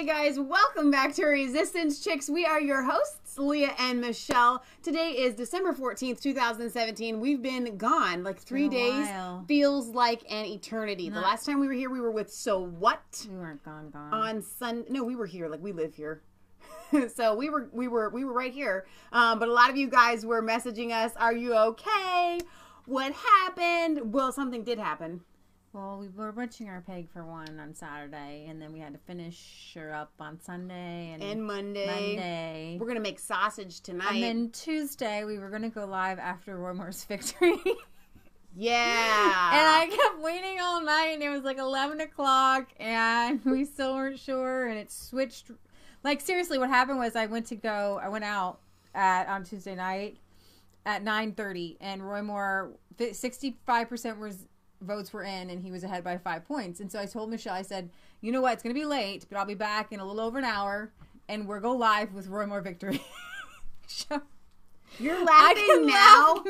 guys, welcome back to Resistance Chicks. We are your hosts, Leah and Michelle. Today is December 14th, 2017. We've been gone like 3 days. Feels like an eternity. The last time we were here, we were with So What? We weren't gone. On Sunday. No, we were here. Like, we live here. So we were right here. But a lot of you guys were messaging us, are you okay? What happened? Well, something did happen. Well, we were butchering our pig for one on Saturday, and then we had to finish her up on Sunday and Monday. We're going to make sausage tonight. And then Tuesday, we were going to go live after Roy Moore's victory. Yeah. And I kept waiting all night, and it was like 11 o'clock, and we still weren't sure, and it switched. Like, seriously, what happened was I went out on Tuesday night at 9:30, and Roy Moore, 65% votes were in, and he was ahead by 5 points. And so I told Michelle, I said, you know what, it's going to be late, but I'll be back in a little over an hour, and we'll go live with Roy Moore victory. You're laughing now,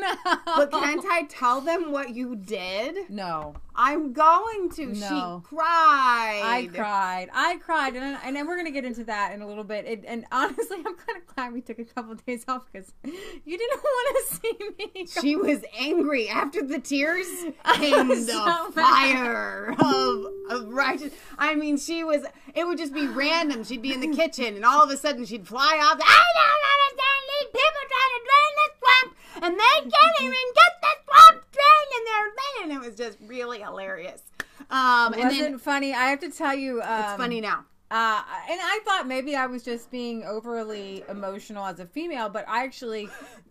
but can't I tell them what you did? No. I'm going to. No. She cried. I cried. And then we're going to get into that in a little bit. And honestly, I'm kind of glad we took a couple of days off because you didn't want to see me. She was angry. After the tears came the fire of righteous. I mean, it would just be random. She'd be in the kitchen and all of a sudden she'd fly off. I don't understand these people trying to drain this swamp and they can't even get the swamp drained and they're and it was just really hilarious. Wasn't funny. I have to tell you, it's funny now. And I thought maybe I was just being overly emotional as a female, but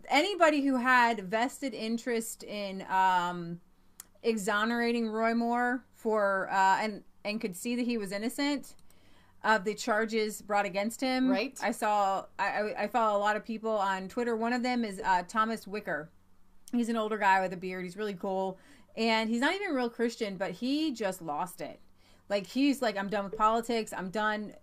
anybody who had vested interest in exonerating Roy Moore for and could see that he was innocent of the charges brought against him. Right. I follow a lot of people on Twitter. One of them is Thomas Wicker. He's an older guy with a beard. He's really cool. And he's not even a real Christian, but he just lost it. Like, he's like, I'm done with politics. I'm done.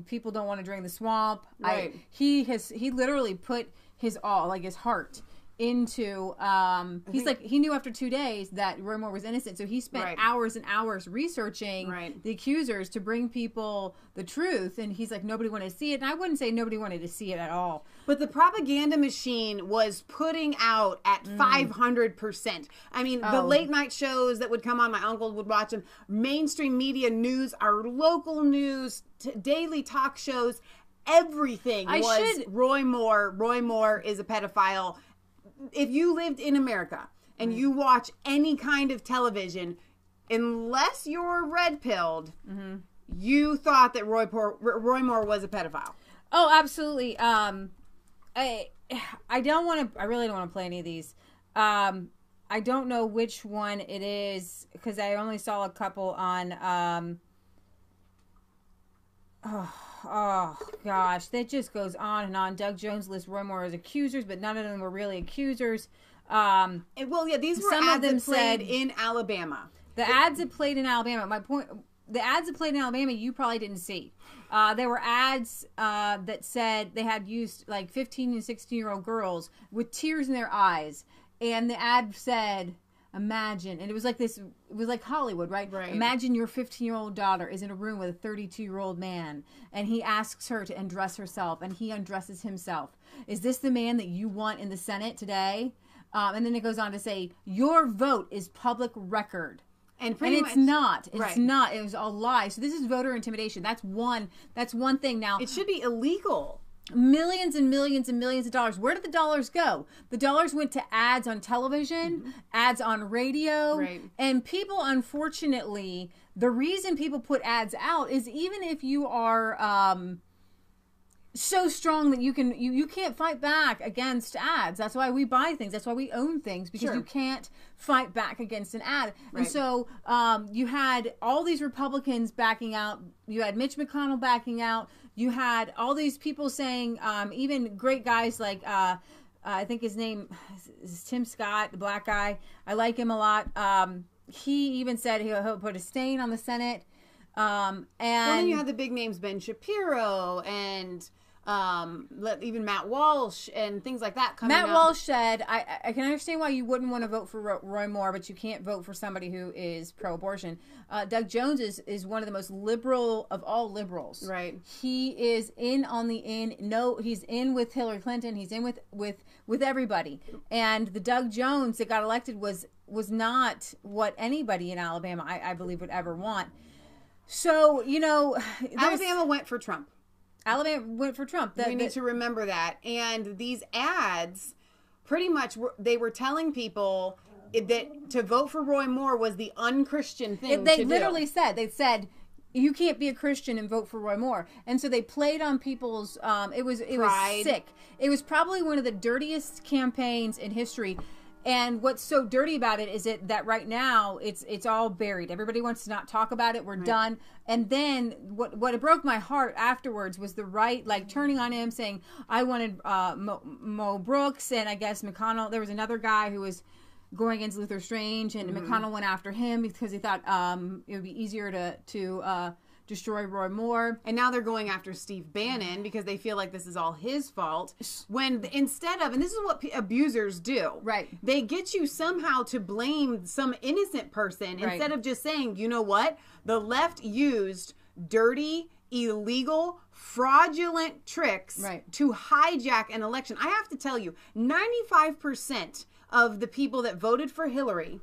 People don't want to drain the swamp. Right. He literally put his all, like his heart, into he knew after 2 days that Roy Moore was innocent, so he spent hours and hours researching the accusers to bring people the truth, and he's like, nobody wanted to see it. And I wouldn't say nobody wanted to see it at all, but the propaganda machine was putting out at 500%. I mean, the late night shows that would come on, my uncle would watch them, mainstream media news, our local news, daily talk shows, everything Roy Moore is a pedophile. If you lived in America and you watch any kind of television, unless you're red-pilled, you thought that Roy Moore was a pedophile. Oh, absolutely. I really don't want to play any of these. I don't know which one it is because I only saw a couple on. Oh gosh, that just goes on and on. Doug Jones lists Roy Moore as accusers, but none of them were really accusers. These were ads that played in Alabama. The ads that played in Alabama. My point, the ads that played in Alabama, you probably didn't see. There were ads that said they had used like 15 and 16-year-old girls with tears in their eyes, and the ad said, imagine, and it was like this, it was like Hollywood, right? Imagine your 15-year-old daughter is in a room with a 32-year-old man, and he asks her to undress herself, and he undresses himself. Is this the man that you want in the Senate today? And then it goes on to say, your vote is public record. And it's not. It's not. It was a lie. So this is voter intimidation. That's one thing. Now, it should be illegal. Millions and millions and millions of dollars. Where did the dollars go? The dollars went to ads on television, ads on radio, and people, unfortunately, the reason people put ads out is even if you are so strong that you can't fight back against ads. That's why we buy things. That's why we own things, because you can't fight back against an ad. And so you had all these Republicans backing out. You had Mitch McConnell backing out. You had all these people saying, even great guys like, I think his name is Tim Scott, the black guy. I like him a lot. He even said he'll put a stain on the Senate. And then you had the big names, Ben Shapiro and even Matt Walsh and things like that coming Matt up. Walsh said, I can understand why you wouldn't want to vote for Roy Moore, but you can't vote for somebody who is pro-abortion. Doug Jones is one of the most liberal of all liberals. Right. He is in on the in. No, he's in with Hillary Clinton. He's in with everybody. And the Doug Jones that got elected was not what anybody in Alabama, I believe, would ever want. So, Alabama went for Trump. Alabama went for Trump. We need to remember that. And these ads, pretty much, they were telling people that to vote for Roy Moore was the unchristian thing They literally said, you can't be a Christian and vote for Roy Moore. And so they played on people's, it was sick. It was probably one of the dirtiest campaigns in history. And what's so dirty about it is that right now it's all buried. Everybody wants to not talk about it. We're done. And then what it broke my heart afterwards was the right, like, turning on him, saying I wanted Mo Brooks and I guess McConnell. There was another guy who was going against Luther Strange, and McConnell went after him because he thought it would be easier to destroy Roy Moore. And now they're going after Steve Bannon because they feel like this is all his fault. When instead of, and this is what abusers do. Right. They get you somehow to blame some innocent person instead of just saying, you know what? The left used dirty, illegal, fraudulent tricks to hijack an election. I have to tell you, 95% of the people that voted for Hillary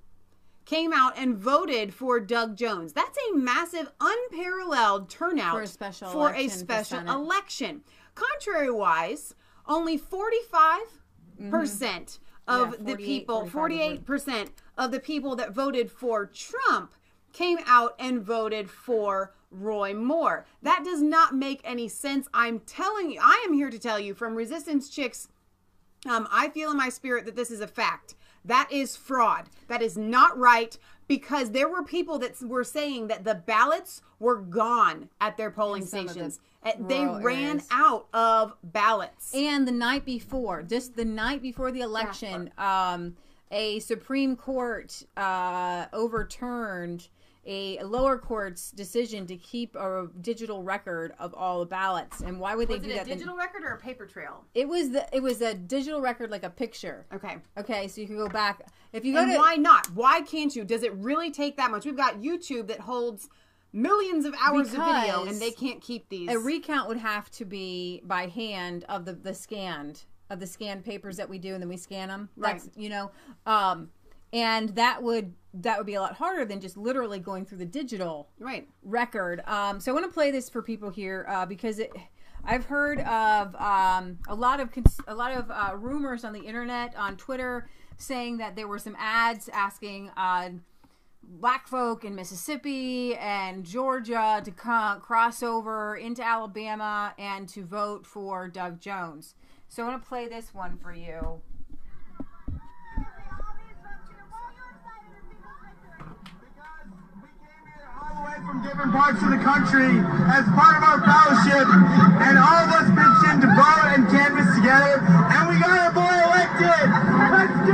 came out and voted for Doug Jones. That's a massive, unparalleled turnout for a special election. Contrary-wise, only 45% of the people, 48% of the people that voted for Trump came out and voted for Roy Moore. That does not make any sense. I'm telling you, I am here to tell you from Resistance Chicks, I feel in my spirit that this is a fact. That is fraud. That is not right, because there were people that were saying that the ballots were gone at their polling stations. They ran out of ballots. And the night before, just the night before the election, a Supreme Court overturned a lower court's decision to keep a digital record of all the ballots. And why would they do that? Was it a digital record or a paper trail? It was a digital record, like a picture. Okay, so you can go back. If you go and why not? Why can't you? Does it really take that much? We've got YouTube that holds millions of hours of video, and they can't keep these. A recount would have to be by hand of the scanned papers that we do, and then we scan them. That's, and that would be a lot harder than just literally going through the digital record. So I want to play this for people here because I've heard of a lot of rumors on the internet, on Twitter, saying that there were some ads asking black folk in Mississippi and Georgia to cross over into Alabama and to vote for Doug Jones. So I want to play this one for you. From different parts of the country as part of our fellowship, and all of us pitched in to vote and canvass together, and we got our boy elected. Let's go!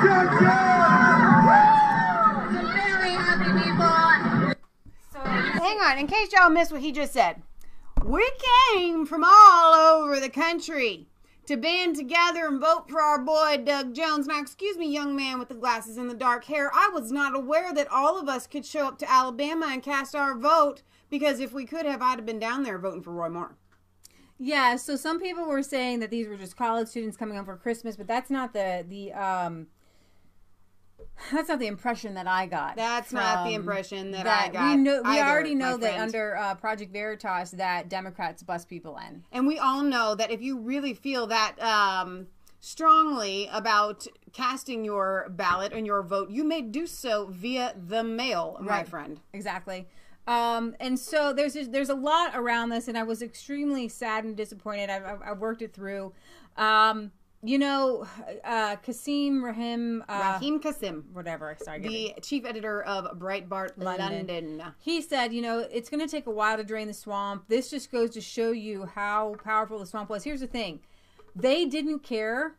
Doug Jones! Woo! Very happy people. So hang on, in case y'all missed what he just said, we came from all over the country to band together and vote for our boy Doug Jones. Now, excuse me, young man with the glasses and the dark hair, I was not aware that all of us could show up to Alabama and cast our vote, because if we could have, I'd have been down there voting for Roy Moore. Yeah, so some people were saying that these were just college students coming home for Christmas, but that's not that's not the impression that I got. That's not the impression that I got. We already know that under Project Veritas that Democrats bust people in. And we all know that if you really feel that strongly about casting your ballot and your vote, you may do so via the mail, my friend. Exactly. And so there's a lot around this, and I was extremely sad and disappointed. I worked it through. Rahim Kassim, whatever. Sorry, the chief editor of Breitbart London. He said, it's going to take a while to drain the swamp. This just goes to show you how powerful the swamp was. Here's the thing. They didn't care.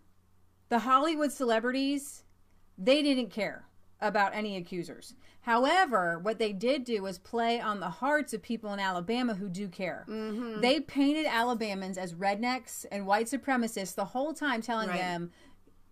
The Hollywood celebrities, they didn't care about any accusers. However, what they did do was play on the hearts of people in Alabama who do care. Mm-hmm. They painted Alabamans as rednecks and white supremacists the whole time, telling them,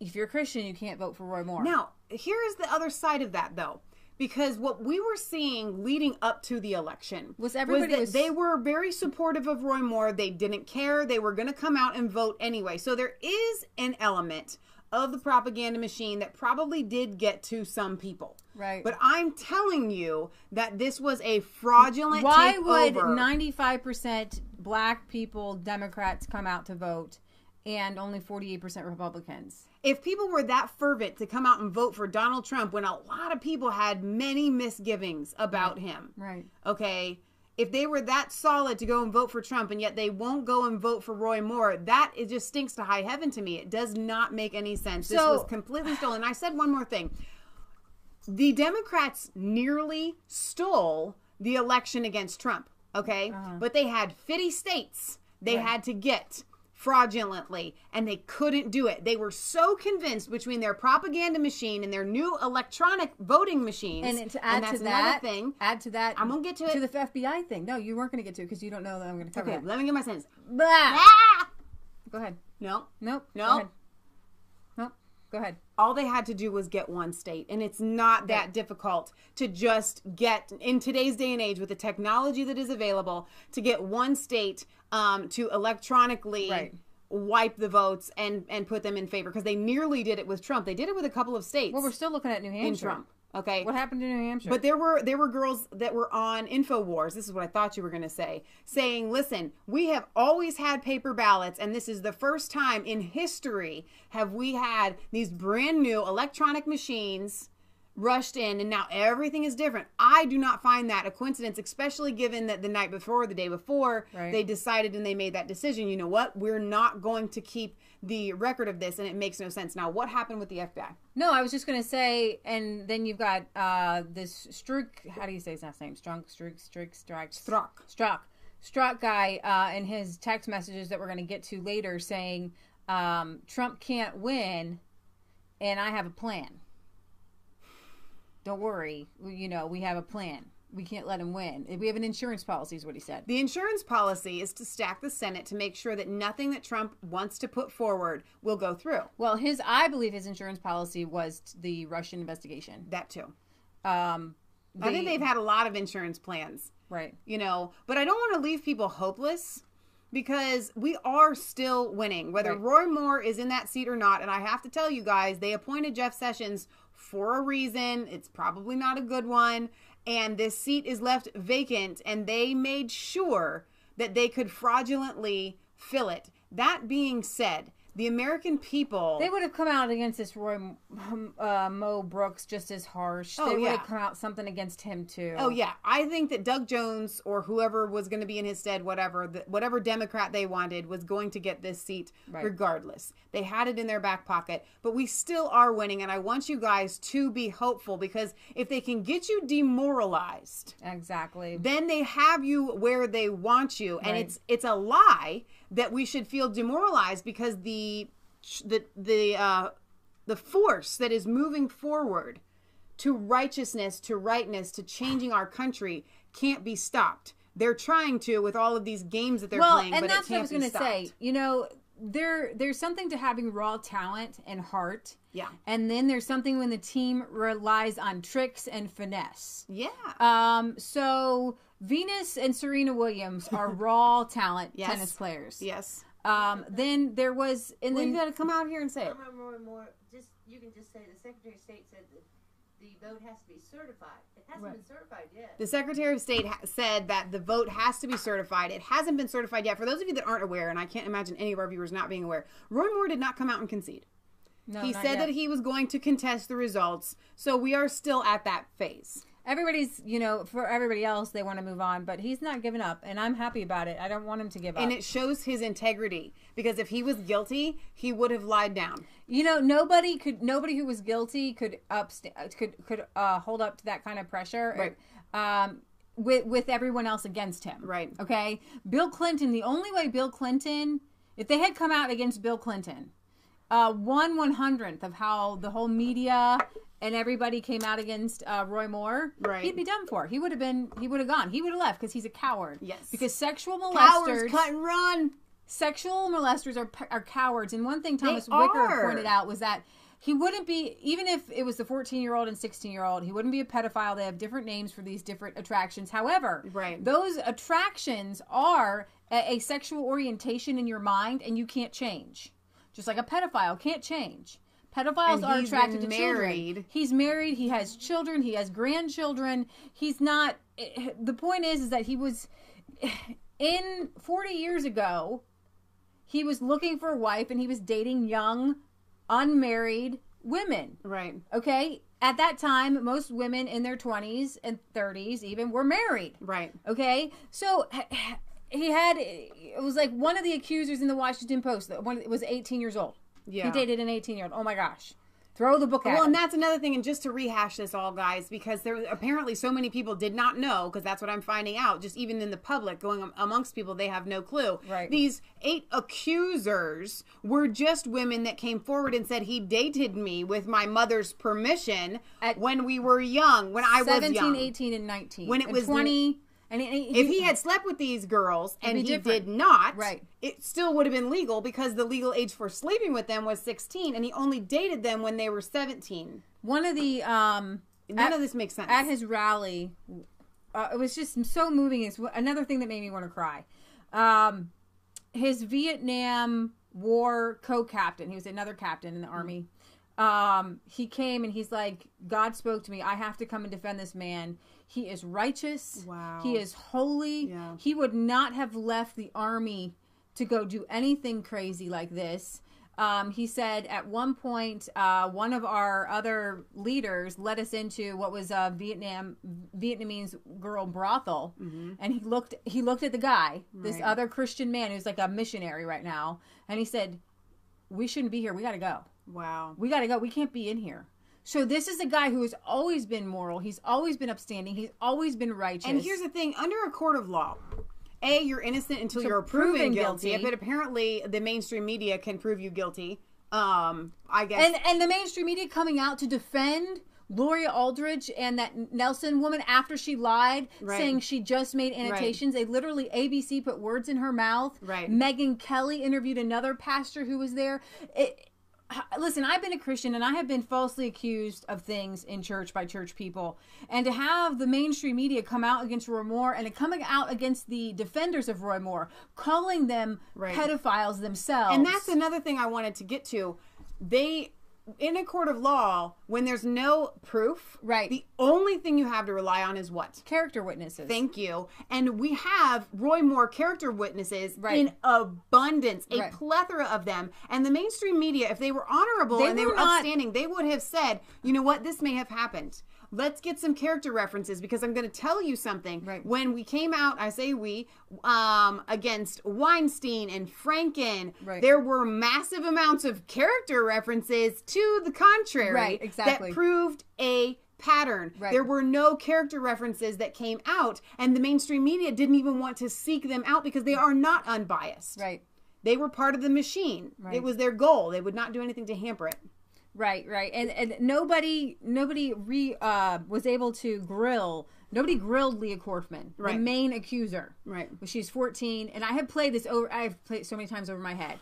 if you're a Christian, you can't vote for Roy Moore. Now, here is the other side of that, though. Because what we were seeing leading up to the election was they were very supportive of Roy Moore. They didn't care. They were going to come out and vote anyway. So there is an element of the propaganda machine that probably did get to some people. Right. But I'm telling you that this was a fraudulent Why takeover. would 95% black people, Democrats, come out to vote and only 48% Republicans? If people were that fervent to come out and vote for Donald Trump when a lot of people had many misgivings about him. Right. Okay. If they were that solid to go and vote for Trump and yet they won't go and vote for Roy Moore, it just stinks to high heaven to me. It does not make any sense. This was completely stolen. I said one more thing. The Democrats nearly stole the election against Trump. Okay. But they had 50 states they had to get fraudulently, and they couldn't do it. They were so convinced between their propaganda machine and their new electronic voting machines. And to add to that, I'm gonna get to it. To the FBI thing. No, you weren't going to get to it because you don't know that I'm going to cover it. Okay, let me get my sentence. Go ahead. No. Nope. No. Go ahead. Nope. Go ahead. All they had to do was get one state, and it's not that difficult to just get, in today's day and age, with the technology that is available, to get one state to electronically wipe the votes and put them in favor, because they nearly did it with Trump. They did it with a couple of states. Well, we're still looking at New Hampshire. In Trump. Okay. What happened in New Hampshire? But there were girls that were on InfoWars. This is what I thought you were going to say. Saying, listen, we have always had paper ballots, and this is the first time in history have we had these brand new electronic machines rushed in, and now everything is different. I do not find that a coincidence, especially given that the night before or the day before, they decided and they made that decision. You know what? We're not going to keep the record of this, and it makes no sense. Now, what happened with the FBI? No, I was just going to say, and then you've got this Strzok, how do you say his last name? Strzok guy in his text messages that we're going to get to later saying, Trump can't win, and I have a plan. Don't worry, we have a plan. We can't let him win. We have an insurance policy is what he said. The insurance policy is to stack the Senate to make sure that nothing that Trump wants to put forward will go through. Well, I believe his insurance policy was the Russian investigation. That too. I think they've had a lot of insurance plans. Right. But I don't want to leave people hopeless, because we are still winning, whether Roy Moore is in that seat or not. And I have to tell you guys, they appointed Jeff Sessions for a reason. It's probably not a good one. And this seat is left vacant, and they made sure that they could fraudulently fill it. That being said, the American people... They would have come out against this Mo Brooks just as harsh. They would have come out something against him, too. Oh, yeah. I think that Doug Jones, or whoever was going to be in his stead, whatever Democrat they wanted, was going to get this seat regardless. They had it in their back pocket. But we still are winning, and I want you guys to be hopeful, because if they can get you demoralized... Exactly. Then they have you where they want you. And it's a lie that we should feel demoralized, because the force that is moving forward to righteousness, to rightness, to changing our country can't be stopped. They're trying to with all of these games that they're playing, but it can't be stopped. And that's what I was going to say. There's something to having raw talent and heart. Yeah. And then there's something when the team relies on tricks and finesse. Yeah. So Venus and Serena Williams are raw talent tennis players. Yes. Then there was, and then you got to come out here and say it. You can just say the Secretary of State said that the vote has to be certified. It hasn't been certified yet. The Secretary of State said that the vote has to be certified. It hasn't been certified yet. For those of you that aren't aware, and I can't imagine any of our viewers not being aware, Roy Moore did not come out and concede. No, he said that he was going to contest the results. So we are still at that phase. Everybody's, for everybody else, they want to move on, but he's not giving up, and I'm happy about it. I don't want him to give up. And it shows his integrity, because if he was guilty, he would have lied down. Nobody who was guilty could hold up to that kind of pressure. Right. With everyone else against him. Right. Okay. Bill Clinton. The only way Bill Clinton, if they had come out against Bill Clinton, 1/100th of how the whole media and everybody came out against Roy Moore, he'd be done for. He would have gone. He would have left because he's a coward. Yes. Because sexual molesters... Cowards cut and run. Sexual molesters are cowards. And one thing Thomas Wicker pointed out was that he wouldn't be, even if it was the 14-year-old and 16-year-old, he wouldn't be a pedophile. They have different names for these different attractions. However, those attractions are a sexual orientation in your mind, and you can't change. Just like a pedophile can't change. Pedophiles are attracted to children. He's married. He has children. He has grandchildren. He's not... The point is that he was... 40 years ago, he was looking for a wife, and he was dating young... unmarried women. Right. Okay? At that time, most women in their 20s and 30s even were married. Right. Okay? So it was like one of the accusers in the Washington Post, it was 18 years old. Yeah. He dated an 18-year-old. Oh my gosh. Throw the book at him. Well, and that's another thing, and just to rehash this all, guys, because there apparently so many people did not know, because that's what I'm finding out, just even in the public, going amongst people, they have no clue. Right. These 8 accusers were just women that came forward and said, he dated me with my mother's permission when we were young, when I was young. 17, 18, and 19. When it was 20... if he had slept with these girls and he did not, right, it still would have been legal because the legal age for sleeping with them was 16, and he only dated them when they were 17. One of the none of this makes sense. At his rally, it was just so moving. It's another thing that made me want to cry. His Vietnam War co-captain, he was another captain in the Army. He came and he's like, God spoke to me. I have to come and defend this man. He is righteous. Wow. He is holy. Yeah. He would not have left the Army to go do anything crazy like this. He said at one point, one of our other leaders led us into what was a Vietnamese girl brothel. Mm-hmm. And he looked at the guy, this other Christian man who's like a missionary right now. And he said, we shouldn't be here. We got to go. Wow. We got to go. We can't be in here. So this is a guy who has always been moral. He's always been upstanding. He's always been righteous. And here's the thing. Under a court of law, you're innocent until you're proven guilty. But apparently the mainstream media can prove you guilty. I guess. And the mainstream media coming out to defend Gloria Aldridge and that Nelson woman after she lied, saying she just made annotations. They literally, ABC put words in her mouth. Right. Megyn Kelly interviewed another pastor who was there. Listen, I've been a Christian and I have been falsely accused of things in church by church people. And to have the mainstream media come out against Roy Moore and coming out against the defenders of Roy Moore, calling them pedophiles themselves. And that's another thing I wanted to get to. In a court of law, when there's no proof, the only thing you have to rely on is what? Character witnesses. Thank you. And we have Roy Moore character witnesses in abundance, a plethora of them. And the mainstream media, if they were honorable and they were upstanding, they would have said, you know what, this may have happened. Let's get some character references because I'm going to tell you something. When we came out, I say we, against Weinstein and Franken, there were massive amounts of character references to the contrary that proved a pattern. There were no character references that came out, and the mainstream media didn't even want to seek them out because they are not unbiased. They were part of the machine. It was their goal. They would not do anything to hamper it. Right. And nobody was able to grill. Nobody grilled Leah Korfman, the main accuser. She's 14, and I have played this over. I've played so many times over my head.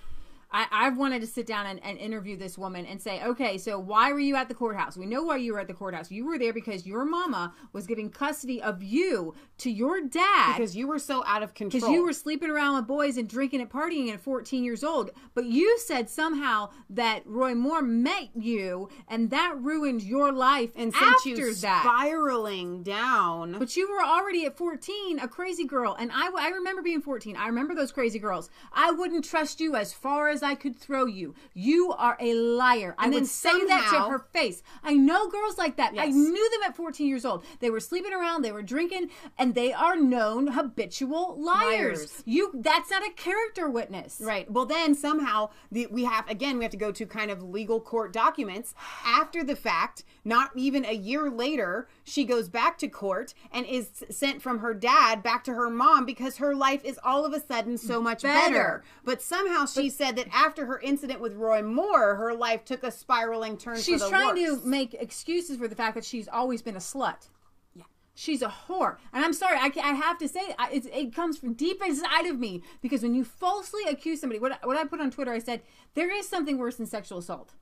I've wanted to sit down and interview this woman and say, okay, so why were you at the courthouse? We know why you were at the courthouse. You were there because your mama was giving custody of you to your dad. Because you were so out of control. Because you were sleeping around with boys and drinking and partying at 14 years old. But you said somehow that Roy Moore met you and that ruined your life and sent you spiraling down. But you were already at 14, a crazy girl. And I remember being 14. I remember those crazy girls. I wouldn't trust you as far as I could throw you. You are a liar. I would say that to her face. I know girls like that. Yes. I knew them at 14 years old. They were sleeping around, they were drinking, and they are known habitual liars. That's not a character witness. Well, then somehow we have to go to kind of legal court documents after the fact. Not even a year later, she goes back to court and is sent from her dad back to her mom because her life is all of a sudden so much better. But somehow she said that after her incident with Roy Moore, her life took a spiraling turn for the worse. She's trying to make excuses for the fact that she's always been a slut. Yeah. She's a whore. And I'm sorry, I have to say, it comes from deep inside of me. Because when you falsely accuse somebody, what I put on Twitter, I said, there is something worse than sexual assault.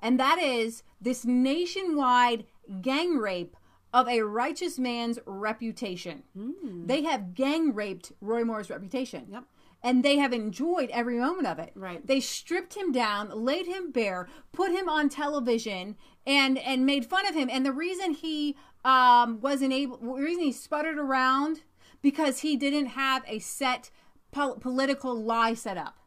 And that is this nationwide gang rape of a righteous man's reputation. They have gang raped Roy Moore's reputation. Yep. And they have enjoyed every moment of it. Right. They stripped him down, laid him bare, put him on television, and made fun of him. And the reason he the reason he sputtered around, because he didn't have a set political lie set up.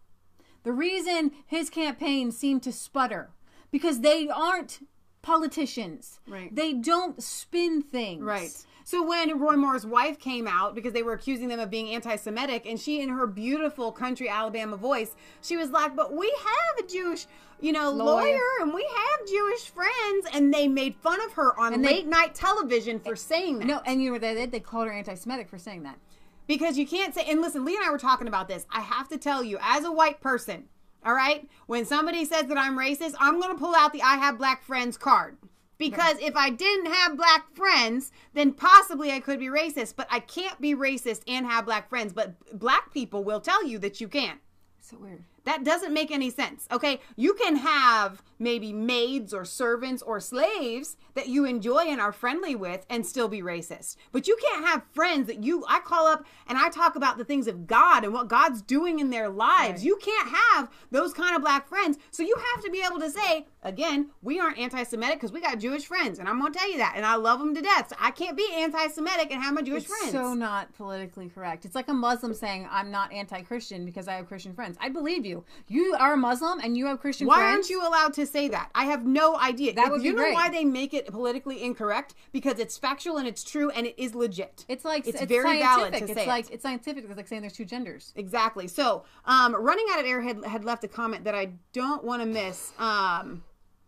The reason his campaign seemed to sputter, because they aren't politicians. Right. They don't spin things. Right. So when Roy Moore's wife came out, because they were accusing them of being anti-Semitic, and she, in her beautiful country Alabama voice, she was like, but we have a Jewish, lawyer, and we have Jewish friends, and they made fun of her on late night television for saying that. No, and you know what they did? They called her anti-Semitic for saying that. Because you can't say, and listen, Lee and I were talking about this. I have to tell you, as a white person, all right, when somebody says that I'm racist, I'm going to pull out the I have black friends card. Because if I didn't have black friends, then possibly I could be racist. But I can't be racist and have black friends. But black people will tell you that you can. So weird. That doesn't make any sense, okay? You can have maybe maids or servants or slaves that you enjoy and are friendly with and still be racist. But you can't have friends that I call up and I talk about the things of God and what God's doing in their lives. Right. You can't have those kind of black friends. So you have to be able to say, again, we aren't anti-Semitic because we got Jewish friends. And I'm going to tell you that. And I love them to death. So I can't be anti-Semitic and have my Jewish friends. It's so not politically correct. It's like a Muslim saying, I'm not anti-Christian because I have Christian friends. I believe you. You are a Muslim and you have Christian friends. Why aren't you allowed to say that? I have no idea. That would be great. You know why they make it politically incorrect? Because it's factual and it's true and it is legit. It's like it's very valid to say it. It's scientific. It's like saying there's two genders. Exactly. So, Running Out of Air had left a comment that I don't want to miss.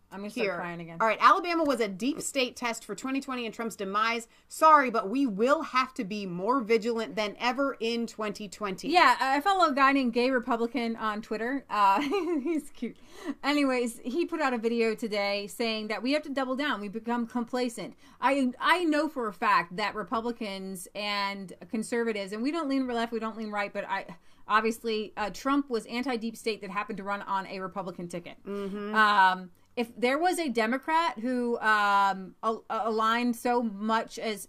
I'm going to start crying again. All right. Alabama was a deep state test for 2020 and Trump's demise. Sorry, but we will have to be more vigilant than ever in 2020. Yeah, I follow a guy named Gay Republican on Twitter. He's cute. Anyways, he put out a video today saying that we have to double down. We become complacent. I know for a fact that Republicans and conservatives, and we don't lean left, we don't lean right, but obviously Trump was anti-deep state that happened to run on a Republican ticket. Mm-hmm. If there was a Democrat who aligned so much as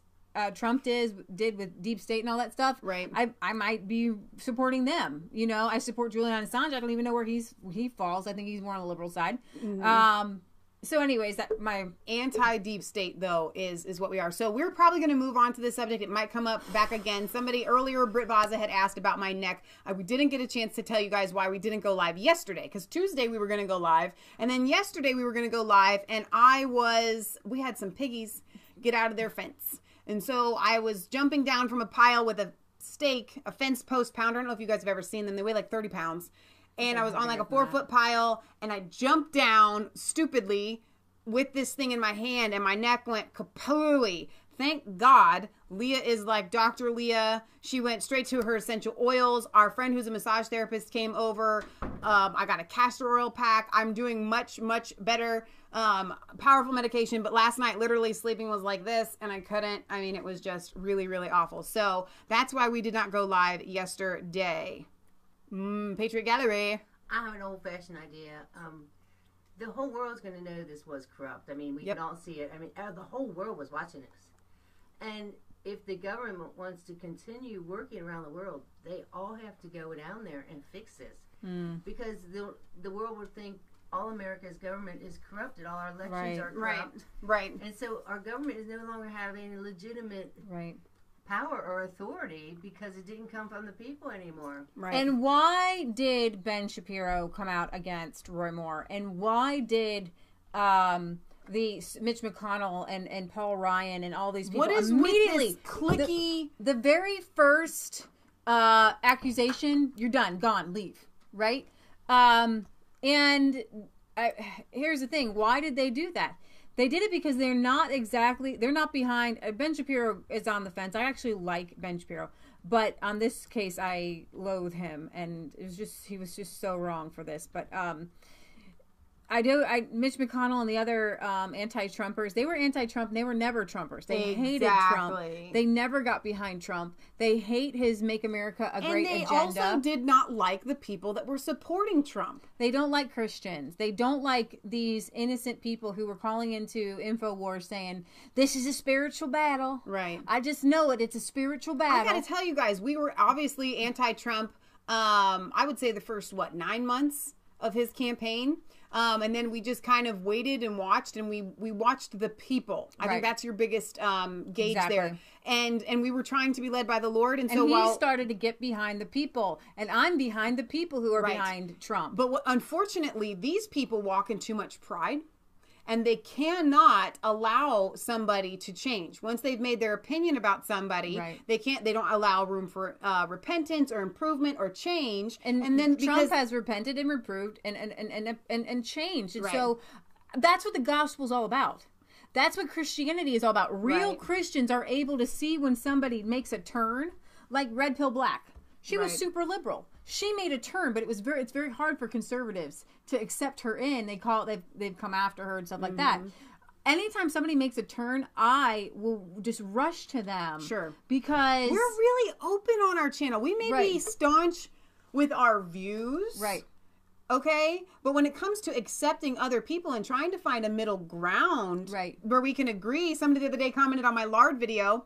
Trump did with deep state and all that stuff, right? I might be supporting them. I support Julian Assange. I don't even know where he falls. I think he's more on the liberal side. Mm-hmm. So anyways, that my anti-deep state, though, is what we are. So we're probably going to move on to this subject. It might come up back again. Somebody earlier, Britt Vaza, had asked about my neck. We didn't get a chance to tell you guys why we didn't go live yesterday, because Tuesday we were going to go live, and then yesterday we were going to go live, and we had some piggies get out of their fence. And so I was jumping down from a pile with a stake, a fence post pounder. I don't know if you guys have ever seen them. They weigh like 30 pounds. And I was on like a 4-foot pile, and I jumped down stupidly with this thing in my hand, and my neck went kapooey. Thank God, Leah is like Dr. Leah. She went straight to her essential oils. Our friend who's a massage therapist came over. I got a castor oil pack. I'm doing much, much better. Powerful medication. But last night, literally sleeping was like this, and I couldn't. I mean, it was just really, really awful. So that's why we did not go live yesterday. Patriot Gallery. I have an old-fashioned idea. The whole world's going to know this was corrupt. I mean, we can all see it. I mean, the whole world was watching this. And if the government wants to continue working around the world, they all have to go down there and fix this. Because the world would think all America's government is corrupted. All our elections are corrupt. Right. And so our government is no longer having legitimate power or authority because it didn't come from the people anymore. Right. And why did Ben Shapiro come out against Roy Moore? And why did the Mitch McConnell and Paul Ryan and all these people immediately with this clicky the very first accusation? You're done, gone, leave. Right. Here's the thing. Why did they do that? They did it because they're not behind. Ben Shapiro is on the fence. I actually like Ben Shapiro, But on this case, I loathe him, and he was just so wrong for this. But Mitch McConnell and the other anti-Trumpers, they were anti-Trump and they were never Trumpers. They hated Trump. They never got behind Trump. They hate his Make America a Great agenda. And they also did not like the people that were supporting Trump. They don't like Christians. They don't like these innocent people who were calling into InfoWars saying, this is a spiritual battle. Right. I just know it. It's a spiritual battle. I got to tell you guys, we were obviously anti-Trump, I would say the first, 9 months of his campaign. And then we just kind of waited and watched, and we watched the people. I think that's your biggest gauge there. And we were trying to be led by the Lord. And so he started to get behind the people. And I'm behind the people who are behind Trump. But unfortunately, these people walk in too much pride. And they cannot allow somebody to change. Once they've made their opinion about somebody, they don't allow room for repentance or improvement or change. And then Trump has repented and reproved and changed. And so that's what the gospel's all about. That's what Christianity is all about. Real Christians are able to see when somebody makes a turn, like Red Pill Black. She was super liberal. She made a turn, but it's very hard for conservatives to accept her in. They've come after her and stuff like that. Anytime somebody makes a turn, I will just rush to them. Sure. Because we're really open on our channel. We may be staunch with our views. Right. Okay? But when it comes to accepting other people and trying to find a middle ground where we can agree, somebody the other day commented on my lard video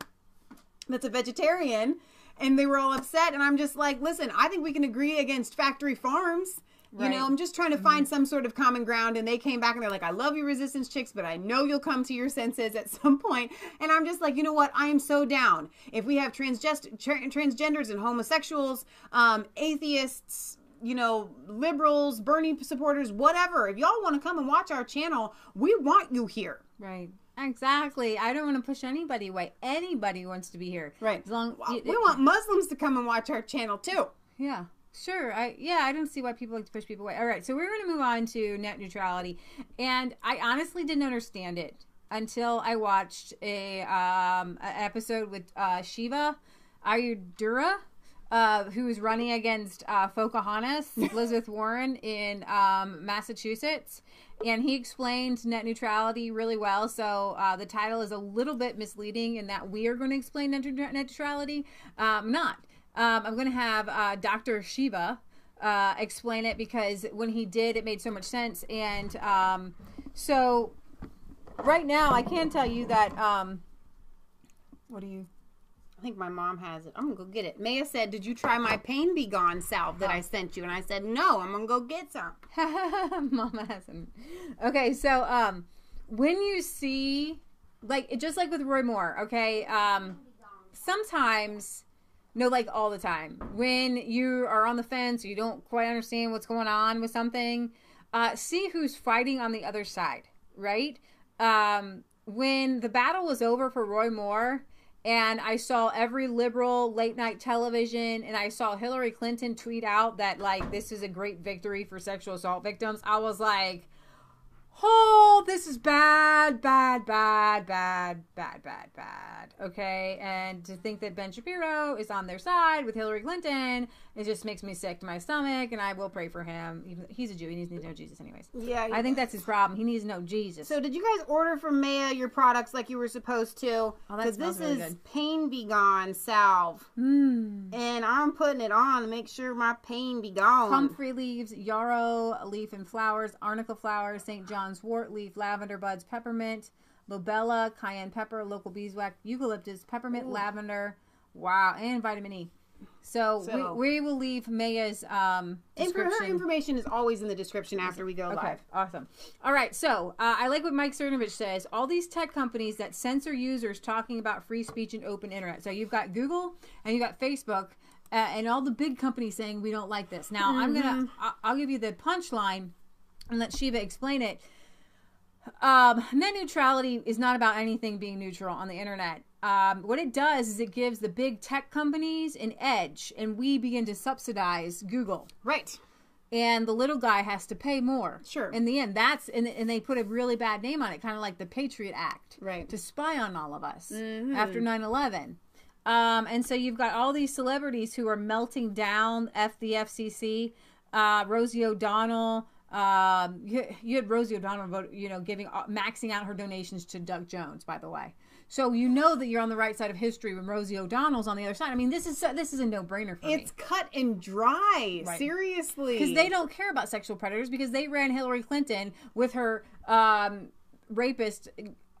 that's a vegetarian, and they were all upset, and I'm just like, listen, I think we can agree against factory farms. You know, I'm just trying to find some sort of common ground, and they came back and they're like, I love you, resistance chicks, but I know you'll come to your senses at some point. And I'm just like, you know what? I am so down. If we have transgenders and homosexuals, atheists, you know, liberals, Bernie supporters, whatever, if y'all want to come and watch our channel, we want you here. Right. Exactly. I don't want to push anybody away. Anybody wants to be here. Right. We want Muslims to come and watch our channel too. Yeah. Sure. I don't see why people like to push people away. All right. So we're going to move on to net neutrality. And I honestly didn't understand it until I watched an episode with Shiva Ayudura, who was running against Pocahontas, Elizabeth Warren in Massachusetts. And he explained net neutrality really well. So the title is a little bit misleading in that we are going to explain net neutrality. Not. I'm going to have Dr. Shiva explain it, because when he did, it made so much sense. And so right now, I can tell you that... I think my mom has it. I'm going to go get it. Maia said, did you try my Pain Be Gone salve that I sent you? And I said, no, I'm going to go get some. Mama hasn't. Okay, so when you see, like, just like with Roy Moore, okay, sometimes, no, like all the time, when you are on the fence, you don't quite understand what's going on with something, see who's fighting on the other side, right? When the battle was over for Roy Moore, and I saw every liberal late night television, and I saw Hillary Clinton tweet out that, like, this is a great victory for sexual assault victims, I was like, oh, this is bad, okay? And to think that Ben Shapiro is on their side with Hillary Clinton, it just makes me sick to my stomach, and I will pray for him. He's a Jew. He needs to know Jesus anyways. Yeah. I think that's his problem. He needs to know Jesus. So did you guys order from Maia your products like you were supposed to? Oh, that smells really good. This is Pain Be Gone salve. And I'm putting it on to make sure my pain be gone. Comfrey leaves, yarrow leaf and flowers, arnica flowers, St. John's wort leaf, lavender buds, peppermint, lobella, cayenne pepper, local beeswax, eucalyptus, peppermint, lavender, wow, and vitamin E. So we will leave Maia's description. Her information is always in the description after we go live. Okay, awesome. All right, so I like what Mike Cernovich says. All these tech companies that censor users talking about free speech and open internet. So you've got Google and you've got Facebook and all the big companies saying we don't like this. Now I'll give you the punchline and let Shiva explain it. Net neutrality is not about anything being neutral on the internet. What it does is it gives the big tech companies an edge, and we begin to subsidize Google. Right. And the little guy has to pay more. Sure. In the end, and they put a really bad name on it, kind of like the Patriot Act. Right. To spy on all of us after 9/11. And so you've got all these celebrities who are melting down the FCC. Rosie O'Donnell. You had Rosie O'Donnell maxing out her donations to Doug Jones, by the way. So you know that you're on the right side of history when Rosie O'Donnell's on the other side. I mean, this is a no-brainer for me. It's cut and dry. Right. Seriously. Because they don't care about sexual predators, because they ran Hillary Clinton with her rapist.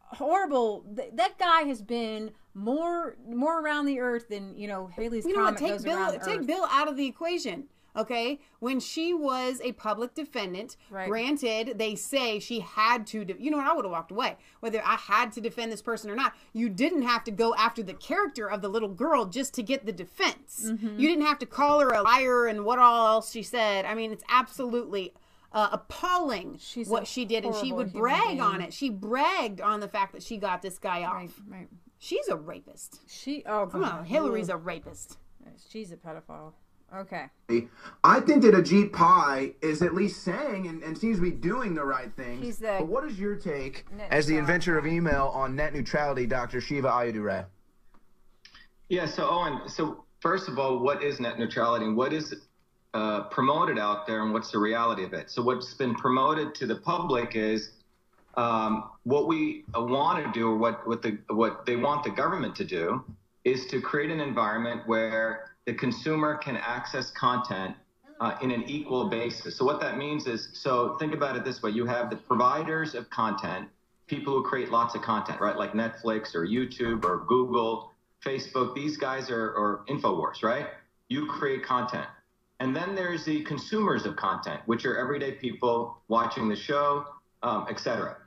Horrible. That guy has been more around the earth than, Haley's comet goes around the earth. Take Bill out of the equation. Okay, when she was a public defendant, granted, they say she had to, I would have walked away. Whether I had to defend this person or not, you didn't have to go after the character of the little girl just to get the defense. Mm-hmm. You didn't have to call her a liar and what all else she said. I mean, it's absolutely appalling what she did, and she would brag on it. She bragged on the fact that she got this guy off. Right. She's a rapist. Come on, Hillary's a rapist. She's a pedophile. Okay. I think that Ajit Pai is at least saying and seems to be doing the right things. But what is your take as the inventor of email on net neutrality, Dr. Shiva Ayyadurai? Yeah, so Owen, first of all, what is net neutrality and what is promoted out there and what's the reality of it? So what's been promoted to the public is what we want to do, or what they want the government to do, is to create an environment where the consumer can access content in an equal basis. So what that means is, think about it this way. You have the providers of content, people who create lots of content, right? Like Netflix or YouTube or Google, Facebook. These guys are InfoWars, right? You create content. And then there's the consumers of content, which are everyday people watching the show, et cetera.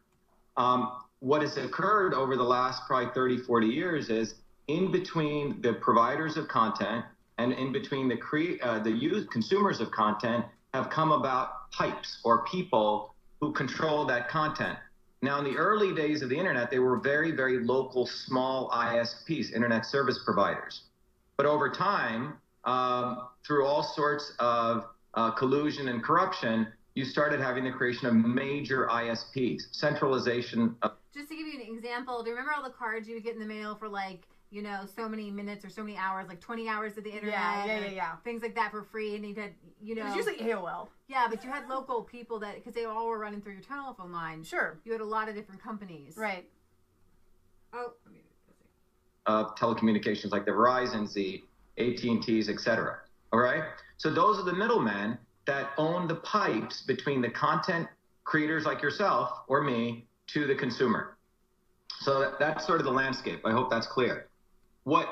What has occurred over the last probably 30, 40 years is in between the providers of content and in between the consumers of content have come about pipes or people who control that content. Now, in the early days of the internet, they were very, very local, small ISPs, internet service providers. But over time, through all sorts of collusion and corruption, you started having the creation of major ISPs, centralization of... Just to give you an example, do you remember all the cards you would get in the mail for so many minutes or so many hours, like 20 hours of the internet? Yeah. Things like that for free, and you'd had, It was usually AOL. Yeah, but you had local people because they all were running through your telephone line. Sure. You had a lot of different companies. Right. Telecommunications like the Verizons, the AT&Ts, et cetera. All right? So those are the middlemen that own the pipes between the content creators like yourself or me to the consumer. So that's sort of the landscape. I hope that's clear. What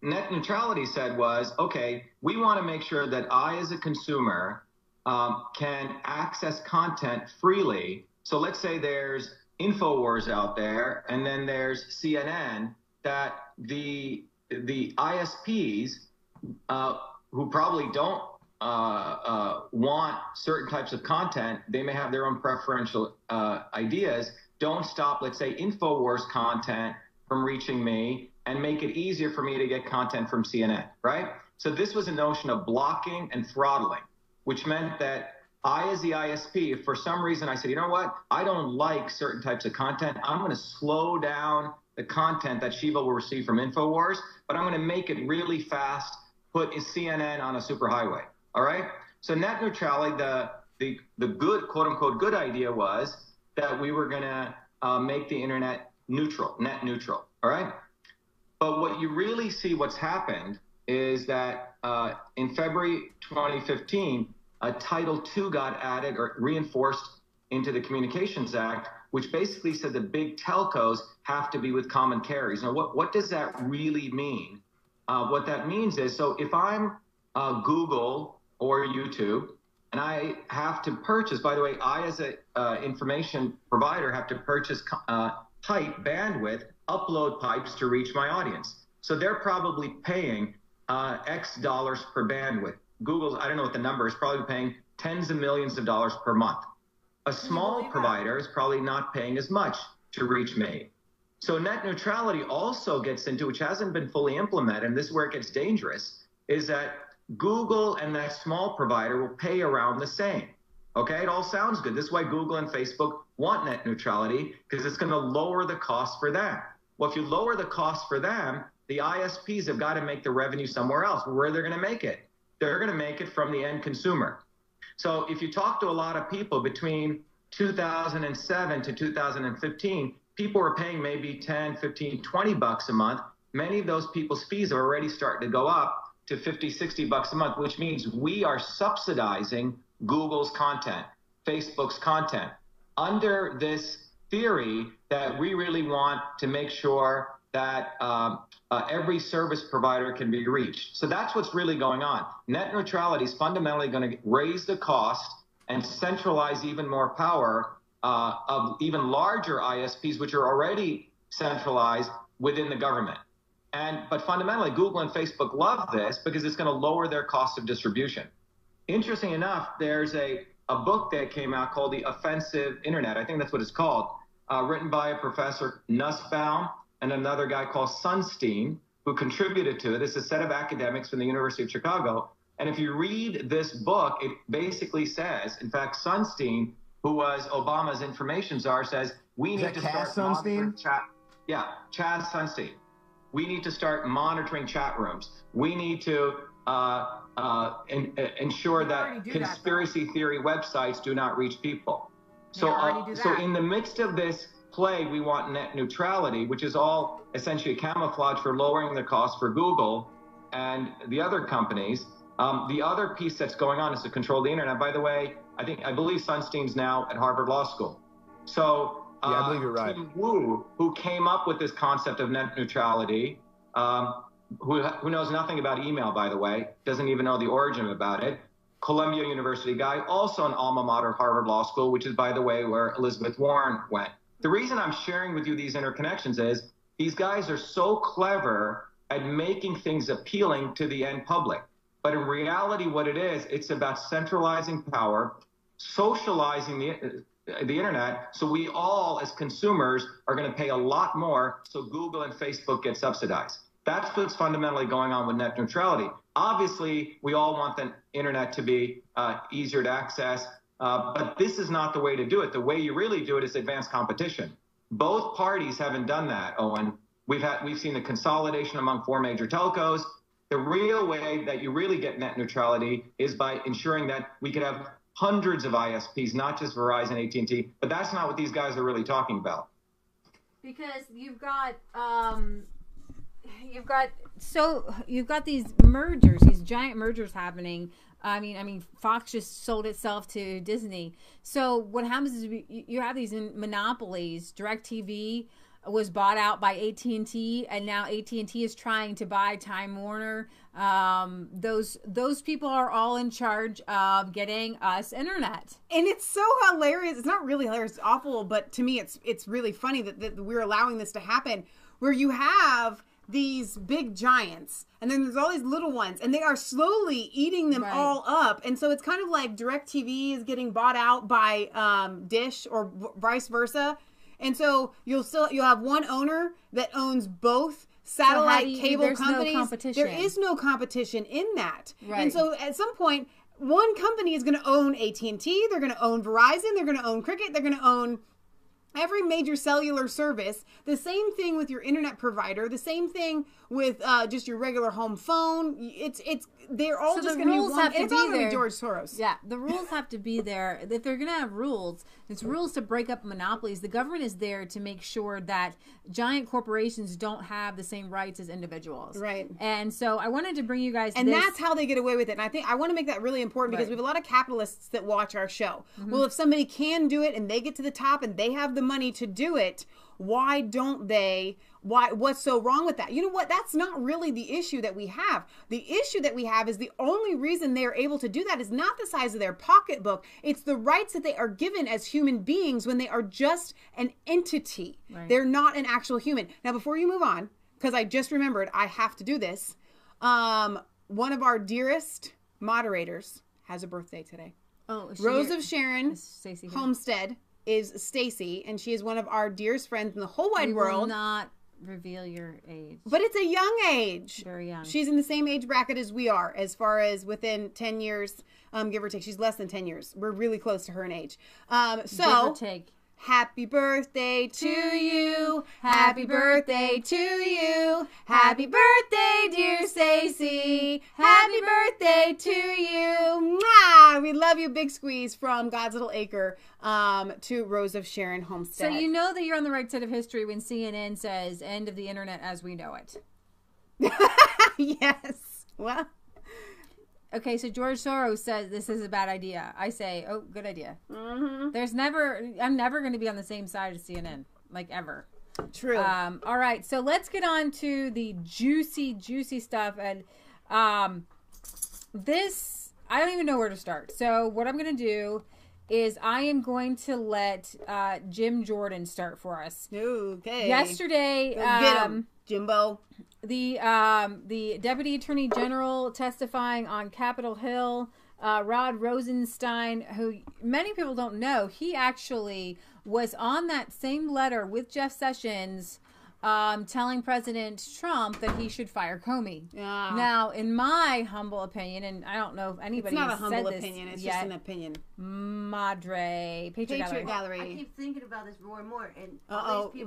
net neutrality said was, okay, we want to make sure that I as a consumer can access content freely. So let's say there's InfoWars out there, and then there's CNN, that the ISPs who probably don't want certain types of content, they may have their own preferential ideas, don't stop, let's say, InfoWars content from reaching me and make it easier for me to get content from CNN, right? So this was a notion of blocking and throttling, which meant that I, as the ISP, if for some reason I said, you know what, I don't like certain types of content, I'm going to slow down the content that Shiva will receive from InfoWars, but I'm going to make it really fast, put CNN on a superhighway, all right? So net neutrality, the good, quote unquote, good idea was that we were going to make the internet neutral, net neutral, all right? But what you really see what's happened is that in February 2015, Title II got added or reinforced into the Communications Act, which basically said the big telcos have to be with common carriers. Now, what does that really mean? What that means is, so if I'm Google or YouTube, and I have to purchase, by the way, I as an information provider have to purchase pipe bandwidth, upload pipes to reach my audience. So they're probably paying X dollars per bandwidth. Google, I don't know what the number is, probably paying tens of millions of dollars per month. A small provider is probably not paying as much to reach me. So net neutrality also gets into, which hasn't been fully implemented, and this is where it gets dangerous, is that Google and that small provider will pay around the same. Okay, it all sounds good. This is why Google and Facebook want net neutrality, because it's going to lower the cost for them. Well, if you lower the cost for them, the ISPs have got to make the revenue somewhere else. Where they're going to make it? They're going to make it from the end consumer. So if you talk to a lot of people between 2007 to 2015, people were paying maybe 10, 15, 20 bucks a month. Many of those people's fees are already starting to go up to 50, 60 bucks a month, which means we are subsidizing Google's content, Facebook's content, under this theory that we really want to make sure that every service provider can be reached. So that's what's really going on. Net neutrality is fundamentally going to raise the cost and centralize even more power of even larger ISPs, which are already centralized within the government. But fundamentally, Google and Facebook love this because it's going to lower their cost of distribution. Interesting enough, there's a book that came out called The Offensive Internet. I think that's what it's called, written by a professor, Nussbaum, and another guy called Sunstein, who contributed to it. It's a set of academics from the University of Chicago. And if you read this book, it basically says, in fact, Sunstein, who was Obama's information czar, says, we need to start monitoring chat. Yeah, Chad Sunstein. We need to start monitoring chat rooms. We need to ensure that conspiracy theory websites do not reach people. So in the midst of this play, we want net neutrality, which is all essentially a camouflage for lowering the cost for Google and the other companies. The other piece that's going on is to control the internet. By the way, I believe Sunstein's now at Harvard Law School. So I believe you're right. Tim Wu, who came up with this concept of net neutrality, who knows nothing about email, by the way, doesn't even know the origin about it. Columbia University guy, also an alma mater of Harvard Law School, which is, by the way, where Elizabeth Warren went. The reason I'm sharing with you these interconnections is these guys are so clever at making things appealing to the end public. But in reality, what it is, it's about centralizing power, socializing the internet, so we all, as consumers, are going to pay a lot more so Google and Facebook get subsidized. That's what's fundamentally going on with net neutrality. Obviously, we all want the internet to be easier to access, but this is not the way to do it. The way you really do it is advanced competition. Both parties haven't done that, Owen. We've seen the consolidation among 4 major telcos. The real way that you really get net neutrality is by ensuring that we could have hundreds of ISPs, not just Verizon, AT&T, but that's not what these guys are really talking about. Because you've got these mergers, these giant mergers happening. I mean, Fox just sold itself to Disney. So what happens is you have these monopolies. DirecTV was bought out by AT&T, and now AT&T is trying to buy Time Warner. Those people are all in charge of getting us internet. And it's so hilarious. It's not really hilarious. It's awful, but to me, it's really funny that we're allowing this to happen, where you have these big giants, and then there's all these little ones, and they are slowly eating them all up. And so it's kind of like DirecTV is getting bought out by Dish, or vice versa. And so you'll have one owner that owns both satellite cable companies. No competition. There is no competition in that. Right. And so at some point, one company is going to own AT&T, they're going to own Verizon, they're going to own Cricket, they're going to own every major cellular service. The same thing with your internet provider. The same thing with just your regular home phone. They're all just going to be one. It's all going to be George Soros. Yeah, the rules have to be there. If they're going to have rules, it's rules to break up monopolies. The government is there to make sure that giant corporations don't have the same rights as individuals. Right. And so I wanted to bring you guys and that's how they get away with it. And I think I want to make that really important because we have a lot of capitalists that watch our show. Mm-hmm. Well, if somebody can do it and they get to the top and they have the money to do it, why don't they? What's so wrong with that? You know what? That's not really the issue that we have. The issue that we have is the only reason they're able to do that is not the size of their pocketbook. It's the rights that they are given as human beings when they are just an entity. Right. They're not an actual human. Now, before you move on, because I just remembered I have to do this, one of our dearest moderators has a birthday today. Oh, Rose of Sharon Homestead is Stacy, and she is one of our dearest friends in the whole wide world. We will not reveal your age. But it's a young age. Very young. She's in the same age bracket as we are, as far as within 10 years, give or take. She's less than 10 years. We're really close to her in age. Give or take. Happy birthday to you. Happy birthday to you. Happy birthday, dear Stacey. Happy birthday to you. Mwah! We love you. Big squeeze from God's Little Acre to Rose of Sharon Homestead. So you know that you're on the right side of history when CNN says end of the internet as we know it. Yes. Well. Okay, so George Soros says this is a bad idea. I say, oh, good idea. Mm-hmm. I'm never going to be on the same side as CNN, like ever. True. All right, so let's get on to the juicy stuff. And this, I don't even know where to start. So what I'm going to do is I am going to let Jim Jordan start for us. Okay. Yesterday, get him, Jimbo. The Deputy Attorney General testifying on Capitol Hill, Rod Rosenstein, who many people don't know, he actually was on that same letter with Jeff Sessions telling President Trump that he should fire Comey. Yeah. Now, in my humble opinion, and I don't know if anybody it's not has a humble said opinion, it's yet, just an opinion. Patriot Gallery. I keep thinking about this more and more. And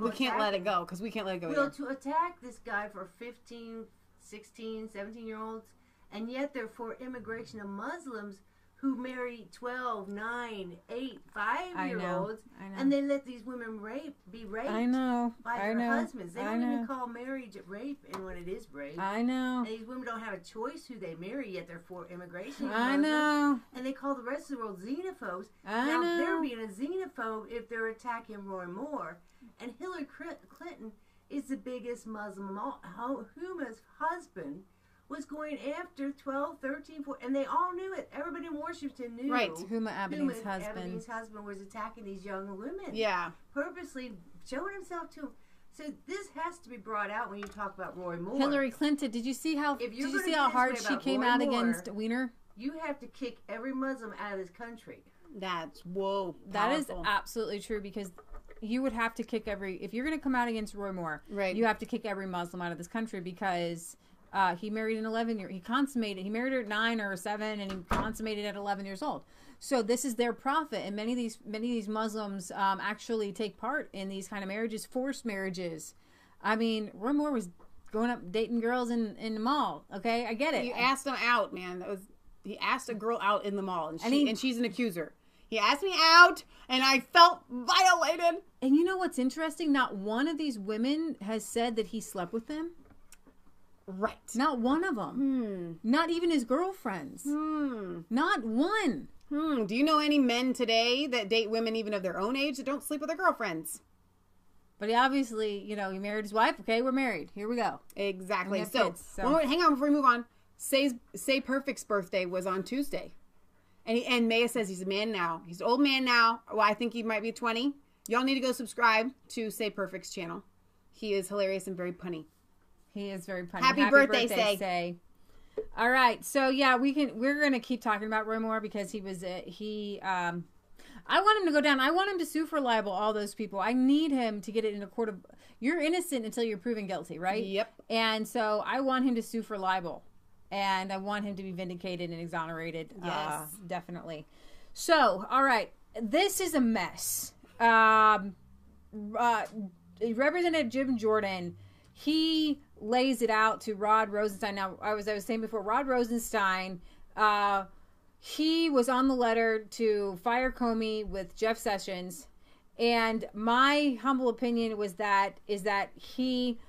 we can't let it go because we can't let it go. Well, to attack this guy for 15, 16, 17-year-olds, and yet they're for immigration of Muslims who marry 12, 9, 8, 5-year-olds, and they let these women be raped by their husbands. They don't even call marriage rape, and when it is rape. I know. And these women don't have a choice who they marry, yet they're for immigration. I know. And they call the rest of the world xenophobes. I know. They're being a xenophobe if they're attacking Roy Moore. And Hillary Clinton is the biggest Muslim Huma's husband was going after 12, 13, 14, and they all knew it. Everybody in Washington knew. Right, Huma Abedin's husband was attacking these young women. Yeah. Purposely showing himself to them. So this has to be brought out when you talk about Roy Moore. Hillary Clinton, did you see how hard she came out against Weiner? You have to kick every Muslim out of this country. That's powerful. That is absolutely true because you would have to kick if you're going to come out against Roy Moore, right. You have to kick every Muslim out of this country because he married an 11-year-old. He married her at 9 or 7 and he consummated at 11 years old. So this is their profit. And many of these Muslims actually take part in these kind of marriages, forced marriages. I mean, Roy Moore was going up dating girls in the mall. Okay, I get it. He asked them out, man. He asked a girl out in the mall and she's an accuser. He asked me out, and I felt violated. And you know what's interesting? Not one of these women has said that he slept with them. Right. Not one of them. Not even his girlfriends. Not one. Do you know any men today that date women even of their own age that don't sleep with their girlfriends? But he obviously, he married his wife. Okay, we're married. Here we go. Exactly. So hang on before we move on. Say Perfect's birthday was on Tuesday. And Maia says he's a man now. He's an old man now. Well, I think he might be 20. Y'all need to go subscribe to Say Perfect's channel. He is hilarious and very punny. He is very punny. Happy birthday, Say. All right. So yeah, we're going to keep talking about Roy Moore because I want him to go down. I want him to sue for libel all those people. I need him to get it in a court of, you're innocent until you're proven guilty, right? Yep. And so I want him to sue for libel. And I want him to be vindicated and exonerated. Yes. Definitely. So, all right. This is a mess. Representative Jim Jordan, he lays it out to Rod Rosenstein. Now, I was saying before, Rod Rosenstein, he was on the letter to fire Comey with Jeff Sessions. And my humble opinion is that he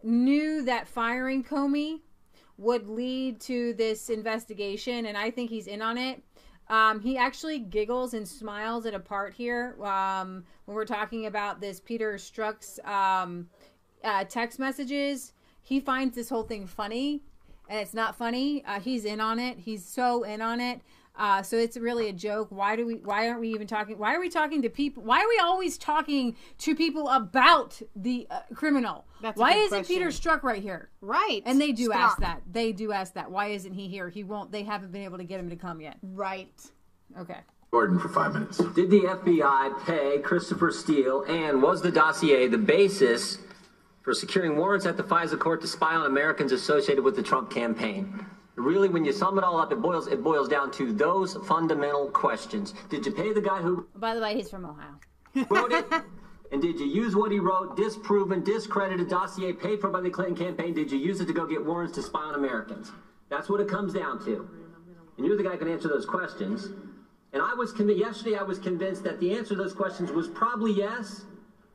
knew that firing Comey would lead to this investigation, and I think he's in on it. He actually giggles and smiles at a part here when we're talking about this Peter Strzok's text messages. He finds this whole thing funny, and it's not funny. He's in on it. He's so in on it. So it's really a joke. Why aren't we even talking? Why are we talking to people? Why are we always talking to people about the criminal? Why isn't Peter Strzok right here? Right. And they do ask that. They do ask that. Why isn't he here? They haven't been able to get him to come yet. Right. Okay. Gordon for 5 minutes. Did the FBI pay Christopher Steele, and was the dossier the basis for securing warrants at the FISA court to spy on Americans associated with the Trump campaign? Really, when you sum it all up, it boils down to those fundamental questions. Did you pay the guy who... By the way, he's from Ohio. wrote it? And did you use what he wrote, disproven, discredited dossier paid for by the Clinton campaign? Did you use it to go get warrants to spy on Americans? That's what it comes down to. And you're the guy who can answer those questions. And I was convinced, yesterday I was convinced that the answer to those questions was probably yes.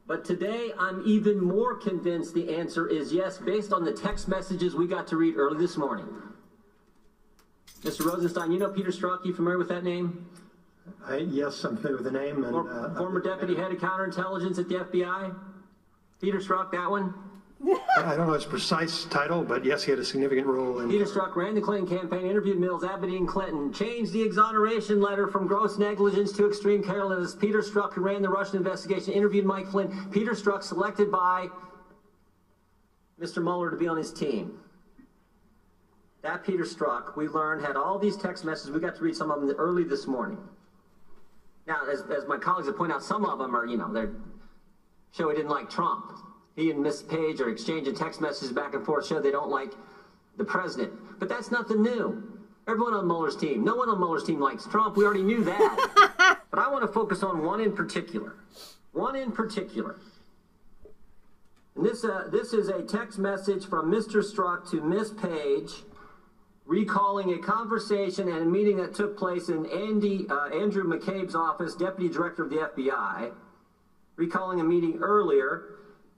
But today I'm even more convinced the answer is yes, based on the text messages we got to read early this morning. Mr. Rosenstein, you know Peter Strzok? You familiar with that name? Yes, I'm familiar with the name. And, former deputy head of counterintelligence at the FBI? Peter Strzok, that one? I don't know his precise title, but yes, he had a significant role in... Peter Strzok ran the Clinton campaign, interviewed Mills, Aberdeen, Clinton, changed the exoneration letter from gross negligence to extreme carelessness. Peter Strzok, who ran the Russian investigation, interviewed Mike Flynn. Peter Strzok selected by Mr. Mueller to be on his team. That Peter Strzok, we learned, had all these text messages. We got to read some of them early this morning. Now, as my colleagues have pointed out, some of them are, they're show he didn't like Trump. He and Miss Page are exchanging text messages back and forth, show they don't like the president. But that's nothing new. Everyone on Mueller's team, no one on Mueller's team likes Trump. We already knew that. But I want to focus on one in particular. One in particular. And this is a text message from Mr. Strzok to Miss Page, recalling a conversation and a meeting that took place in Andrew McCabe's office, Deputy Director of the FBI, recalling a meeting earlier.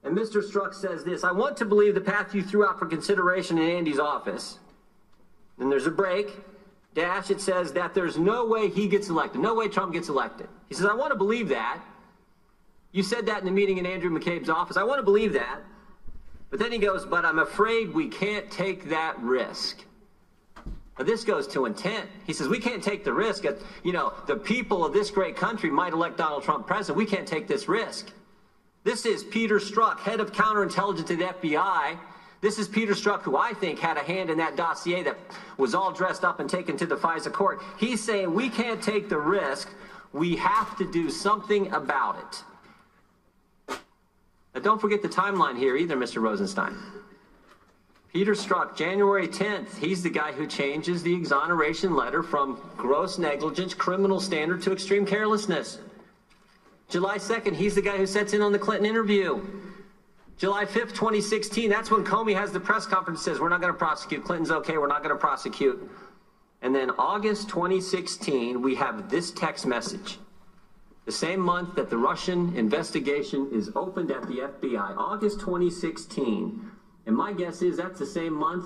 And Mr. Strzok says this: I want to believe the path you threw out for consideration in Andy's office. Then there's a break. Dash, it says that there's no way he gets elected. No way Trump gets elected. He says, I want to believe that. You said that in the meeting in Andrew McCabe's office. I want to believe that. But then he goes, but I'm afraid we can't take that risk. Now, this goes to intent. He says, we can't take the risk. The people of this great country might elect Donald Trump president. We can't take this risk. This is Peter Strzok, head of counterintelligence at the FBI. This is Peter Strzok, who I think had a hand in that dossier that was all dressed up and taken to the FISA court. He's saying we can't take the risk. We have to do something about it. Now, don't forget the timeline here either, Mr. Rosenstein. Peter Strzok, January 10th, he's the guy who changes the exoneration letter from gross negligence, criminal standard, to extreme carelessness. July 2nd, he's the guy who sets in on the Clinton interview. July 5th, 2016, that's when Comey has the press conference and says, we're not going to prosecute. Clinton's okay, we're not going to prosecute. And then August 2016, we have this text message. The same month that the Russian investigation is opened at the FBI, August 2016. And my guess is that's the same month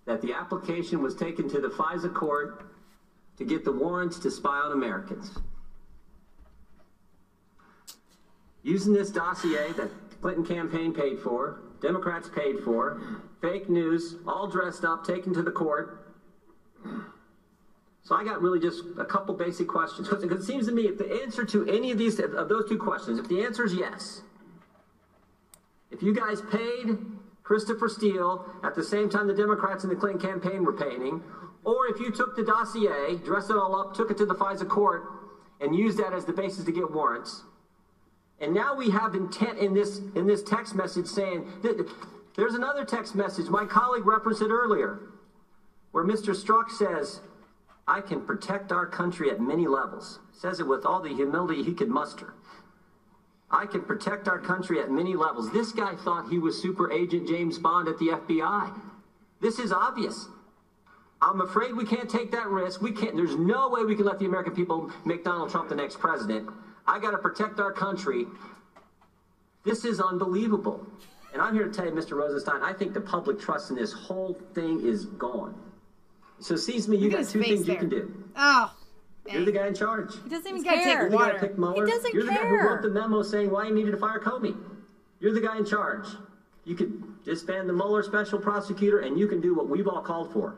that the application was taken to the FISA court to get the warrants to spy on Americans. Using this dossier that the Clinton campaign paid for, Democrats paid for, fake news, all dressed up, taken to the court. So I got really just a couple basic questions. Because it seems to me if the answer to any of those two questions, if the answer is yes, if you guys paid Christopher Steele at the same time the Democrats in the Clinton campaign were paying, or if you took the dossier, dressed it all up, took it to the FISA court, and used that as the basis to get warrants, and now we have intent in this text message saying, there's another text message, my colleague referenced it earlier, where Mr. Strzok says, I can protect our country at many levels. Says it with all the humility he could muster. I can protect our country at many levels. This guy thought he was Super Agent James Bond at the FBI. This is obvious. I'm afraid we can't take that risk. There's no way we can let the American people make Donald Trump the next president. I got to protect our country. This is unbelievable. And I'm here to tell you, Mr. Rosenstein, I think the public trust in this whole thing is gone. So it seems to me you got two things you can do. Oh. You're the guy in charge. He doesn't even care. You're the guy to pick Mueller. He doesn't You're the guy who care. wrote the memo saying why he needed to fire Comey. You're the guy in charge. You could disband the Mueller special prosecutor, and you can do what we've all called for.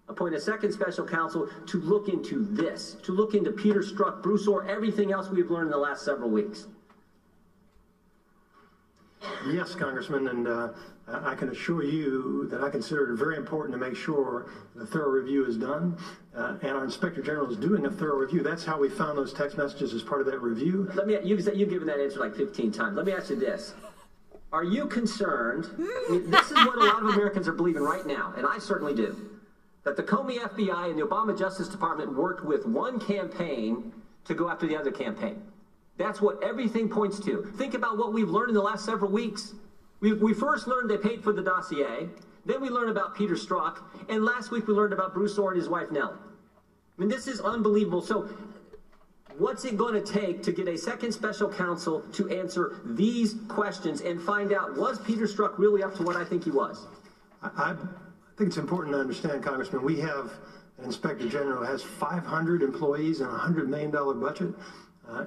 Appoint a second special counsel to look into this, to look into Peter Strzok, Bruce Orr, everything else we've learned in the last several weeks. Yes, Congressman, and I can assure you that I consider it very important to make sure the thorough review is done, and our Inspector General is doing a thorough review. That's how we found those text messages as part of that review. You've given that answer like 15 times. Let me ask you this. Are you concerned, this is what a lot of Americans are believing right now, and I certainly do, that the Comey FBI and the Obama Justice Department worked with one campaign to go after the other campaign? That's what everything points to. Think about what we've learned in the last several weeks. We first learned they paid for the dossier. Then we learned about Peter Strzok. And last week we learned about Bruce Orr and his wife, Nell. I mean, this is unbelievable. So what's it going to take to get a second special counsel to answer these questions and find out, was Peter Strzok really up to what I think he was? I think it's important to understand, Congressman, we have an Inspector General who has 500 employees and a $100 million budget.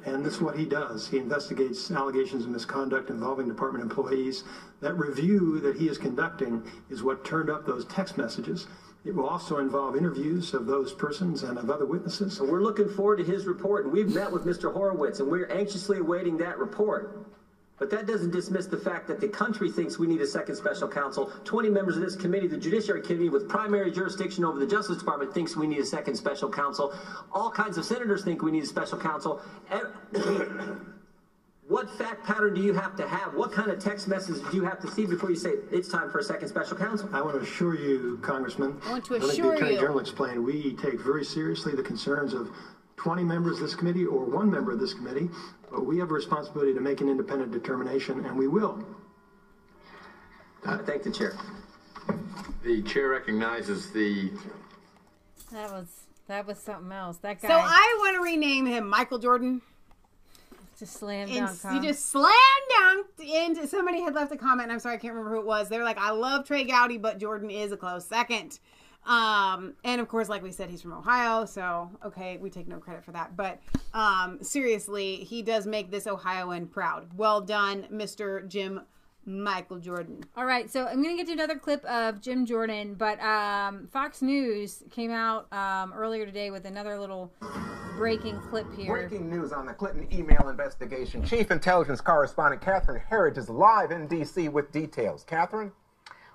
And this is what he does. He investigates allegations of misconduct involving department employees. That review that he is conducting is what turned up those text messages. It will also involve interviews of those persons and of other witnesses. So we're looking forward to his report, and we've met with Mr. Horowitz, and we're anxiously awaiting that report. But that doesn't dismiss the fact that the country thinks we need a second special counsel. 20 members of this committee, the Judiciary Committee with primary jurisdiction over the Justice Department, thinks we need a second special counsel. All kinds of senators think we need a special counsel. What fact pattern do you have to have? What kind of text messages do you have to see before you say it's time for a second special counsel? I want to assure you, Congressman, I want to assure like the Attorney you. General explained, we take very seriously the concerns of 20 members of this committee or one member of this committee, but we have a responsibility to make an independent determination, and we will. I thank the chair. The chair recognizes the... That was something else. That guy. So I want to rename him Michael Jordan. Just slam dunk. He just slam dunked into. Somebody had left a comment, and I'm sorry, I can't remember who it was. They were like, "I love Trey Gowdy, but Jordan is a close second." And of course, like we said, he's from Ohio, so okay, we take no credit for that. But seriously, he does make this Ohioan proud. Well done, Mr. Jim Michael Jordan. All right, so I'm going to get to another clip of Jim Jordan, but Fox News came out earlier today with another little breaking clip here. Breaking news on the Clinton email investigation. Chief Intelligence Correspondent Catherine Herridge is live in D.C. with details. Catherine?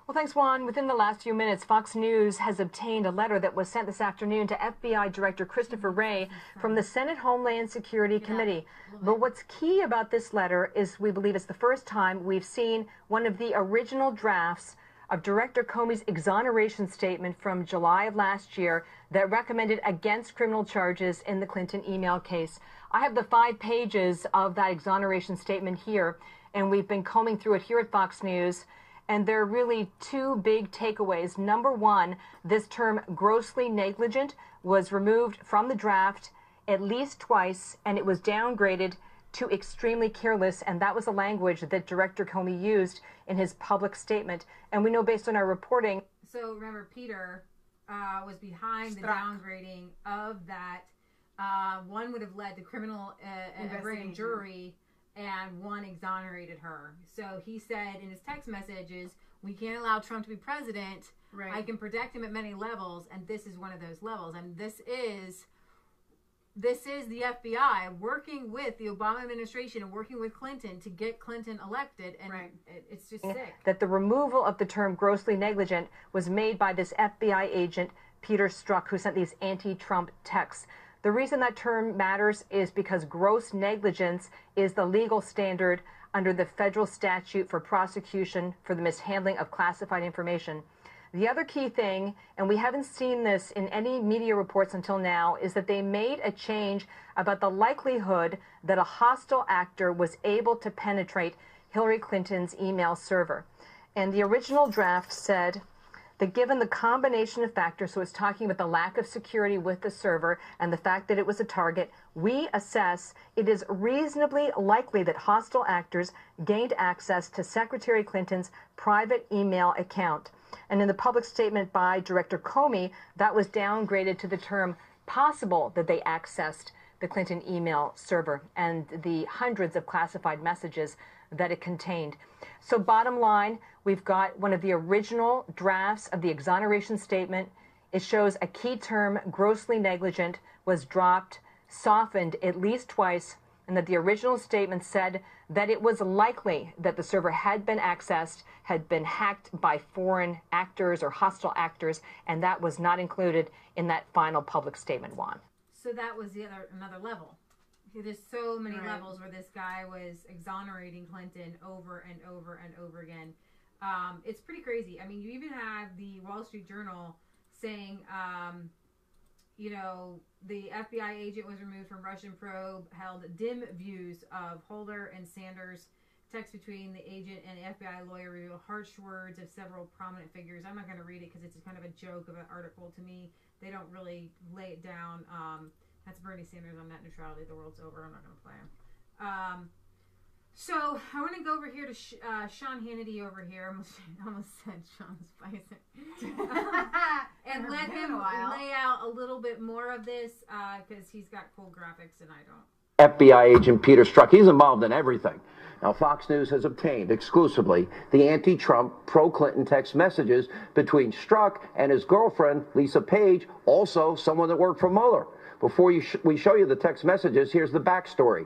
Well, thanks, Juan. Within the last few minutes, Fox News has obtained a letter that was sent this afternoon to FBI Director Christopher Wray from the Senate Homeland Security Committee. But what's key about this letter is we believe it's the first time we've seen one of the original drafts of Director Comey's exoneration statement from July of last year that recommended against criminal charges in the Clinton email case. I have the 5 pages of that exoneration statement here, and we've been combing through it here at Fox News. And there are really 2 big takeaways. Number one, this term grossly negligent was removed from the draft at least twice, and it was downgraded to extremely careless, and that was the language that Director Comey used in his public statement. And we know based on our reporting... So remember, Peter was behind the downgrading of that. One would have led to criminal grand jury, and one exonerated her. So he said in his text messages, we can't allow Trump to be president. Right. I can protect him at many levels, and this is one of those levels. And this is the FBI working with the Obama administration and working with Clinton to get Clinton elected, and it's just sick. That the removal of the term grossly negligent was made by this FBI agent, Peter Strzok, who sent these anti-Trump texts. The reason that term matters is because gross negligence is the legal standard under the federal statute for prosecution for the mishandling of classified information. The other key thing, and we haven't seen this in any media reports until now, is that they made a change about the likelihood that a hostile actor was able to penetrate Hillary Clinton's email server. And the original draft said that given the combination of factors, so it's talking about the lack of security with the server and the fact that it was a target, we assess it is reasonably likely that hostile actors gained access to Secretary Clinton's private email account. And in the public statement by Director Comey, that was downgraded to the term possible that they accessed the Clinton email server and the hundreds of classified messages that it contained. So bottom line, we've got one of the original drafts of the exoneration statement. It shows a key term, grossly negligent, was dropped, softened at least twice, and that the original statement said that it was likely that the server had been accessed, had been hacked by foreign actors or hostile actors, and that was not included in that final public statement, Juan. So that was another level. There's so many levels where this guy was exonerating Clinton over and over and over again. It's pretty crazy. I mean, you even have the Wall Street Journal saying, the FBI agent was removed from Russian probe, held dim views of Holder and Sanders. Text between the agent and the FBI lawyer reveal harsh words of several prominent figures. I'm not going to read it because it's kind of a joke of an article to me. They don't really lay it down. That's Bernie Sanders on net neutrality. The world's over. I'm not going to play him. So I want to go over here to Sean Hannity over here. I almost said Sean Spicer. And let him lay out a little bit more of this because he's got cool graphics and I don't. FBI agent Peter Strzok, he's involved in everything. Now, Fox News has obtained exclusively the anti-Trump, pro-Clinton text messages between Strzok and his girlfriend, Lisa Page, also someone that worked for Mueller. Before we show you the text messages, here's the backstory.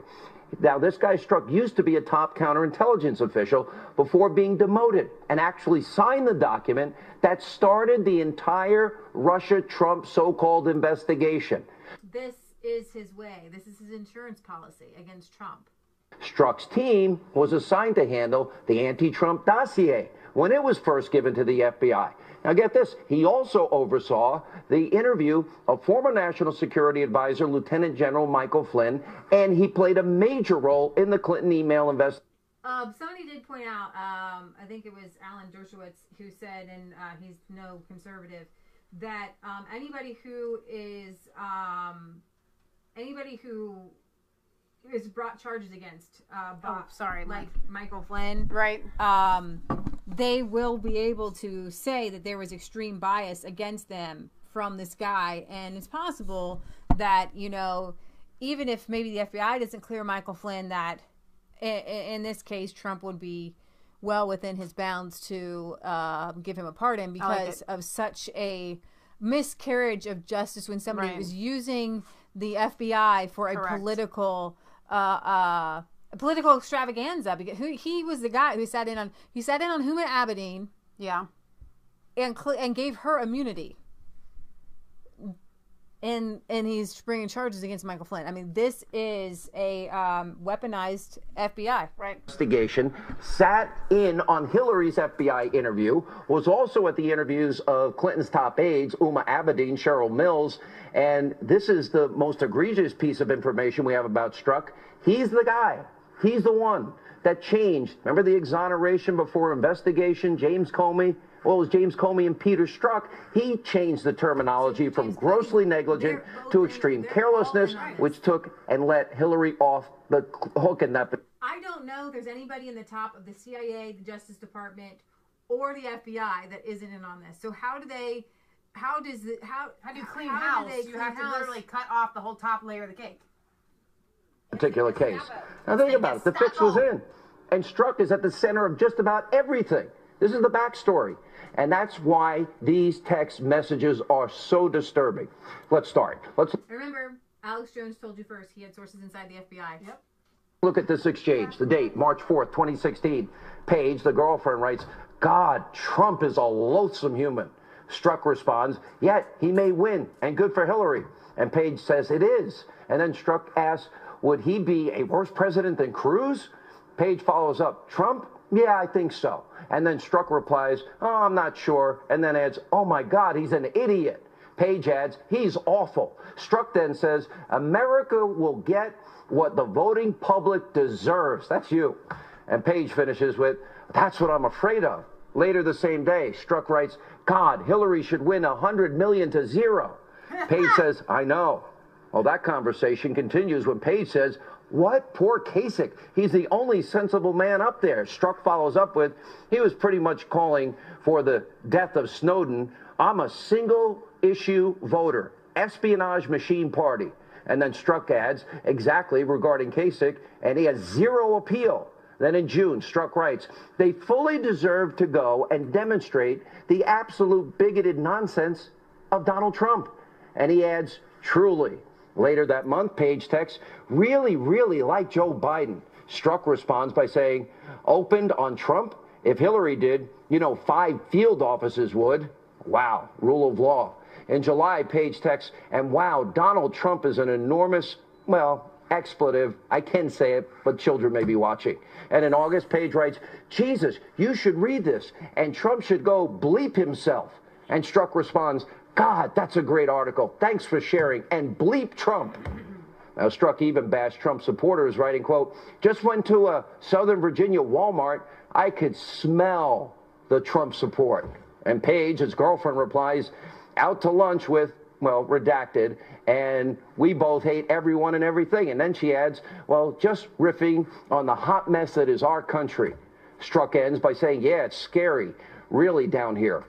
Now, this guy Strzok used to be a top counterintelligence official before being demoted and actually signed the document that started the entire Russia-Trump so-called investigation. This is his way. This is his insurance policy against Trump. Strzok's team was assigned to handle the anti-Trump dossier when it was first given to the FBI. Now get this, he also oversaw the interview of former National Security Advisor Lieutenant General Michael Flynn, and he played a major role in the Clinton email investigation. Somebody did point out, I think it was Alan Dershowitz who said, and he's no conservative, that anybody who is brought charges against like Michael Flynn, right? They will be able to say that there was extreme bias against them from this guy, and it's possible that even if maybe the FBI doesn't clear Michael Flynn, that in this case Trump would be well within his bounds to give him a pardon because of such a miscarriage of justice when somebody was using the FBI for a political extravaganza, because he was the guy who sat in on Huma Abedin, and gave her immunity, and he's bringing charges against Michael Flynn. I mean, this is a weaponized FBI, right? Investigation, sat in on Hillary's FBI interview, was also at the interviews of Clinton's top aides, Huma Abedin, Cheryl Mills, and this is the most egregious piece of information we have about Strzok. He's the guy. He's the one that changed. Remember the exoneration before investigation, James Comey? Well, it was James Comey and Peter Strzok. He changed the terminology from grossly negligent to extreme carelessness, which took and let Hillary off the hook in that. I don't know if there's anybody in the top of the CIA, the Justice Department, or the FBI that isn't in on this. So how do you clean house? You have to literally cut off the whole top layer of the cake. Particular case. Now think about it. The fix was in. And Strzok is at the center of just about everything. This is the backstory. And that's why these text messages are so disturbing. Let's start. Remember, Alex Jones told you first he had sources inside the FBI. Yep. Look at this exchange. The date, March 4th, 2016. Paige, the girlfriend, writes, "God, Trump is a loathsome human." Strzok responds, "Yet he may win, and good for Hillary." And Paige says, "It is." And then Strzok asks, "Would he be a worse president than Cruz?" Paige follows up, "Trump? Yeah, I think so." And then Strzok replies, "Oh, I'm not sure." And then adds, "Oh my God, he's an idiot." Paige adds, "He's awful." Strzok then says, "America will get what the voting public deserves." That's you. And Paige finishes with, "That's what I'm afraid of." Later the same day, Strzok writes, "God, Hillary should win 100 million to 0. Paige says, "I know." Well, that conversation continues when Paige says, "What? Poor Kasich. He's the only sensible man up there." Strzok follows up with, "He was pretty much calling for the death of Snowden. I'm a single-issue voter. Espionage machine party." And then Strzok adds, exactly regarding Kasich, and he has 0 appeal. Then in June, Strzok writes, "They fully deserve to go and demonstrate the absolute bigoted nonsense of Donald Trump." And he adds, "Truly." Later that month, Paige texts, "Really, really like Joe Biden." Strzok responds by saying, "Opened on Trump? If Hillary did, 5 field offices would." Wow, rule of law. In July, Paige texts, "And wow, Donald Trump is an enormous, expletive. I can say it, but children may be watching." And in August, Paige writes, "Jesus, you should read this, and Trump should go bleep himself." And Strzok responds, God, that's a great article. Thanks for sharing. And bleep Trump. Now, Strzok even bashed Trump supporters, writing, quote, just went to a Southern Virginia Walmart. I could smell the Trump support. And Paige, his girlfriend, replies, out to lunch with, well, redacted, and we both hate everyone and everything. And then she adds, well, just riffing on the hot mess that is our country. Strzok ends by saying, yeah, it's scary, really down here.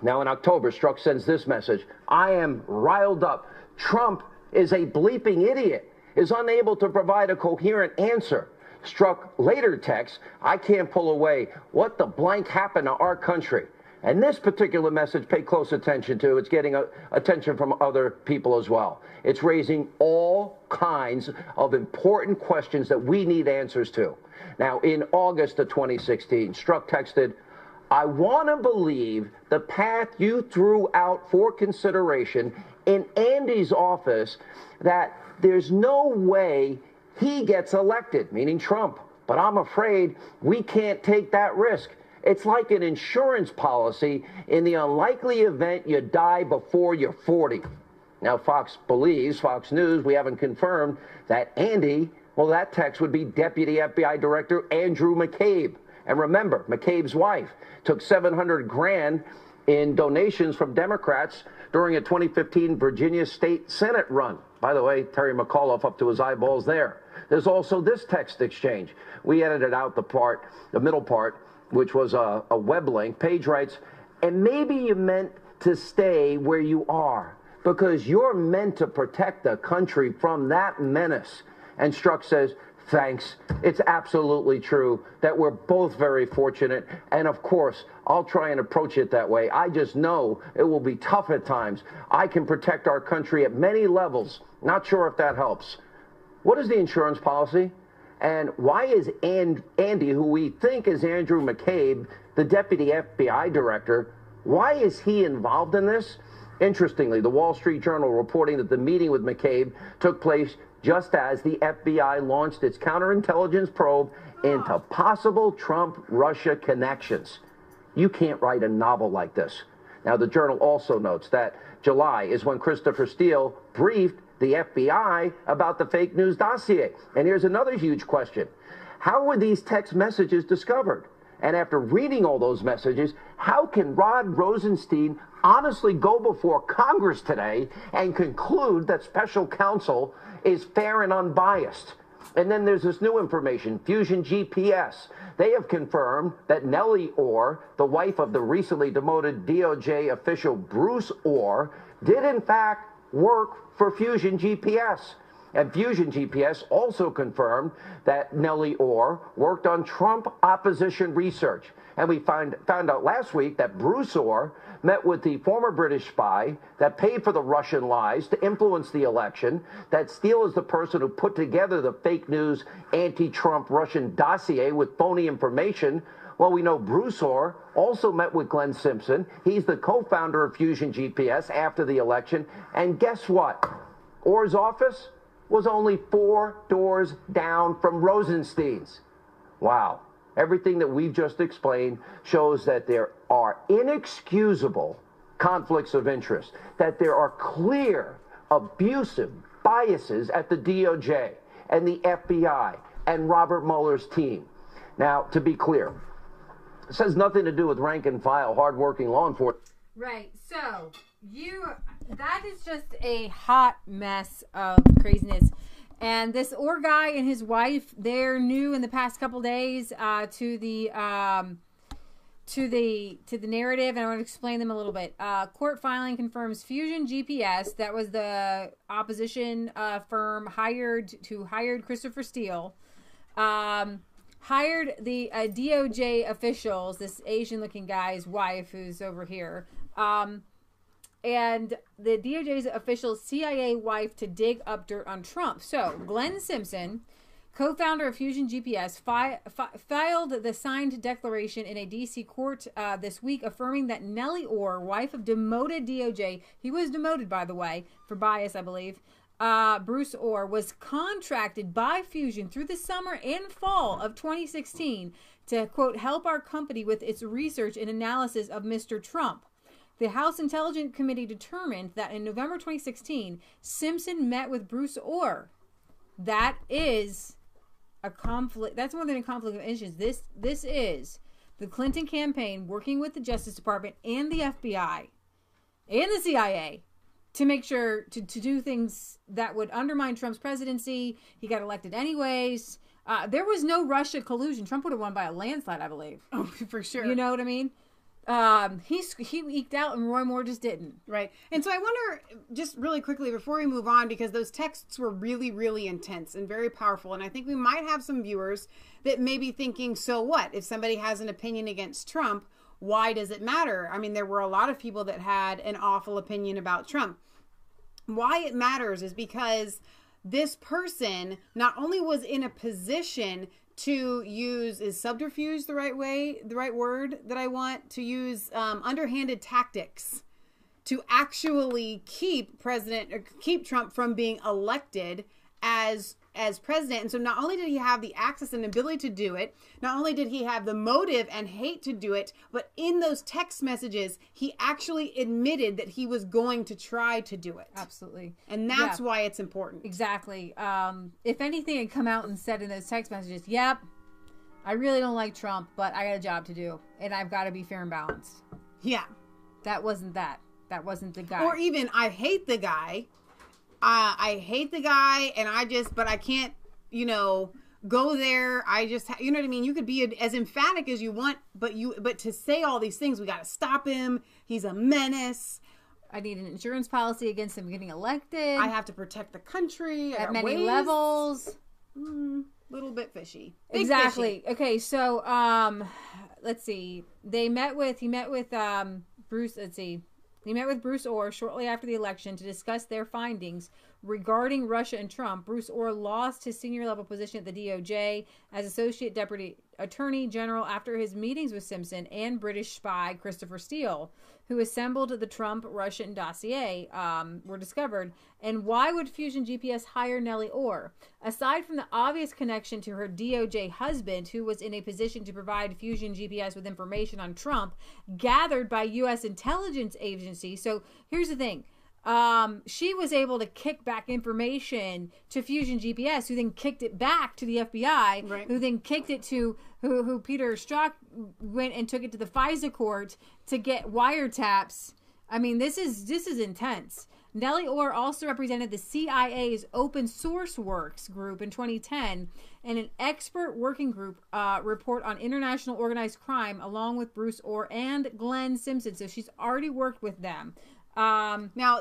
Now, in October, Strzok sends this message. I am riled up. Trump is a bleeping idiot, is unable to provide a coherent answer. Strzok later texts, I can't pull away. What the blank happened to our country? And this particular message, pay close attention to. It's getting attention from other people as well. It's raising all kinds of important questions that we need answers to. Now, in August of 2016, Strzok texted, I want to believe the path you threw out for consideration in Andy's office, that there's no way he gets elected, meaning Trump. But I'm afraid we can't take that risk. It's like an insurance policy in the unlikely event you die before you're 40. Now, Fox News, we haven't confirmed that Andy, well, that text would be Deputy FBI Director Andrew McCabe. And remember, McCabe's wife took $700,000 in donations from Democrats during a 2015 Virginia State Senate run. By the way, Terry McAuliffe up to his eyeballs there. There's also this text exchange. We edited out the middle part, which was a web link. Paige writes, and maybe you meant to stay where you are because you're meant to protect the country from that menace. And Strzok says, thanks. It's absolutely true that we're both very fortunate. And of course, I'll try and approach it that way. I just know it will be tough at times. I can protect our country at many levels. Not sure if that helps. What is the insurance policy? And why is Andy, who we think is Andrew McCabe, the deputy FBI director, why is he involved in this? Interestingly, the Wall Street Journal reporting that the meeting with McCabe took place just as the FBI launched its counterintelligence probe into possible Trump-Russia connections. You can't write a novel like this. Now, the Journal also notes that July is when Christopher Steele briefed the FBI about the fake news dossier. And here's another huge question. How were these text messages discovered? And after reading all those messages, how can Rod Rosenstein honestly go before Congress today and conclude that special counsel is fair and unbiased? And then there's this new information, Fusion GPS. They have confirmed that Nellie Orr, the wife of the recently demoted DOJ official Bruce Orr, did in fact work for Fusion GPS. And Fusion GPS also confirmed that Nellie Orr worked on Trump opposition research. And we found out last week that Bruce Orr met with the former British spy that paid for the Russian lies to influence the election, that Steele is the person who put together the fake news anti-Trump Russian dossier with phony information. Well, we know Bruce Orr also met with Glenn Simpson. He's the co-founder of Fusion GPS after the election. And guess what? Orr's office was only 4 doors down from Rosenstein's. Wow. Everything that we've just explained shows that there are inexcusable conflicts of interest, that there are clear abusive biases at the DOJ and the FBI and Robert Mueller's team. Now, to be clear, this has nothing to do with rank and file, hardworking law enforcement. Right. So, that is just a hot mess of craziness. And this Orr guy and his wife, they're new in the past couple days to the narrative, and I want to explain them a little bit. Court filing confirms Fusion GPS, that was the opposition firm hired Christopher Steele, hired the DOJ officials, this Asian-looking guy's wife who's over here, and the DOJ's official CIA wife to dig up dirt on Trump. So, Glenn Simpson, co-founder of Fusion GPS, filed the signed declaration in a D.C. court this week, affirming that Nellie Orr, wife of demoted DOJ, he was demoted, by the way, for bias, I believe, Bruce Orr, was contracted by Fusion through the summer and fall of 2016 to, quote, help our company with its research and analysis of Mr. Trump. The House Intelligence Committee determined that in November 2016, Simpson met with Bruce Orr. That is a conflict. That's more than a conflict of interest. This is the Clinton campaign working with the Justice Department and the FBI and the CIA to make sure to do things that would undermine Trump's presidency. He got elected anyways. There was no Russia collusion. Trump would have won by a landslide, I believe. Oh, for sure. You know what I mean? He eked out and Roy Moore just didn't. Right. And so I wonder, just really quickly before we move on, because those texts were really, really intense and very powerful. And I think we might have some viewers that may be thinking, so what? If somebody has an opinion against Trump, why does it matter? I mean, there were a lot of people that had an awful opinion about Trump. Why it matters is because this person not only was in a position to use, is subterfuge the right word that I want to use, underhanded tactics to actually keep Trump from being elected as president. And so not only did he have the access and ability to do it, not only did he have the motive and hate to do it, but in those text messages, he actually admitted that he was going to try to do it. Absolutely. And that's why it's important. Exactly. If anything had come out and said in those text messages, yep, I really don't like Trump, but I got a job to do, and I've got to be fair and balanced. Yeah. That wasn't that. That wasn't the guy. Or even, I hate the guy. I hate the guy, and but I can't, go there. I just, you know what I mean? You could be as emphatic as you want, but to say all these things, we got to stop him. He's a menace. I need an insurance policy against him getting elected. I have to protect the country at many levels. Little bit fishy. Exactly. Fishy. Okay, so let's see. He met with Bruce. Let's see. He met with Bruce Orr shortly after the election to discuss their findings regarding Russia and Trump. Bruce Orr lost his senior level position at the DOJ as Associate Deputy Attorney General after his meetings with Simpson and British spy Christopher Steele, who assembled the Trump-Russian dossier, were discovered. And why would Fusion GPS hire Nellie Orr? Aside from the obvious connection to her DOJ husband, who was in a position to provide Fusion GPS with information on Trump gathered by U.S. intelligence agencies. So here's the thing. She was able to kick back information to Fusion GPS, who then kicked it back to the FBI, right, who then kicked it to who Peter Strzok went and took it to the FISA court to get wiretaps. I mean, this is intense. Nellie Orr also represented the CIA's Open Source Works group in 2010 and an expert working group report on international organized crime, along with Bruce Orr and Glenn Simpson. So she's already worked with them. Now,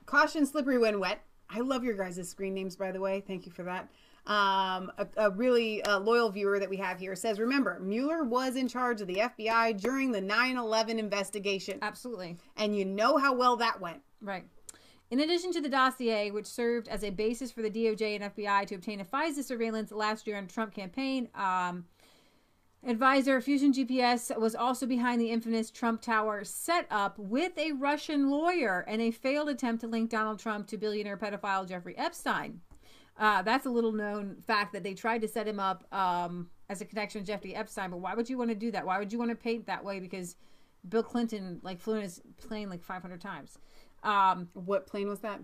caution slippery when wet. I love your guys' screen names, by the way. Thank you for that. A really loyal viewer that we have here says, remember, Mueller was in charge of the FBI during the 9/11 investigation. Absolutely. And you know how well that went. Right. In addition to the dossier, which served as a basis for the DOJ and FBI to obtain a FISA surveillance last year on the Trump campaign, advisor Fusion GPS was also behind the infamous Trump Tower setup with a Russian lawyer and a failed attempt to link Donald Trump to billionaire pedophile Jeffrey Epstein. That's a little known fact that they tried to set him up as a connection with Jeffrey Epstein. But why would you want to do that? Why would you want to paint that way? Because Bill Clinton flew in his plane 500 times. What plane was that?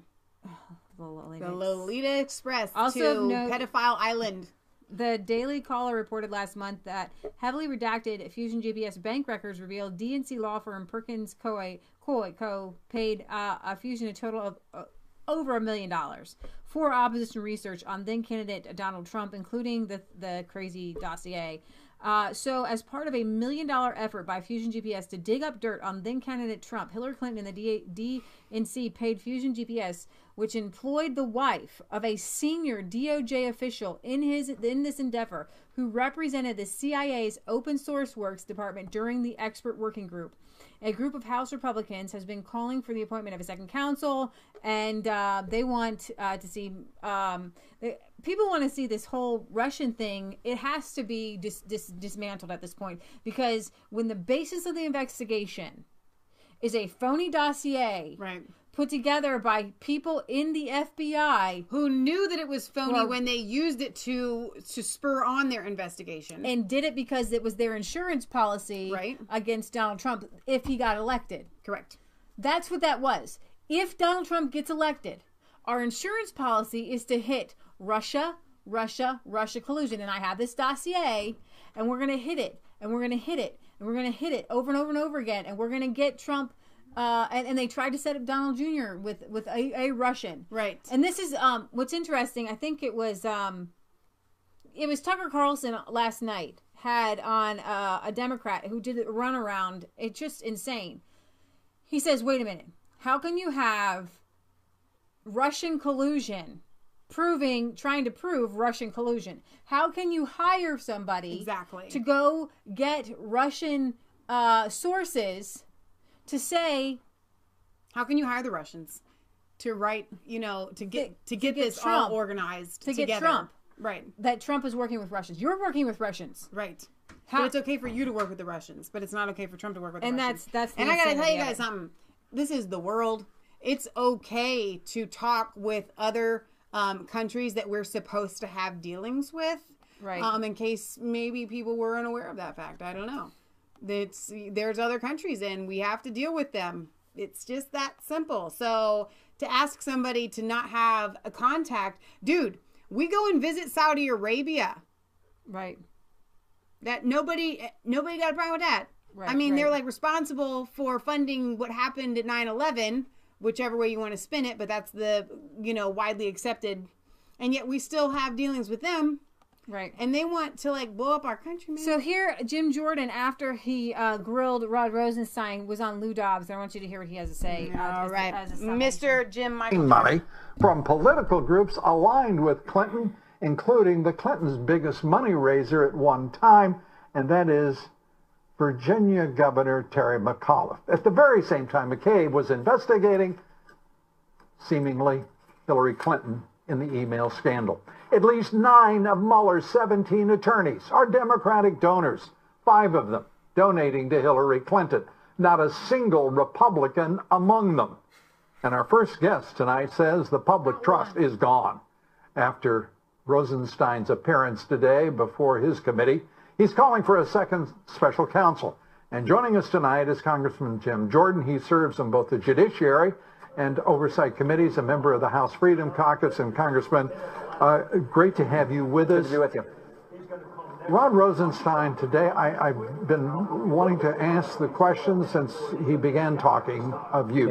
The Lolita Express also to Pedophile Island. The Daily Caller reported last month that heavily redacted Fusion GPS bank records revealed DNC law firm Perkins Coie paid Fusion a total of over $1 million for opposition research on then candidate Donald Trump, including the crazy dossier. So as part of a $1 million effort by Fusion GPS to dig up dirt on then candidate Trump, Hillary Clinton and the DNC paid Fusion GPS, which employed the wife of a senior DOJ official in this endeavor, who represented the CIA's Open Source Works department during the expert working group. A group of House Republicans has been calling for the appointment of a second counsel, and they want to see people want to see this whole Russian thing. It has to be dismantled at this point, because when the basis of the investigation is a phony dossier, right, put together by people in the FBI who knew that it was phony when they used it to spur on their investigation. And did it because it was their insurance policy against Donald Trump if he got elected. Correct. That's what that was. If Donald Trump gets elected, our insurance policy is to hit Russia collusion. And I have this dossier, and we're going to hit it, and we're going to hit it, and we're going to hit it over and over and over again, and we're going to get Trump. And they tried to set up Donald Jr. with a Russian. Right. And this is what's interesting. I think it was Tucker Carlson last night had on a Democrat who did a runaround. It's just insane. He says, wait a minute. How can you have Russian collusion trying to prove Russian collusion? How can you hire somebody to go get Russian sources to say, how can you hire the Russians to write, to get this Trump, all organized to together. get Trump, right? That Trump is working with Russians. You're working with Russians, right? But it's okay for you to work with the Russians, but it's not okay for Trump to work with the Russians. That's and I gotta tell you guys something. This is the world. It's okay to talk with other countries that we're supposed to have dealings with, right? In case maybe people were unaware of that fact. I don't know. There's other countries and we have to deal with them. It's just that simple. So to ask somebody to not have a contact, dude, we go and visit Saudi Arabia, right? That nobody got a problem with that. Right, I mean, they're like responsible for funding what happened at 9/11, whichever way you want to spin it, but that's the widely accepted, and yet we still have dealings with them. Right. And they want to blow up our country, man. So here, Jim Jordan, after he grilled Rod Rosenstein, was on Lou Dobbs. I want you to hear what he has to say. All right. Mr. Jim Michael. Money from political groups aligned with Clinton, including the Clintons' biggest money raiser at one time, and that is Virginia Governor Terry McAuliffe. At the very same time, McCabe was investigating, seemingly, Hillary Clinton in the email scandal. At least 9 of Mueller's 17 attorneys are Democratic donors, 5 of them donating to Hillary Clinton. Not a single Republican among them. And our first guest tonight says the public trust is gone. After Rosenstein's appearance today before his committee, he's calling for a second special counsel. And joining us tonight is Congressman Jim Jordan. He serves on both the Judiciary and Oversight Committees, a member of the House Freedom Caucus. And Congressman, great to have you with us. Good to be with you. Rod Rosenstein, today, I've been wanting to ask the question since he began talking of you,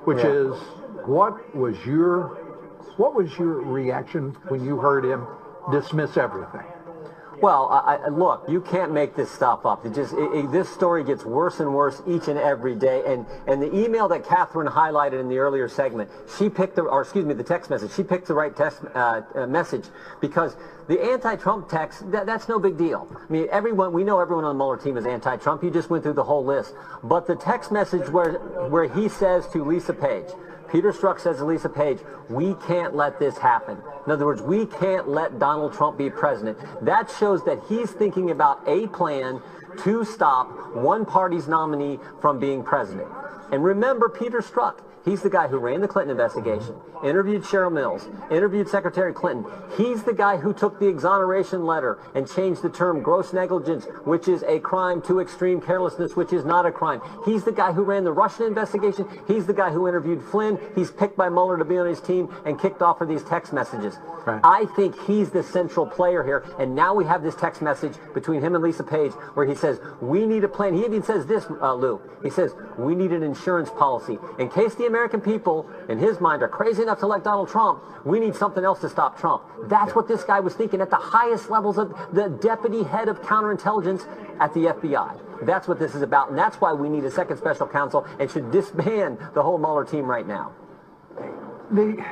which is, what was your reaction when you heard him dismiss everything? Well, look, you can't make this stuff up. This story gets worse and worse each and every day. And the email that Catherine highlighted in the earlier segment, the text message, she picked the right text message, because the anti-Trump text, that's no big deal. I mean, we know everyone on the Mueller team is anti-Trump. You just went through the whole list. But the text message where he says to Lisa Page, Peter Strzok says to Lisa Page, we can't let this happen. In other words, we can't let Donald Trump be president. That shows that he's thinking about a plan to stop one party's nominee from being president. And remember Peter Strzok. He's the guy who ran the Clinton investigation, interviewed Cheryl Mills, interviewed Secretary Clinton. He's the guy who took the exoneration letter and changed the term gross negligence, which is a crime, to extreme carelessness, which is not a crime. He's the guy who ran the Russian investigation. He's the guy who interviewed Flynn. He's picked by Mueller to be on his team and kicked off for these text messages. Right. I think he's the central player here. And now we have this text message between him and Lisa Page where he says, we need a plan. He even says this, Lou. He says, we need an insurance policy. In case the American people, in his mind, are crazy enough to elect Donald Trump, we need something else to stop Trump. That's what this guy was thinking at the highest levels of the deputy head of counterintelligence at the FBI. That's what this is about, and that's why we need a second special counsel and should disband the whole Mueller team right now. The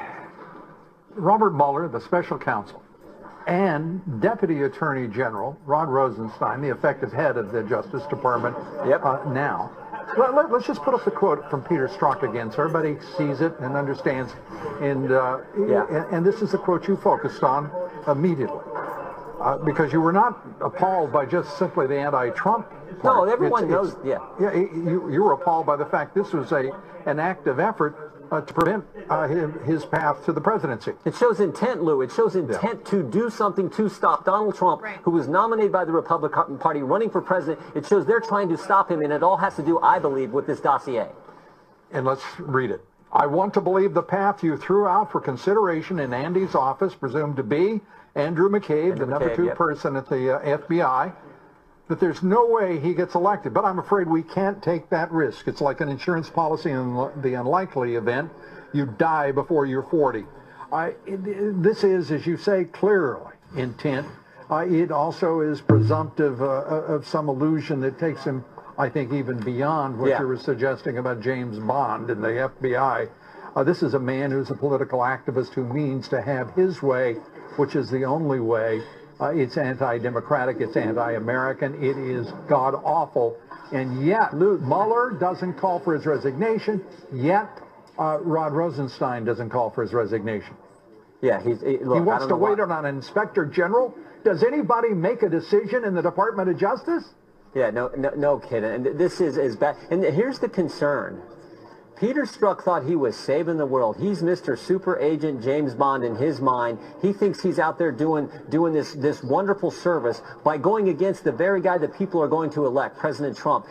Robert Mueller, the special counsel, and Deputy Attorney General Rod Rosenstein, the effective head of the Justice Department now. Let's just put up the quote from Peter Strzok again so everybody sees it and understands. And this is the quote you focused on immediately. Because you were not appalled by just simply the anti-Trump part. No, everyone knows. You were appalled by the fact this was an active effort to prevent his path to the presidency. It shows intent, Lou. It shows intent to do something to stop Donald Trump, who was nominated by the Republican Party, running for president. It shows they're trying to stop him, and it all has to do, I believe, with this dossier. And let's read it. I want to believe the path you threw out for consideration in Andy's office, presumed to be Andrew McCabe, the number 2 person at the FBI, that there's no way he gets elected. But I'm afraid we can't take that risk. It's like an insurance policy in the unlikely event you die before you're 40. This is, as you say, clearly intent. It also is presumptive of some illusion that takes him, I think, even beyond what you were suggesting about James Bond and the FBI. This is a man who's a political activist who means to have his way, which is the only way. It's anti-democratic, it's anti-American, it is god-awful, and yet Mueller doesn't call for his resignation, yet Rod Rosenstein doesn't call for his resignation. Yeah, he wants to wait on an inspector general. Does anybody make a decision in the Department of Justice? Yeah, no kidding. And this is as bad. And here's the concern. Peter Strzok thought he was saving the world. He's Mr. Super Agent James Bond in his mind. He thinks he's out there doing this wonderful service by going against the very guy that people are going to elect, President Trump.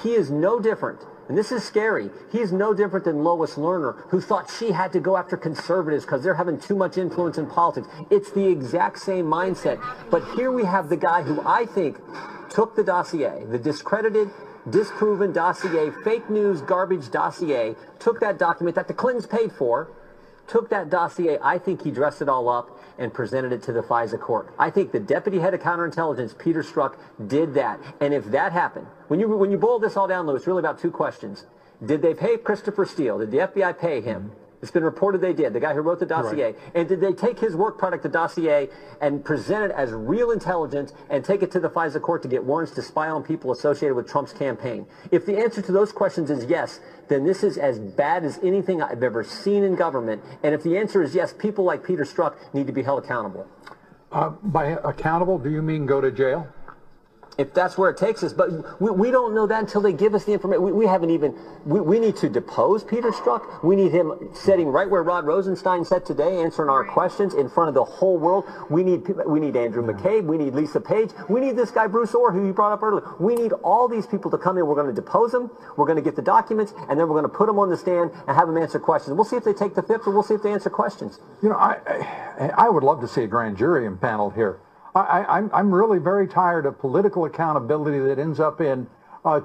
He is no different. And this is scary. He's no different than Lois Lerner, who thought she had to go after conservatives because they're having too much influence in politics. It's the exact same mindset. But here we have the guy who I think took the dossier, the discredited, disproven dossier, fake news, garbage dossier, took that document that the Clintons paid for, took that dossier, I think he dressed it all up and presented it to the FISA court. I think the deputy head of counterintelligence, Peter Strzok, did that. And if that happened, when you boil this all down, Lou, it's really about 2 questions. Did they pay Christopher Steele? Did the FBI pay him? It's been reported they did, the guy who wrote the dossier. Right. And did they take his work product, the dossier, and present it as real intelligence and take it to the FISA court to get warrants to spy on people associated with Trump's campaign? If the answer to those questions is yes, then this is as bad as anything I've ever seen in government. And if the answer is yes, people like Peter Strzok need to be held accountable. By accountable, do you mean go to jail? If that's where it takes us. But we don't know that until they give us the information. We haven't even, we need to depose Peter Strzok. We need him sitting right where Rod Rosenstein sat today, answering our questions in front of the whole world. We need Andrew McCabe. We need Lisa Page. We need this guy, Bruce Orr, who you brought up earlier. We need all these people to come in. We're going to depose them. We're going to get the documents, and then we're going to put them on the stand and have them answer questions. We'll see if they take the fifth, or we'll see if they answer questions. You know, I would love to see a grand jury impaneled here. I'm really very tired of political accountability that ends up in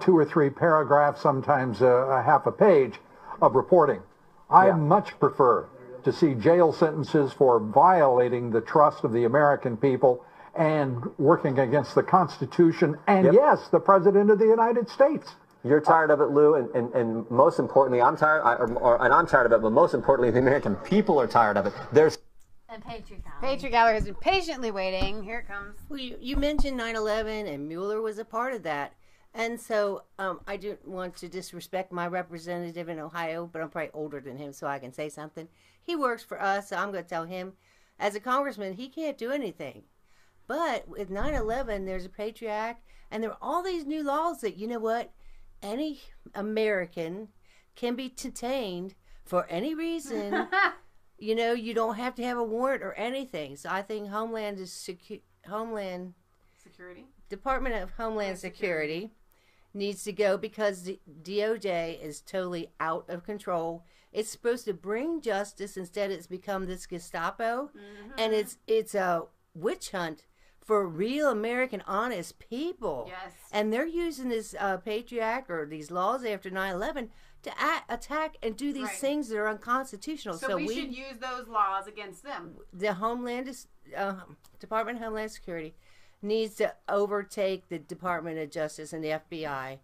2 or 3 paragraphs, sometimes a half a page of reporting. I much prefer to see jail sentences for violating the trust of the American people and working against the Constitution and, yes, the President of the United States. You're tired of it, Lou, and most importantly, I'm tired, and I'm tired of it, but most importantly, the American people are tired of it. And Patriot Gallery has been patiently waiting. Here it comes. Well, you mentioned 9/11, and Mueller was a part of that. And so I didn't want to disrespect my representative in Ohio, but I'm probably older than him, so I can say something. He works for us, so I'm going to tell him, as a congressman, he can't do anything. But with 9/11, there's a Patriot Act, and there are all these new laws that, you know what, any American can be detained for any reason. You know, you don't have to have a warrant or anything. So I think Department of Homeland Security needs to go, because the DOJ is totally out of control. It's supposed to bring justice. Instead, it's become this Gestapo, and it's a witch hunt for real American honest people. Yes. And they're using this Patriot Act or these laws after 9/11 to attack and do these things that are unconstitutional. So we should use those laws against them. The Department of Homeland Security needs to overtake the Department of Justice and the FBI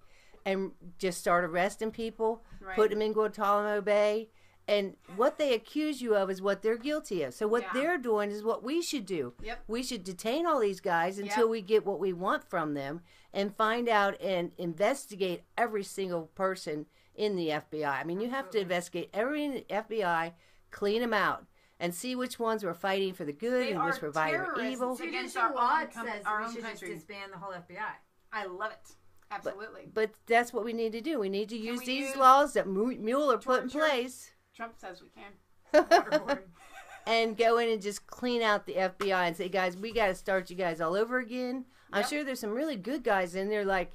and just start arresting people, put them in Guantanamo Bay. And what they accuse you of is what they're guilty of. So what they're doing is what we should do. Yep. We should detain all these guys until we get what we want from them and find out and investigate every single person in the FBI. I mean, you have to investigate every in the FBI, clean them out, and see which ones were fighting for the good and which were fighting evil. Against our own country. Just disband the whole FBI. I love it. Absolutely. But that's what we need to do. We need to use these laws that Mueller put in place. Trump says we can. Waterboard. And go in and just clean out the FBI and say, guys, we got to start you guys all over again. I'm sure there's some really good guys in there, like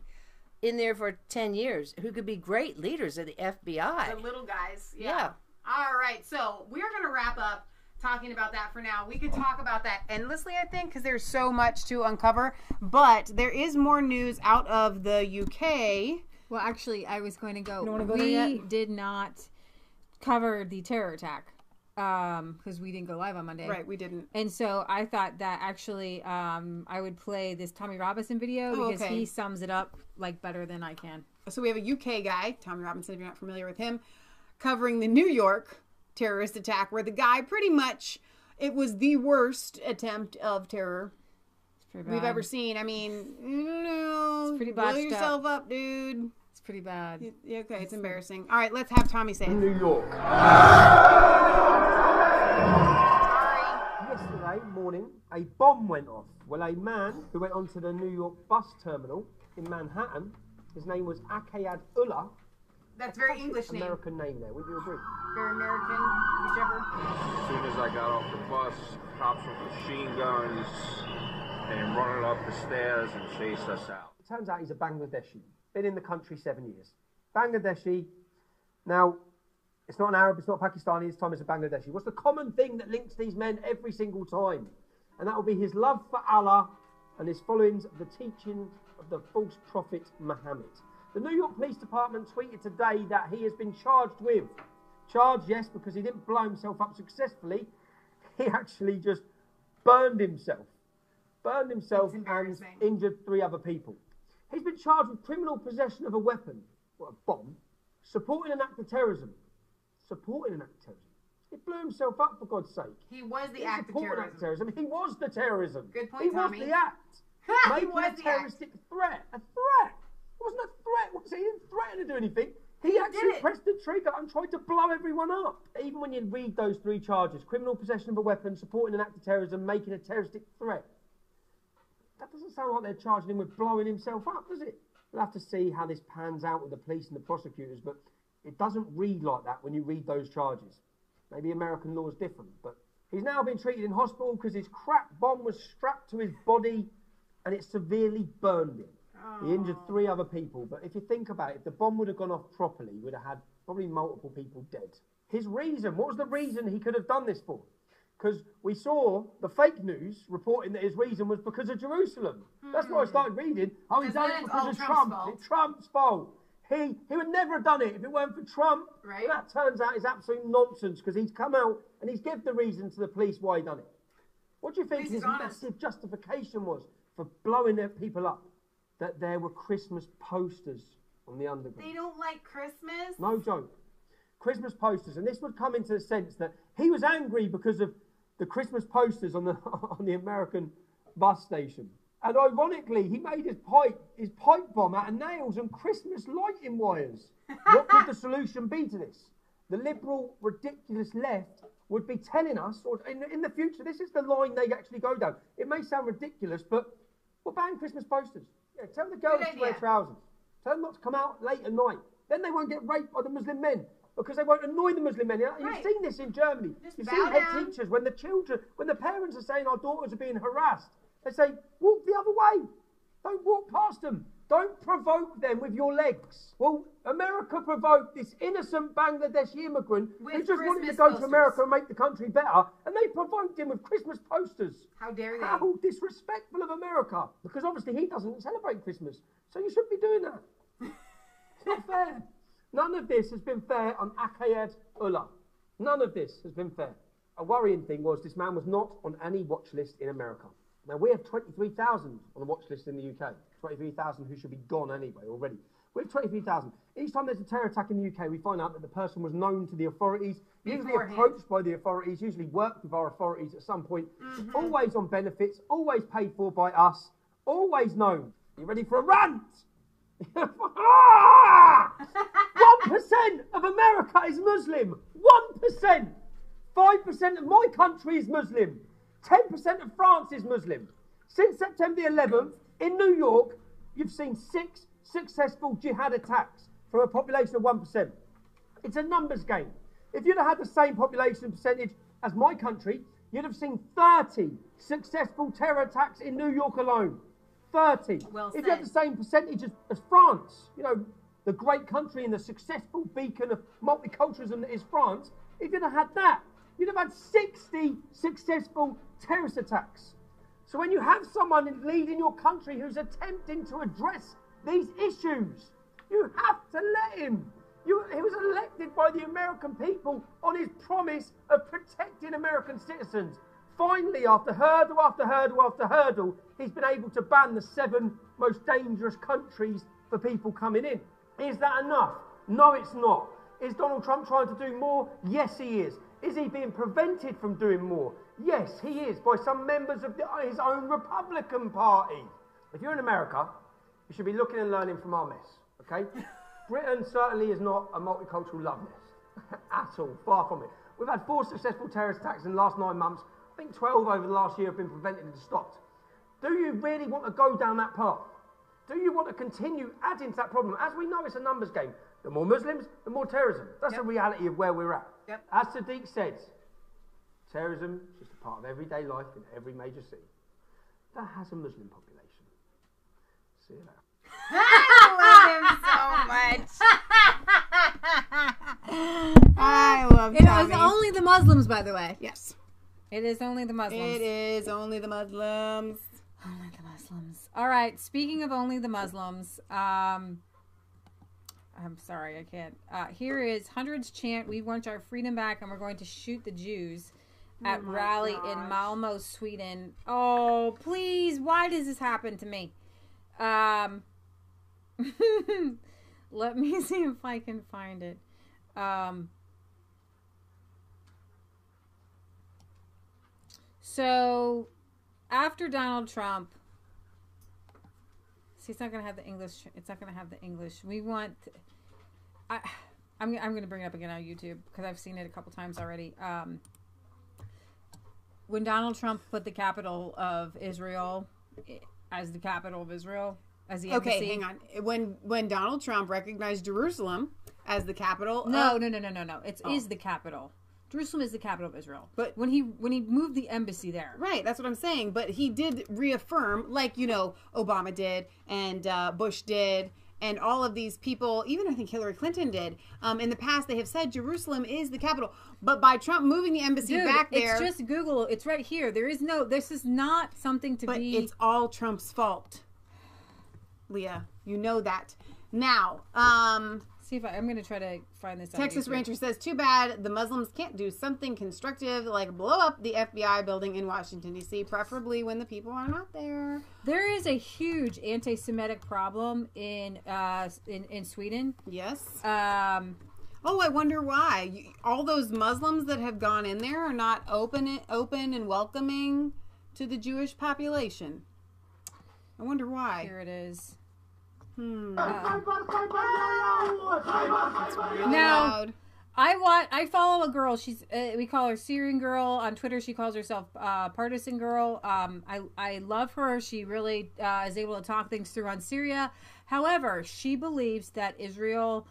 in there for 10 years, who could be great leaders of the FBI. The little guys. Yeah. All right. So we're going to wrap up talking about that for now. We could talk about that endlessly, I think, because there's so much to uncover. But there is more news out of the UK. Well, actually, I was going to go. You don't want to go there yet? We did not cover the terror attack because we didn't go live on Monday. Right, we didn't. And so I thought that actually I would play this Tommy Robinson video because he sums it up like better than I can. So we have a UK guy, Tommy Robinson, if you're not familiar with him, covering the New York terrorist attack where the guy pretty much, it was the worst attempt of terror we've ever seen. I mean, it's pretty blow yourself up, dude. It's pretty bad. Okay, it's embarrassing. All right, let's have Tommy say it. New York. Yesterday morning, a bomb went off. Well, a man who went onto the New York bus terminal in Manhattan, his name was Akayad Ullah. That's very English name. American name there, would you agree? Very American, whichever. As soon as I got off the bus, cops with machine guns came running up the stairs and chased us out. It turns out he's a Bangladeshi. Been in the country 7 years. Bangladeshi. Now, it's not an Arab, it's not Pakistani, this time it's a Bangladeshi. What's the common thing that links these men every single time? And that will be his love for Allah and his followings of the teaching of the false prophet Muhammad. The New York Police Department tweeted today that he has been charged with. Charged, yes, because he didn't blow himself up successfully. He actually just burned himself. Burned himself and injured 3 other people. He's been charged with criminal possession of a weapon, or a bomb, supporting an act of terrorism. Supporting an act of terrorism. He blew himself up, for God's sake. He was the act of terrorism. He was the terrorism. Good point, Tommy. He was the act. Making a terroristic threat. A threat. It wasn't a threat. He didn't threaten to do anything. He actually pressed the trigger and tried to blow everyone up. Even when you read those 3 charges, criminal possession of a weapon, supporting an act of terrorism, making a terroristic threat, that doesn't sound like they're charging him with blowing himself up, does it? We'll have to see how this pans out with the police and the prosecutors, but it doesn't read like that when you read those charges. Maybe American law is different, but he's now been treated in hospital because his crap bomb was strapped to his body and it severely burned him. He injured 3 other people, but if you think about it, if the bomb would have gone off properly, he would have had probably multiple people dead. His reason, what was the reason he could have done this for? Because we saw the fake news reporting that his reason was because of Jerusalem. That's why I started reading. Oh, he done it because of Trump. It's Trump's fault. He would never have done it if it weren't for Trump. Right. That turns out is absolute nonsense because he's come out and he's given the reason to the police why he done it. What do you think his massive justification was for blowing their people up? That there were Christmas posters on the underground. They don't like Christmas? No joke. Christmas posters. And this would come into the sense that he was angry because of the Christmas posters on the American bus station. And ironically, he made his pipe bomb out of nails and Christmas lighting wires. What could the solution be to this? The liberal, ridiculous left would be telling us, or in the future, this is the line they actually go down. It may sound ridiculous, but we'll ban Christmas posters. Yeah, tell the girls to wear trousers. Tell them not to come out late at night. Then they won't get raped by the Muslim men because they won't annoy the Muslim men. You've seen this in Germany. You've seen head teachers when the parents are saying our daughters are being harassed, they say, walk the other way. Don't walk past them. Don't provoke them with your legs. Well, America provoked this innocent Bangladeshi immigrant who just wanted to go to America and make the country better, and they provoked him with Christmas posters. How dare they? How disrespectful of America. Because obviously he doesn't celebrate Christmas, so you shouldn't be doing that. It's not fair. None of this has been fair on Akayad Ullah. None of this has been fair. A worrying thing was this man was not on any watch list in America. Now, we have 23,000 on the watch list in the UK. 23,000 who should be gone anyway already. We have 23,000. Each time there's a terror attack in the UK, we find out that the person was known to the authorities, usually approached by the authorities, usually worked with our authorities at some point, always on benefits, always paid for by us, always known. You ready for a rant? 1% of America is Muslim. 1%. 5% of my country is Muslim. 10% of France is Muslim. Since September the 11th, in New York, you've seen 6 successful jihad attacks from a population of 1%. It's a numbers game. If you'd have had the same population percentage as my country, you'd have seen 30 successful terror attacks in New York alone. 30. Well if said. you had the same percentage as France, you know, the great country and the successful beacon of multiculturalism that is France, if you'd have had that, you'd have had 60 successful terrorist attacks. So when you have someone leading your country who's attempting to address these issues, you have to let him. He was elected by the American people on his promise of protecting American citizens. Finally, after hurdle after hurdle after hurdle, he's been able to ban the 7 most dangerous countries for people coming in. Is that enough? No, it's not. Is Donald Trump trying to do more? Yes, he is. Is he being prevented from doing more? Yes, he is, by some members of his own Republican Party. If you're in America, you should be looking and learning from our mess, okay? Britain certainly is not a multicultural love nest at all, far from it. We've had 4 successful terrorist attacks in the last 9 months. I think 12 over the last year have been prevented and stopped. Do you really want to go down that path? Do you want to continue adding to that problem? As we know, it's a numbers game. The more Muslims, the more terrorism. That's the reality of where we're at. As Sadiq said, terrorism is just a part of everyday life in every major city that has a Muslim population. See you later. I love him so much. I love It Tommy. was only the Muslims, by the way. Yes. It is only the Muslims. It is only the Muslims. Only the Muslims. All right. Speaking of only the Muslims, I'm sorry, I can't. Here is hundreds chant, "We want our freedom back, and we're going to shoot the Jews" at rally in Malmö, Sweden. Oh, please! Why does this happen to me? Let me see if I can find it. So, after Donald Trump, see, it's not going to have the English. It's not going to have the English. We want. I'm going to bring it up again on YouTube because I've seen it a couple times already. When Donald Trump put the capital of Israel as the capital of Israel, as the embassy. Okay, hang on. When Donald Trump recognized Jerusalem as the capital, no. It is the capital. Jerusalem is the capital of Israel. But when he moved the embassy there, right? That's what I'm saying. But he did reaffirm, like Obama did and Bush did. And all of these people, even I think Hillary Clinton did, in the past, they have said Jerusalem is the capital. But by Trump moving the embassy back there... it's just Google. It's right here. This is not something to be... But it's all Trump's fault, Leah. You know that. Now, see if I'm going to try to find this. Texas Rancher says, too bad the Muslims can't do something constructive like blow up the FBI building in Washington, D.C., preferably when the people are not there. There is a huge anti-Semitic problem in Sweden. Yes. I wonder why. All those Muslims that have gone in there are not open and welcoming to the Jewish population. I wonder why. Here it is. Now, I follow a girl. She's we call her Syrian Girl on Twitter. She calls herself Partisan Girl. I love her. She really is able to talk things through on Syria. However, she believes that Israel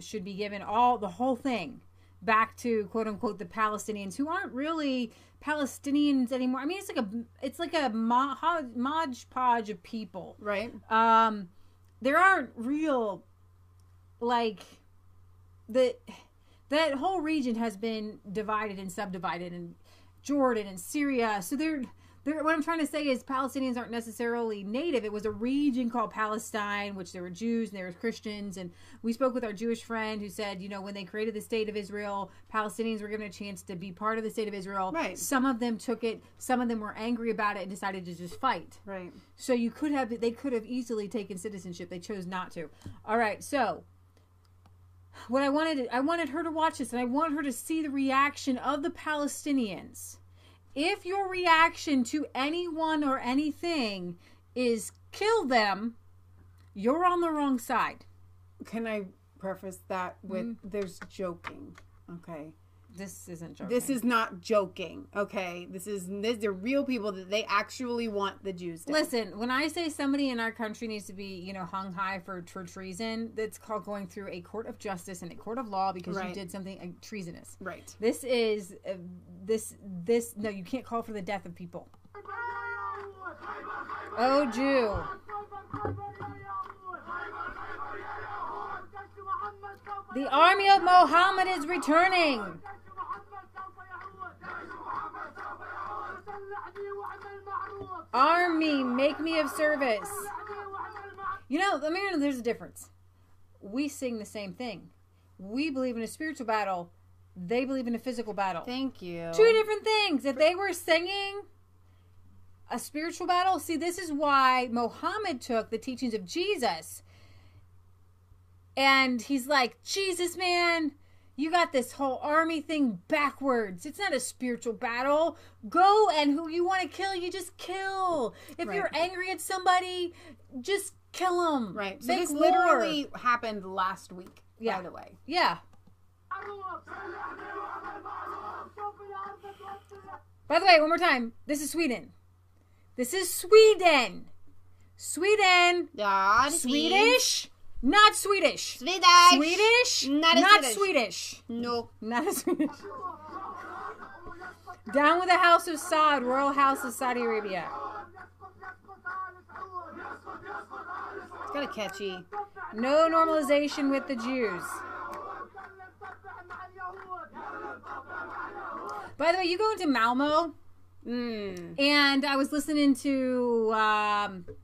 should be given the whole thing back to quote unquote the Palestinians, who aren't really Palestinians anymore. I mean, it's like a hodgepodge of people, right? There aren't real, like, that whole region has been divided and subdivided, and Jordan and Syria. So what I'm trying to say is Palestinians aren't necessarily native. It was a region called Palestine, which there were Jews and there were Christians. And we spoke with our Jewish friend who said, when they created the state of Israel, Palestinians were given a chance to be part of the state of Israel. Right. Some of them took it. Some of them were angry about it and decided to just fight. Right. So they could have easily taken citizenship. They chose not to. All right. So what I wanted her to watch this, and I want her to see the reaction of the Palestinians. If your reaction to anyone or anything is kill them, you're on the wrong side. Can I preface that with there's joking, okay? This isn't joking. This is not joking, okay? They're real people that they actually want the Jews dead. Listen, when I say somebody in our country needs to be, hung high for treason, that's called going through a court of justice and a court of law because you did something treasonous. Right. This is, no, you can't call for the death of people. Oh, Jew. The army of Muhammad is returning. Army, make me of service. Let me know, there's a difference. We sing the same thing. We believe in a spiritual battle. They believe in a physical battle. Thank you. Two different things. If they were singing a spiritual battle, see, this is why Muhammad took the teachings of Jesus. And he's like, Jesus, man, you got this whole army thing backwards. It's not a spiritual battle. Go, and who you want to kill, you just kill. If you're angry at somebody, just kill them. Right. So this literally happened last week, by the way. Yeah. By the way, one more time. This is Sweden. This is Sweden. Sweden. Yeah, Swedish. Not Swedish. Swedish. Swedish. Not Swedish. No. Not a Swedish. Down with the House of Saud, Royal House of Saudi Arabia. It's kind of catchy. No normalization with the Jews. By the way, you go into Malmo, and I was listening to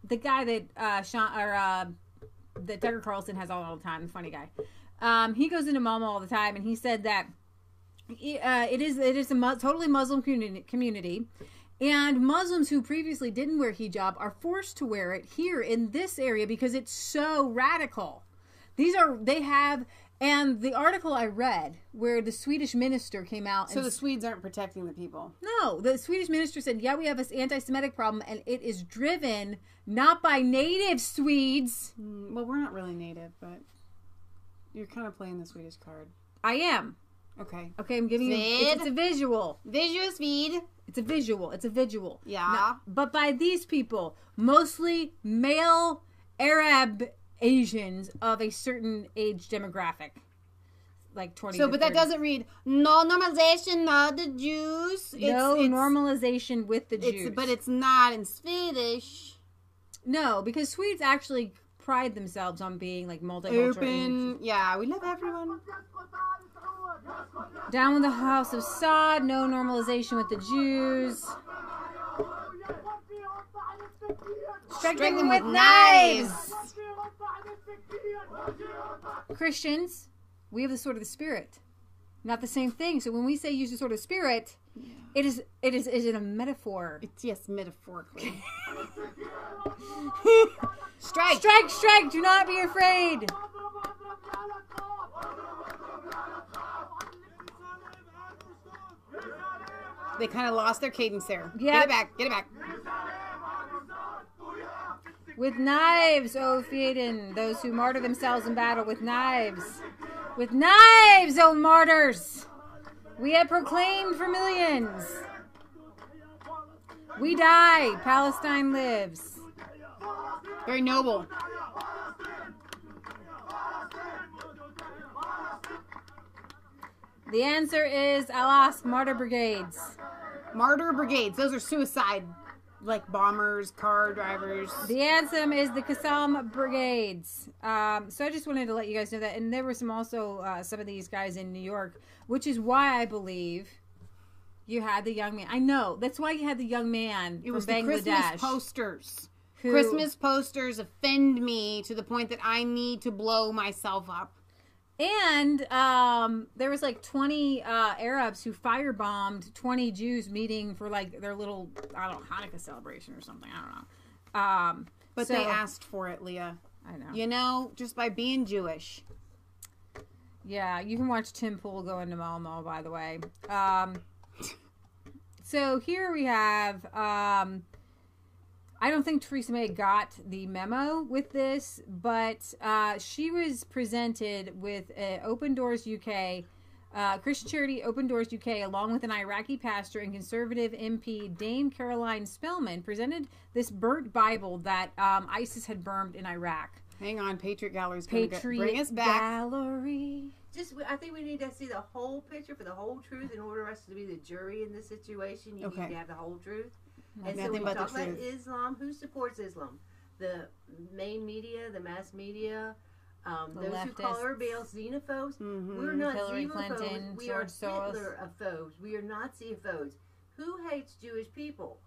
the guy that that Tucker Carlson has all the time, the funny guy. He goes into Malmo all the time, and he said that it is a totally Muslim community, and Muslims who previously didn't wear hijab are forced to wear it here in this area because it's so radical. And the article I read where the Swedish minister came out. So the Swedes aren't protecting the people. No, the Swedish minister said, yeah, we have this anti-Semitic problem, and it is driven not by native Swedes. Well, we're not really native, but you're kind of playing the Swedish card. I am. Okay. Okay, I'm giving you... It's a visual. Visual Swede. It's a visual. It's a visual. Yeah. No, but by these people, mostly male Arab Asians of a certain age demographic, like 20. So, but 30. that doesn't read no normalization, not the Jews. No normalization with the Jews. But it's not in Swedish. No, because Swedes actually pride themselves on being like multicultural. Open, yeah, we love everyone. Down with the House of Saud. No normalization with the Jews. Strike them with knives. Christians, we have the sword of the Spirit. Not the same thing. So when we say use the sword of the Spirit, is it a metaphor? It's, yes, metaphorically. Strike! Strike! Strike! Do not be afraid! They kind of lost their cadence there. Yep. Get it back. Get it back. With knives, O Theoden, those who martyr themselves in battle with knives. With knives, O martyrs! We have proclaimed for millions. We die, Palestine lives. Very noble. The answer is, I'll ask martyr brigades. Martyr brigades. Those are suicide, like bombers, car drivers. The anthem is the Qassam brigades. So I just wanted to let you guys know that. And there were some of these guys in New York, which is why I believe you had the young man. I know. That's why you had the young man It was from Bangladesh. the Christmas posters. Christmas posters offend me to the point that I need to blow myself up. And there was like 20 Arabs who firebombed 20 Jews meeting for like their little, I don't know, Hanukkah celebration or something. I don't know. But they asked for it, Leah. I know. You know, just by being Jewish. Yeah, you can watch Tim Pool go into Malmo, by the way. So here we have... I don't think Theresa May got the memo with this, but she was presented with Open Doors UK Christian charity Open Doors UK, along with an Iraqi pastor and conservative MP Dame Caroline Spellman, presented this burnt Bible that ISIS had burned in Iraq. Hang on, Patriot Gallery's going to bring us back. Gallery. I think we need to see the whole picture for the whole truth in order for us to be the jury in this situation. You need to have the whole truth. And so when we talk about Islam, who supports Islam? The main media, the mass media, those leftists, who call everybody else xenophobes. We're not Hillary xenophobes. Clinton, We George are Hitler-ophobes. We are Nazi-ophobes. Who hates Jewish people?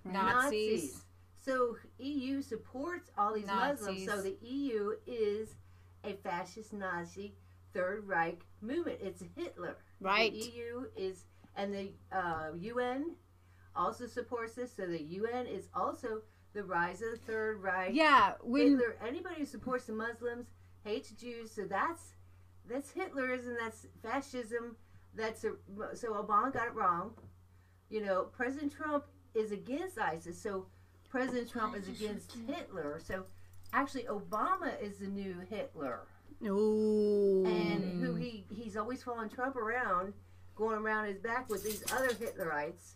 Nazis. So EU supports all these Muslims. So the EU is a fascist Nazi Third Reich movement. It's Hitler. Right. The EU is, and the UN also supports this. So the UN is also the rise of the Third Reich. Yeah. Hitler. Anybody who supports the Muslims hates Jews. So that's Hitlerism. That's fascism. So Obama got it wrong. You know, President Trump is against ISIS. So President Trump is against Hitler. So actually, Obama is the new Hitler. Ooh. And who he's always following Trump around, going around his back with these other Hitlerites.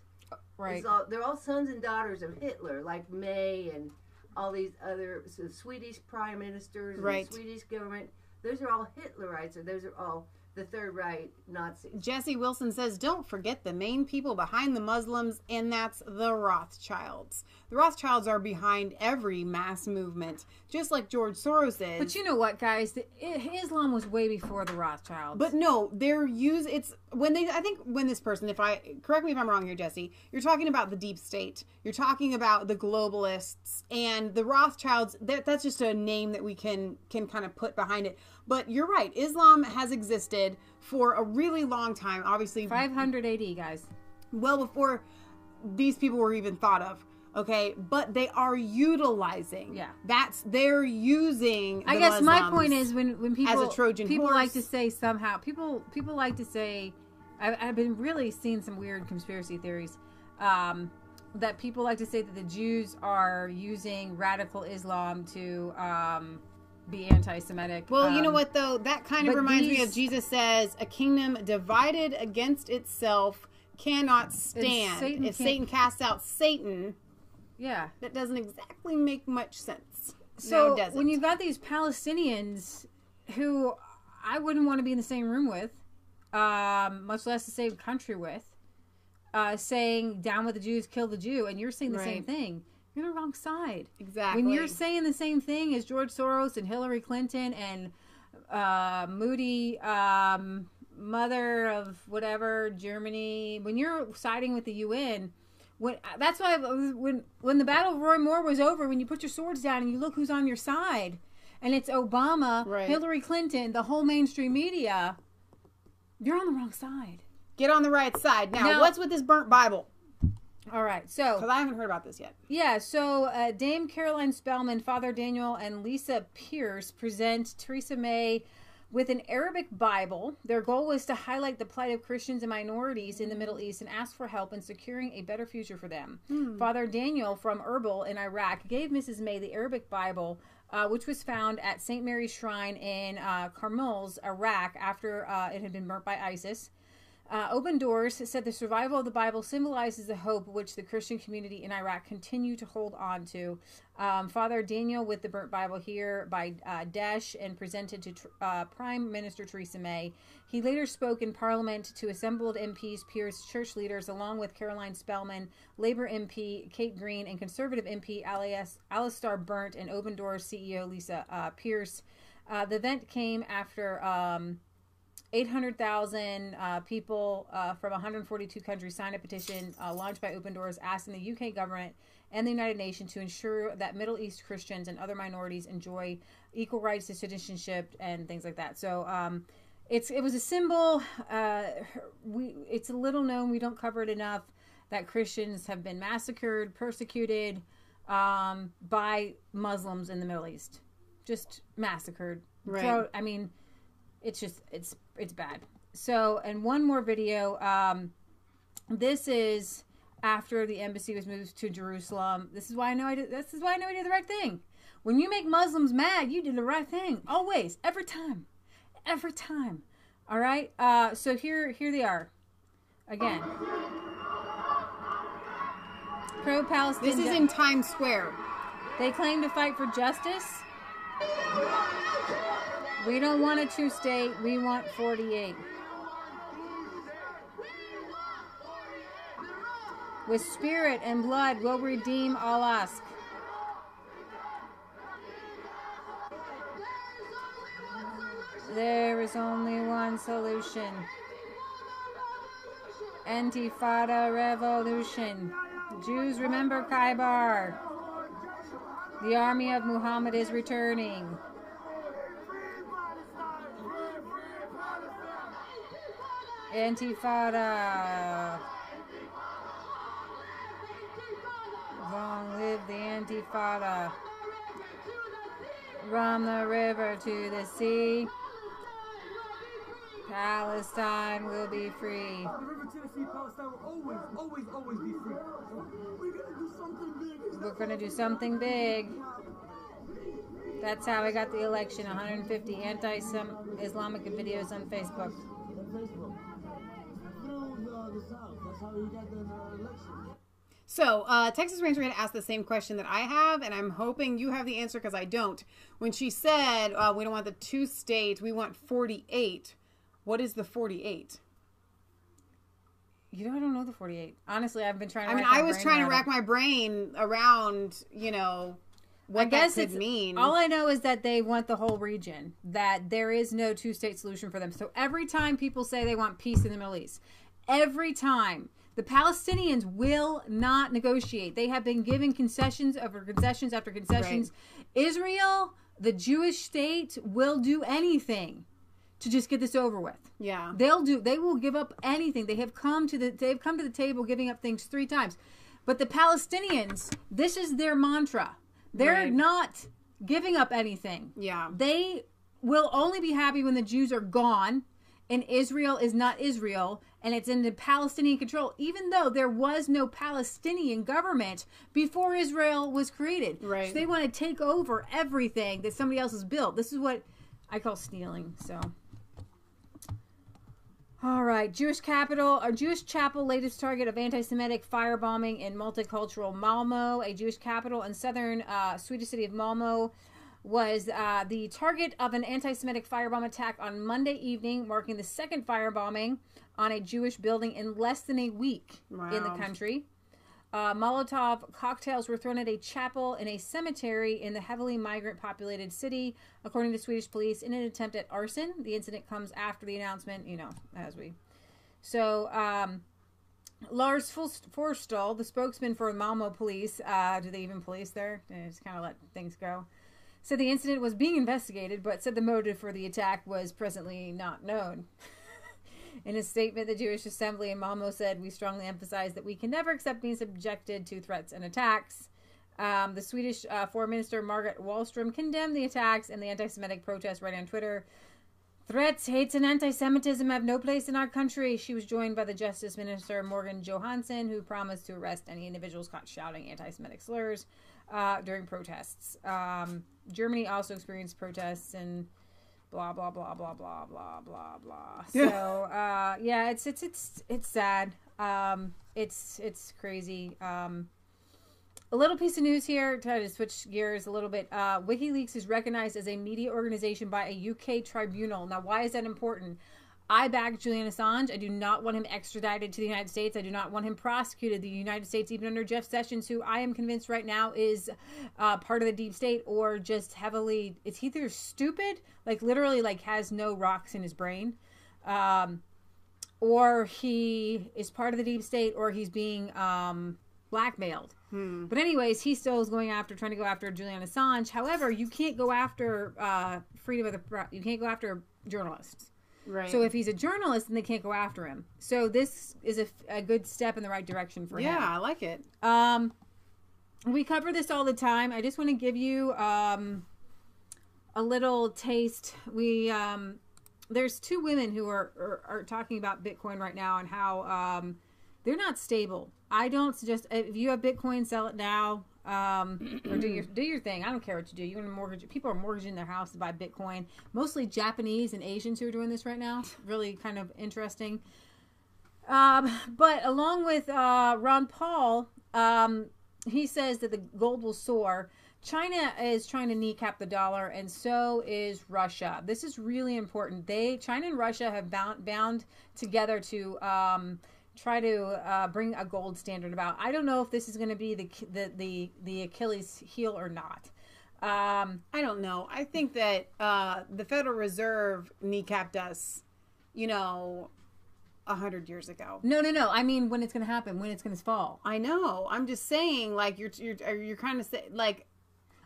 Right. They're all sons and daughters of Hitler, like May and all these other Swedish prime ministers and the Swedish government. Those are all Hitlerites, or those are all the Third Reich Nazis. Jesse Wilson says, don't forget the main people behind the Muslims, and that's the Rothschilds. The Rothschilds are behind every mass movement, just like George Soros is. But you know what, guys? Islam was way before the Rothschilds. But no, I think when this person, correct me if I'm wrong here, Jesse, you're talking about the deep state. You're talking about the globalists and the Rothschilds. That's just a name that we can kind of put behind it. But you're right. Islam has existed for a really long time. Obviously, 500 AD, guys. Well before these people were even thought of. Okay, but they are utilizing. Yeah, they're using. I guess my point is when people as a Trojan people horse. like to say somehow people like to say, I've been really seeing some weird conspiracy theories. That people like to say that the Jews are using radical Islam to be anti-Semitic. Well, you know what, though? That kind of reminds me of Jesus says, a kingdom divided against itself cannot stand. If Satan casts out Satan, that doesn't exactly make much sense. So when you've got these Palestinians who I wouldn't want to be in the same room with, much less the same country with, saying down with the Jews, kill the Jew, and you're saying the same thing, you're on the wrong side. Exactly. When you're saying the same thing as George Soros and Hillary Clinton and Moody, mother of whatever, Germany, when you're siding with the UN, that's why when the Battle of Roy Moore was over, when you put your swords down and you look who's on your side, and it's Obama, Hillary Clinton, the whole mainstream media, you're on the wrong side. Get on the right side. Now what's with this burnt Bible? All right, so... Because I haven't heard about this yet. Yeah, so Dame Caroline Spellman, Father Daniel, and Lisa Pierce present Theresa May with an Arabic Bible. Their goal was to highlight the plight of Christians and minorities in the Middle East and ask for help in securing a better future for them. Father Daniel from Erbil in Iraq gave Mrs. May the Arabic Bible, which was found at St. Mary's Shrine in Carmels, Iraq, after it had been burnt by ISIS. Open Doors said the survival of the Bible symbolizes the hope which the Christian community in Iraq continue to hold on to. Father Daniel with the burnt Bible here by Daesh and presented to Prime Minister Theresa May. He later spoke in Parliament to assembled MPs, peers, church leaders, along with Caroline Spellman, Labour MP Kate Green, and Conservative MP Alistair Burnt and Open Doors CEO Lisa Pierce. The event came after 800,000 people from 142 countries signed a petition launched by Open Doors asking the UK government and the United Nations to ensure that Middle East Christians and other minorities enjoy equal rights to citizenship and things like that. So it was a symbol. It's a little known. We don't cover it enough that Christians have been massacred, persecuted by Muslims in the Middle East. Just massacred. Right. So, I mean... It's bad. So, and one more video. This is after the embassy was moved to Jerusalem. This is why I know I did the right thing. When you make Muslims mad, you did the right thing. Always, every time. All right. So here they are. Again. Pro-Palestinian. This is in Times Square. They claim to fight for justice. We don't want a two-state. We want 48. With spirit and blood, we'll redeem Al-Aqsa. There is only one solution. Intifada revolution. Jews remember Khaybar. The army of Muhammad is returning. Intifada. Long live the Intifada. From the river to the sea, Palestine will be free. The river to the sea, Palestine will always be free. We're gonna do something big. That's how I got the election. 150 anti-Islamic videos on Facebook. So, Texas Ranger had asked the same question that I have, and I'm hoping you have the answer because I don't. When she said, we don't want the two states, we want 48. What is the 48? I don't know the 48. Honestly, I've been trying to I was trying to rack my brain around, what that could mean. All I know is that they want the whole region, that there is no two-state solution for them. So every time people say they want peace in the Middle East, every time, the Palestinians will not negotiate. They have been given concessions after concessions after concessions. Right. Israel, the Jewish state, will do anything to just get this over with. Yeah. They will give up anything. They've come to the table giving up things 3 times. But the Palestinians, this is their mantra. They're not giving up anything. Yeah. They will only be happy when the Jews are gone and Israel is not Israel and it's in the Palestinian control, even though there was no Palestinian government before Israel was created. Right. So they want to take over everything that somebody else has built. This is what I call stealing. So, all right, Jewish chapel latest target of anti-Semitic firebombing in multicultural Malmo. A Jewish capital in southern Swedish city of Malmo was the target of an anti-Semitic firebomb attack on Monday evening, marking the second firebombing on a Jewish building in less than a week in the country. Molotov cocktails were thrown at a chapel in a cemetery in the heavily migrant-populated city, according to Swedish police, in an attempt at arson. The incident comes after the announcement, So, Lars Forstall, the spokesman for Malmo police, do they even police there? They just kind of let things go. Said the incident was being investigated, but said the motive for the attack was presently not known. In a statement, the Jewish Assembly in Malmo said, "We strongly emphasize that we can never accept being subjected to threats and attacks." The Swedish Foreign Minister Margaret Wallström condemned the attacks and the anti-Semitic protests, writing on Twitter, "Threats, hates, and anti-Semitism have no place in our country." She was joined by the Justice Minister Morgan Johansson, who promised to arrest any individuals caught shouting anti-Semitic slurs during protests. Germany also experienced protests and blah blah blah blah blah blah blah blah. So yeah, it's sad. It's crazy. A little piece of news here, try to switch gears a little bit. WikiLeaks is recognized as a media organization by a UK tribunal. Now, why is that important? I back Julian Assange. I do not want him extradited to the United States. I do not want him prosecuted. The United States, even under Jeff Sessions, who I am convinced right now is part of the deep state or just heavily, it's either stupid, like literally like has no rocks in his brain, or he is part of the deep state or he's being blackmailed. But anyways, he still is trying to go after Julian Assange. However, you can't go after freedom of the press. You can't go after journalists. Right. So if he's a journalist, then they can't go after him. So this is a good step in the right direction for him. Yeah, I like it. We cover this all the time. I just want to give you a little taste. There's 2 women who are talking about Bitcoin right now and how they're not stable. I don't suggest, if you have Bitcoin, sell it now. or do your thing. I don't care what you do. You want to mortgage? People are mortgaging their house to buy Bitcoin. Mostly Japanese and Asians who are doing this right now. Really kind of interesting. But along with Ron Paul, he says that the gold will soar. China is trying to kneecap the dollar, and so is Russia. This is really important. China and Russia have bound together to try to bring a gold standard about. I don't know if this is going to be the Achilles heel or not. I don't know. I think that the Federal Reserve kneecapped us, 100 years ago. No. I mean, when it's going to happen, when it's going to fall. I know. I'm just saying, like you're kind of like.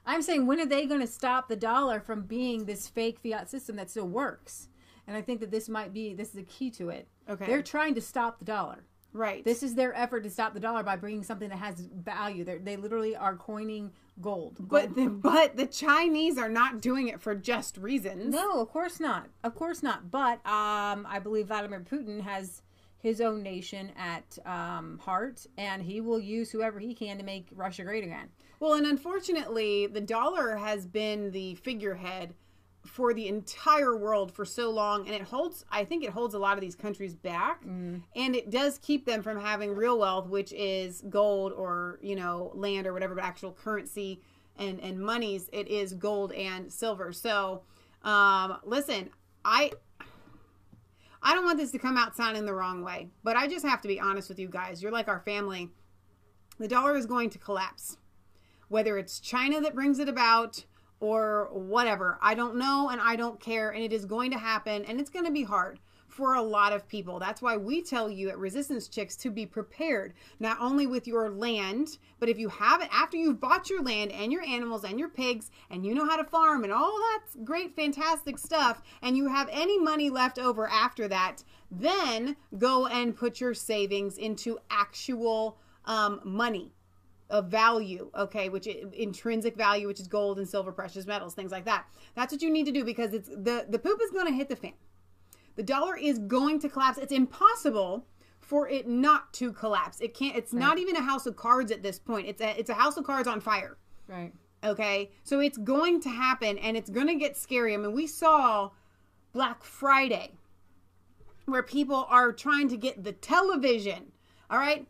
I'm saying, when are they going to stop the dollar from being this fake fiat system that still works? And I think that this is a key to it. Okay. They're trying to stop the dollar. Right. This is their effort to stop the dollar by bringing something that has value. They literally are coining gold. But the Chinese are not doing it for just reasons. No, of course not. Of course not. But I believe Vladimir Putin has his own nation at heart, and he will use whoever he can to make Russia great again. Well, and unfortunately, the dollar has been the figurehead for the entire world for so long, and I think it holds a lot of these countries back, and it does keep them from having real wealth, which is gold or, land or whatever, but actual currency and monies. It is gold and silver. So, listen, I don't want this to come out sounding the wrong way, but I just have to be honest with you guys. You're like our family. The dollar is going to collapse. Whether it's China that brings it about or whatever, I don't know and I don't care, and it is going to happen, and it's going to be hard for a lot of people. That's why we tell you at Resistance Chicks to be prepared, not only with your land, but if you have it, after you've bought your land and your animals and your pigs, and you know how to farm and all that's great, fantastic stuff, and you have any money left over after that, then go and put your savings into actual money of value, okay, which is intrinsic value, which is gold and silver, precious metals, things like that. That's what you need to do, because it's the poop is going to hit the fan. The dollar is going to collapse. It's impossible for it not to collapse. It can't. It's not even a house of cards at this point. It's a house of cards on fire. Right. Okay. So it's going to happen, and it's going to get scary. I mean, we saw Black Friday, where people are trying to get the television. All right.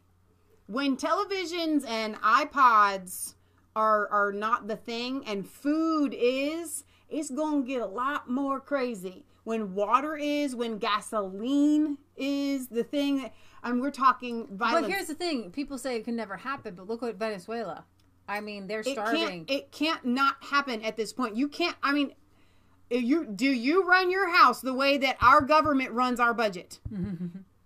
When televisions and iPods are not the thing, and food is, it's going to get a lot more crazy. When water is, when gasoline is the thing, and we're talking violence. But here's the thing. People say it can never happen, but look at Venezuela. I mean, they're starving. It can't not happen at this point. You can't, I mean, do you run your house the way that our government runs our budget?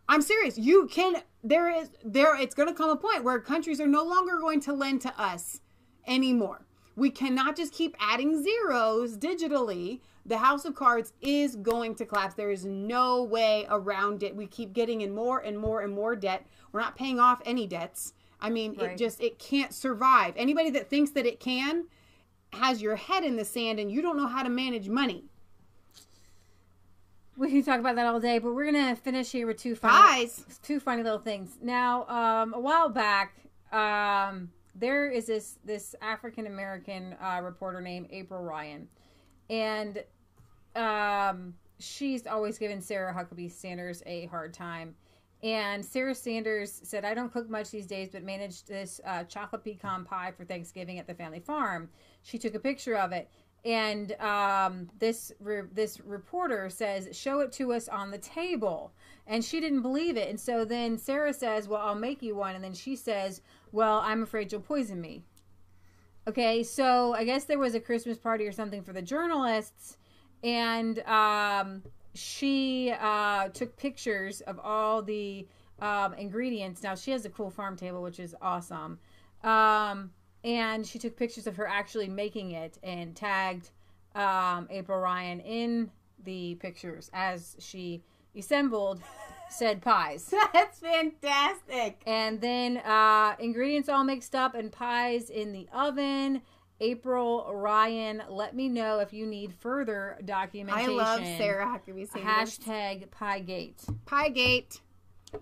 I'm serious. You can, it's going to come a point where countries are no longer going to lend to us anymore. We cannot just keep adding zeros digitally. The house of cards is going to collapse. There is no way around it. We keep getting in more and more and more debt. We're not paying off any debts. I mean, it can't survive. Anybody that thinks that it can has your head in the sand, and you don't know how to manage money. We can talk about that all day, but we're going to finish here with two funny little things. Now, a while back, there is this African-American reporter named April Ryan. And she's always given Sarah Huckabee Sanders a hard time. And Sarah Sanders said, I don't cook much these days, but managed this chocolate pecan pie for Thanksgiving at the family farm. She took a picture of it. And this reporter says, show it to us on the table. And she didn't believe it. And so then Sarah says, well, I'll make you one. And then she says, well, I'm afraid you'll poison me. Okay, so I guess there was a Christmas party or something for the journalists. And she took pictures of all the ingredients. Now, she has a cool farm table, which is awesome. And she took pictures of her actually making it and tagged April Ryan in the pictures as she assembled said pies. That's fantastic. And then ingredients all mixed up and pies in the oven. April Ryan, let me know if you need further documentation. I love Sarah Huckabee Sanders. Hashtag Piegate. Piegate.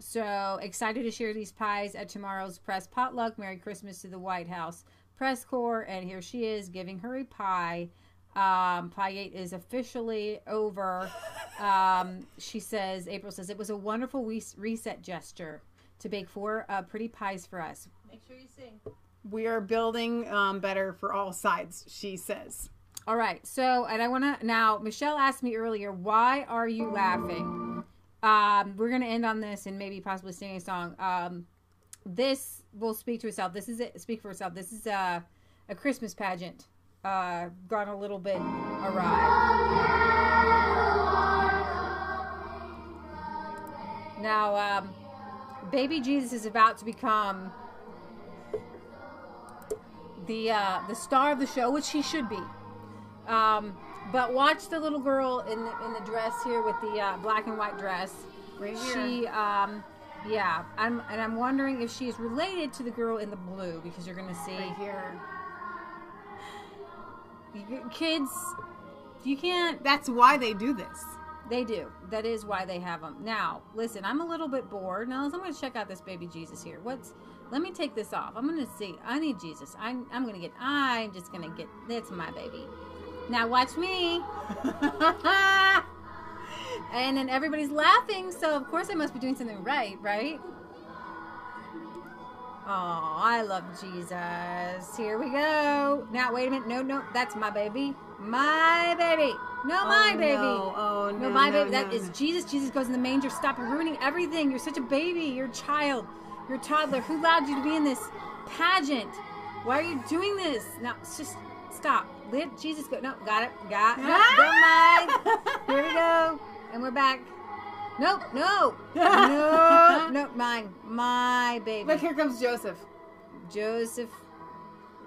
So excited to share these pies at tomorrow's press potluck. Merry Christmas to the White House press corps, and here she is giving her a pie. Piegate is officially over. She says, April says, it was a wonderful reset gesture to bake 4 pretty pies for us. Make sure you sing. We are building better for all sides, she says. All right. So, and I want to, now, Michelle asked me earlier, why are you laughing? We're going to end on this and maybe possibly sing a song. This will speak to itself. This is it. Speak for itself. This is a Christmas pageant. Gone a little bit awry. Now, baby Jesus is about to become the star of the show, which he should be. But watch the little girl in the dress here with the black and white dress. Right here. She, yeah, I'm wondering if she is related to the girl in the blue, because you're gonna see right here. Kids, you can't. That's why they do this. They do. That is why they have them. Now, listen, I'm a little bit bored. Now, I'm going to check out this baby Jesus here. Let me take this off. I'm going to see. I need Jesus. I'm just going to get, that's my baby. Now, watch me. And then everybody's laughing, so of course I must be doing something right? Oh, I love Jesus. Here we go. Now, wait a minute. No, that's my baby. My baby. No, my baby. No, my baby. That is Jesus. Jesus goes in the manger. Stop. You're ruining everything. You're such a baby. You're a child. You're a toddler. Who allowed you to be in this pageant? Why are you doing this? No, it's just stop. Let Jesus go. No, got it. No, don't mind. Here we go. And we're back. Nope, no, mine, my baby. Look, here comes Joseph.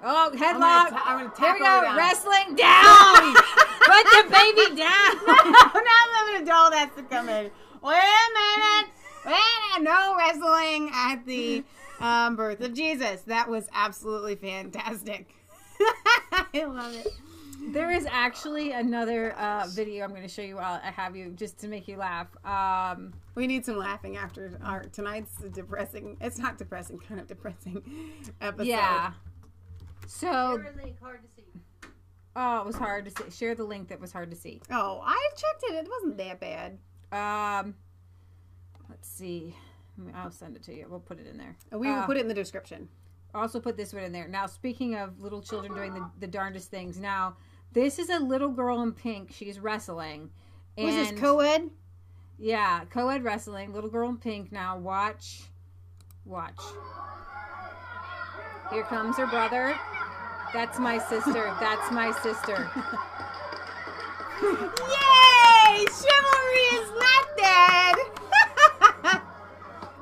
Oh, headlock. I'm gonna here we go, down. wrestling down. Put the baby down. No, now an adult has to come in. Wait a minute. No wrestling at the birth of Jesus. That was absolutely fantastic. I love it. There is actually another video I'm going to show you while I have you, just to make you laugh. We need some laughing after tonight's depressing. It's not depressing, kind of depressing episode. Yeah. So. Share a link, hard to see. Oh, it was hard to see. Share the link that was hard to see. Oh, I checked it. It wasn't that bad. Let's see. I'll send it to you. We'll put it in there. We will put it in the description. Also put this one in there. Now, speaking of little children doing the darndest things. Now, this is a little girl in pink. She's wrestling. And was this co-ed? Yeah, co-ed wrestling. Little girl in pink. Now, watch. Here comes her brother. That's my sister. Yay! Chivalry is not dead!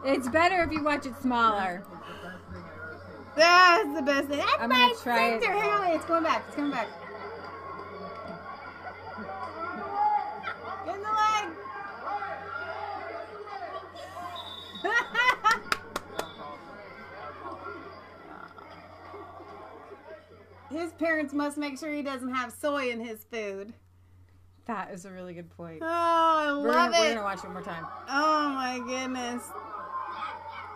It's better if you watch it smaller. That's the best thing. That's I'm my gonna try sister. it. Hang on, it's coming back. Get in the leg. His parents must make sure he doesn't have soy in his food. That is a really good point. Oh, I love it. We're gonna watch it one more time. Oh my goodness.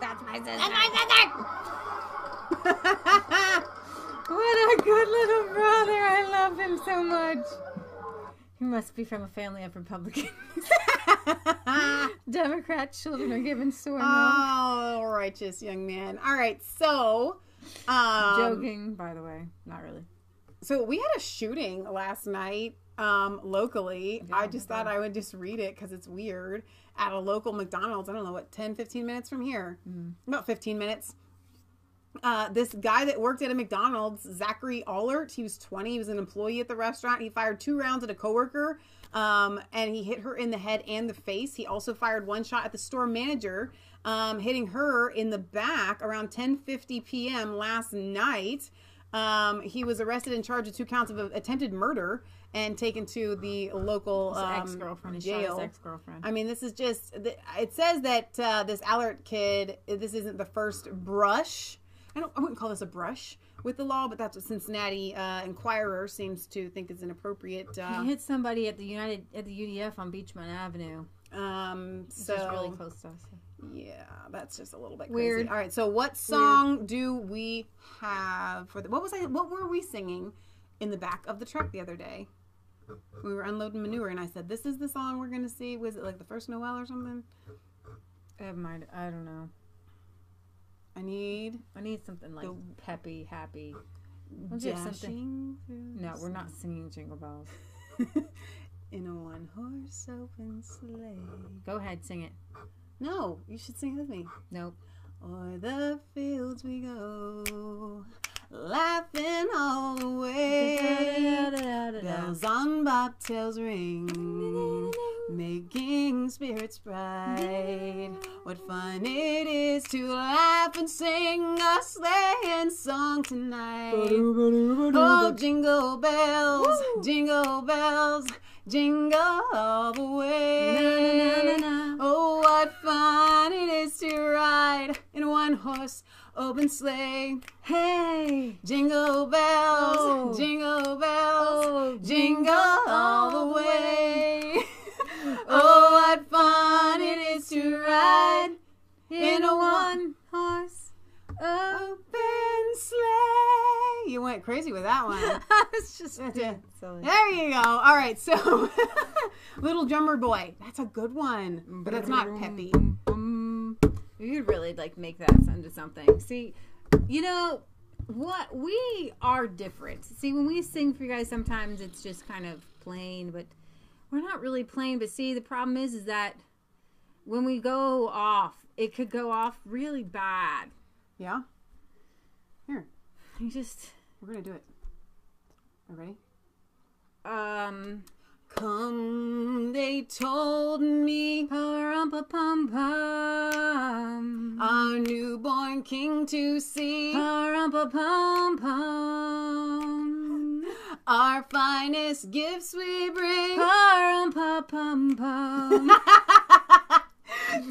That's my sister. That's my sister. What a good little brother. I love him so much. He must be from a family of Republicans. Democrat children are given soy milk. Oh, righteous young man. All right, so... joking, by the way. Not really. So we had a shooting last night locally. Yeah, I just thought I would just read it because it's weird. At a local McDonald's, I don't know, what, 10, 15 minutes from here? About 15 minutes. This guy that worked at a McDonald's, Zachary Allert, he was 20. He was an employee at the restaurant. He fired 2 rounds at a coworker, and he hit her in the head and the face. He also fired 1 shot at the store manager, hitting her in the back around 10:50 p.m. last night. He was arrested and charged with 2 counts of attempted murder and taken to the local ex-girlfriend. jail. His ex-girlfriend. I mean, this is just, it says that this Allert kid, this isn't the first brush. I wouldn't call this a brush with the law, but that's what Cincinnati Enquirer seems to think is inappropriate. He hit somebody at the UDF on Beachmont Avenue. This is really close to us. Yeah, that's just a little bit Weird. crazy. All right, so what song do we have for the? What were we singing in the back of the truck the other day? We were unloading manure, and I said, "This is the song we're gonna see." Was it like the first Noel or something? I don't know. I need something like peppy, happy. Dashing. No, we're not singing Jingle Bells. In a one-horse open sleigh. Go ahead, sing it. No, you should sing it with me. Nope. O'er the fields we go, laughing all the way. Bells on bobtails ring, making spirits bright. What fun it is to laugh and sing a sleighing song tonight. Oh, jingle bells, jingle bells, jingle all the way. Oh, what fun it is to ride in a one-horse open sleigh. Hey, jingle bells, jingle bells, jingle all the way. Oh, what fun it is to ride in a one-horse open sleigh. You went crazy with that one. It's just silly. There you go. All right, so Little Drummer Boy. That's a good one, but that's not peppy. You could really make that into something. See, you know what? We are different. See, when we sing for you guys, sometimes it's just kind of plain, but we're not really plain. But see, the problem is that when we go off, it could go off really bad. Yeah. Here. We're gonna do it. Are you ready? Come, they told me, pa-rum-pa-pum-pum, our newborn king to see, pa-rum-pa-pum-pum, our finest gifts we bring, pa-rum-pa-pum-pum,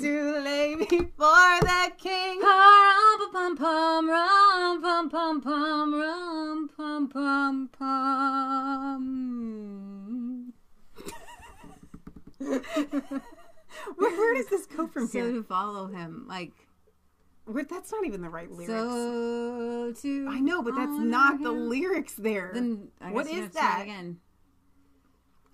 to lay before the king, pa-rum-pa-pum-pum, rum-pum-pum-pum, rum-pum-pum-pum. Where does this go from here? So to follow him, that's not even the right lyrics. So to I know, but that's not the lyrics there. Then what is that again?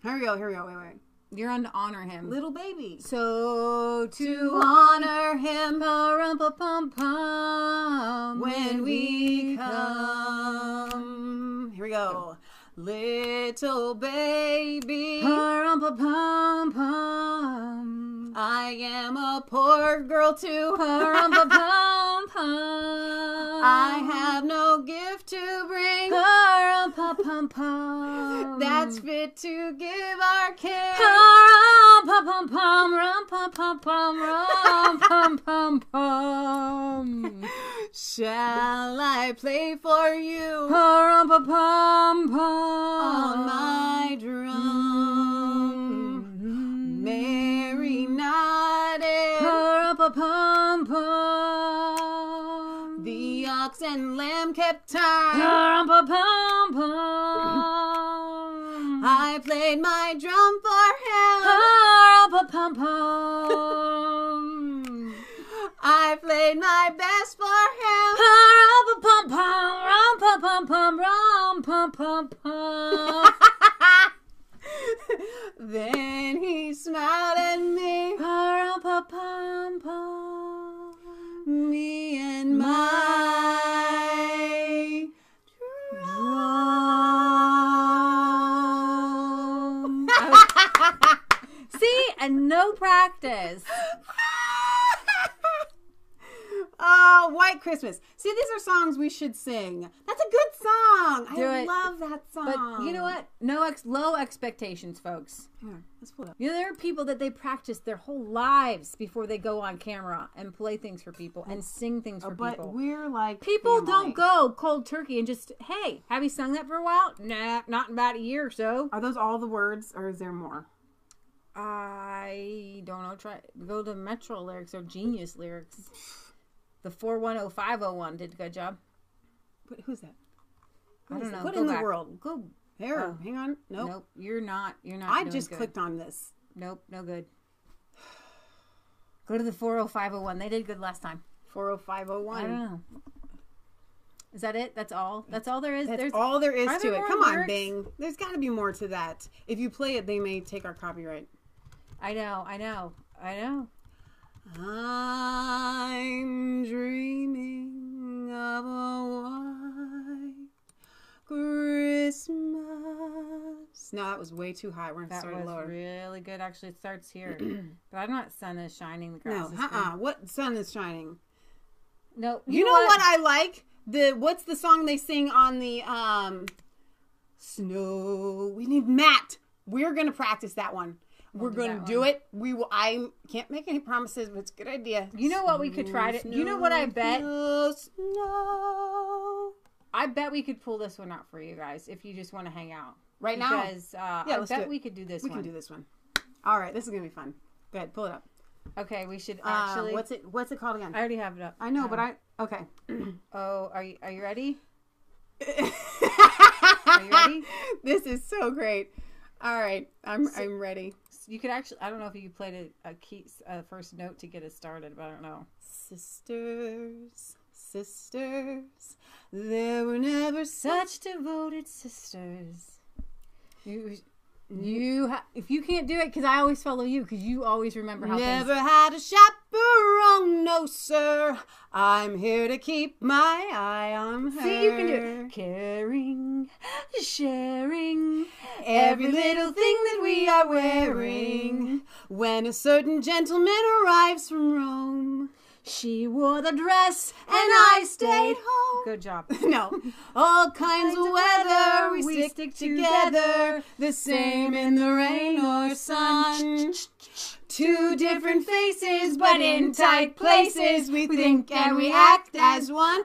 Here we go. Wait. You're on to honor him, little baby. So to honor him, pa-rum-pa-pum-pum, when we come. Here we go. Little baby, pa-rum-pa-pum-pum, I am a poor girl too, pa-rum-pa-pum-pum, I have no gift to bring, pa-rum-pa-pum-pum, that's fit to give our king, pa-rum-pa-pum-pum, rum-pum-pum-pum, rum-pum-pum-pum. Shall I play for you, pa-rum-pa-pum-pum, on my drum, Mary nodded, pa-rum-pa-pum-pum, the ox and lamb kept time, pa-rum-pa-pum-pum, I played my drum for him, pa-rum-pa-pum-pum, I played my best for him, pa-rum-pa-pum-pum, rum-pum-pum-pum. Then he smiled at me, pa-rum-pa-pum-pum, me and my drum. See, and no practice. Oh, White Christmas. See, these are songs we should sing. That's a good song. I love that song. But you know what? Low expectations, folks. Here, let's pull it up. You know, there are people that they practice their whole lives before they go on camera and play things for people and sing things for people. But we're like people don't go cold turkey and just, hey, have you sung that for a while? Nah, not in about a year or so. Are those all the words, or is there more? I don't know. Go to Metro lyrics or Genius lyrics. The 410501 did a good job. But who's that? I don't know. What in the world? Go here. Hang on. Nope. You're not. I just clicked on this. Nope. No good. Go to the 40501. They did good last time. 40501. I don't know. Is that it? That's all? That's all there is? That's all there is to it. Come on, lyrics? Bing. There's got to be more to that. If you play it, they may take our copyright. I know. I'm dreaming of a white Christmas. No, that was way too high. We're going to start lower. That was really good. Actually, it starts here. But I'm not sun is shining. The grass is What sun is shining? No. You know what I like? What's the song they sing on the Snow? We need Matt. We're going to practice that one. We're going to do it. We will. I can't make any promises, but it's a good idea. You know what we could try to... You know what I bet? Snow. I bet we could pull this one out for you guys if you just want to hang out. Right now? Because I bet we could do this one. We can do this one. All right. This is going to be fun. Go ahead. Pull it up. Okay. We should actually... What's it called again? I already have it up. I know, but Okay. Oh, are you ready? Are you ready? This is so great. All right. I'm ready. You could actually... I don't know if you played a key first note to get it started, but I don't know. Sisters, there were never such devoted sisters. If you can't do it, because I always follow you, because you always remember how never had a chaperone, no sir. I'm here to keep my eye on her. See, you can do it. Caring, sharing, every little thing that we are wearing. When a certain gentleman arrives from Rome, she wore the dress and I stayed home. Good job. No. All kinds of weather, we stick together, the same in the rain or sun. Two different faces, but in tight places, we think and we act as one.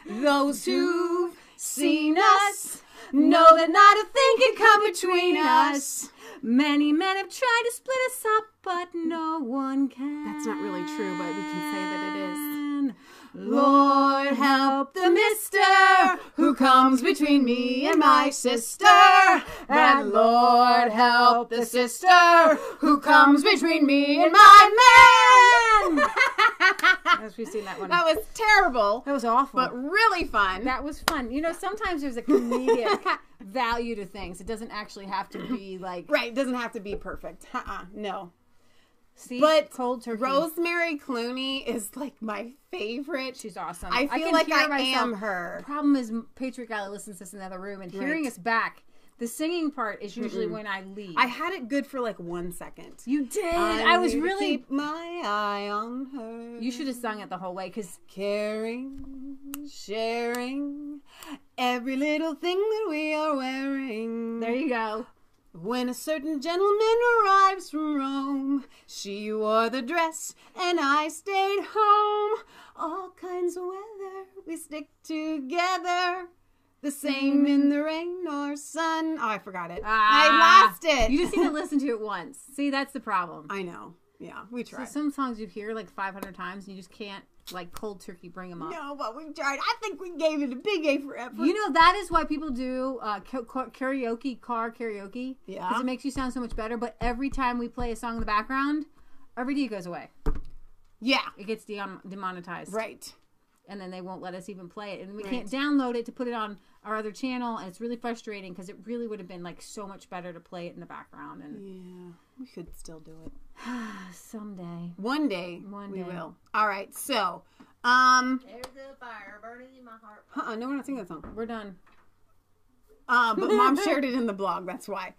Those who've seen us know that not a thing can come between us. Many men have tried to split us up, but no one can. That's not really true, but we can say that it is. Lord, help the mister who comes between me and my sister. And Lord, help the sister who comes between me and my man. As we've seen that one. That was terrible. That was awful. But really fun. That was fun. You know, sometimes there's a comedic value to things. It doesn't actually have to be like... Right, it doesn't have to be perfect. No. See, but cold turkey. Rosemary Clooney is like my favorite. She's awesome. I feel like I am her. The problem is Patriot Guy listens to this in the other room, and hearing us back, the singing part is usually when I leave. I had it good for like 1 second. You did. I was really... keep my eye on her. You should have sung it the whole way, because... Caring, sharing, every little thing that we are wearing. There you go. When a certain gentleman arrives from Rome, she wore the dress and I stayed home. All kinds of weather, we stick together. The same in the rain or sun. Oh, I forgot it. I lost it. You just need to listen to it once. See, that's the problem. I know. Yeah, we tried. So some songs you hear like 500 times and you just can't, like, cold turkey bring them up. No, but we tried. I think we gave it a big A for effort. You know, that is why people do karaoke, car karaoke. Yeah. Because it makes you sound so much better. But every time we play a song in the background, our video goes away. Yeah. It gets demonetized. Right. And then they won't let us even play it. And we can't download it to put it on our other channel. And it's really frustrating because it really would have been, like, so much better to play it in the background. And yeah, we could still do it. Someday. One day. We will. All right, so. There's a fire burning in my heart. No, we're not singing that song. We're done. But Mom shared it in the blog. That's why.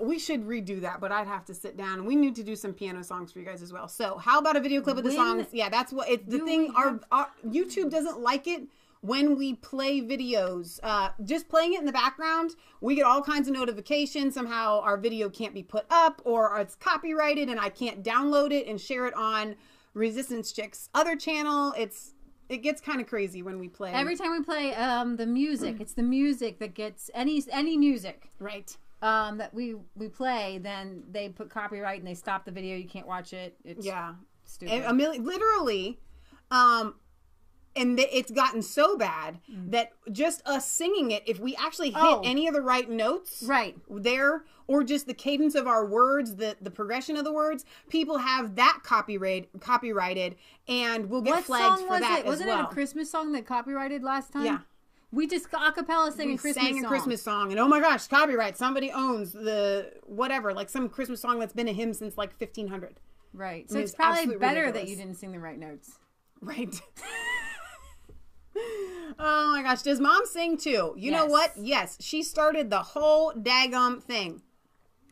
We should redo that, but I'd have to sit down. And we need to do some piano songs for you guys as well. So how about a video clip of the songs? Yeah, that's what it's the thing. Our YouTube doesn't like it when we play videos. Just playing it in the background, we get all kinds of notifications. Somehow our video can't be put up, or it's copyrighted and I can't download it and share it on Resistance Chick's other channel. It gets kind of crazy when we play. Every time we play the music, it's the music that gets any music. Right. That we play, then they put copyright and they stop the video. You can't watch it. It's stupid. Literally, And it's gotten so bad that just us singing it, if we actually hit any of the right notes there, or just the cadence of our words, the progression of the words, people have that copyrighted, and we'll get flagged for that as well. Wasn't it a Christmas song that copyrighted last time? Yeah. We just a cappella sang a Christmas song, and oh my gosh, copyright! Somebody owns the whatever, like some Christmas song that's been a hymn since like 1500. Right. So it's probably better that you didn't sing the right notes. Right. Oh my gosh, does Mom sing too? You know what? Yes, she started the whole daggum thing.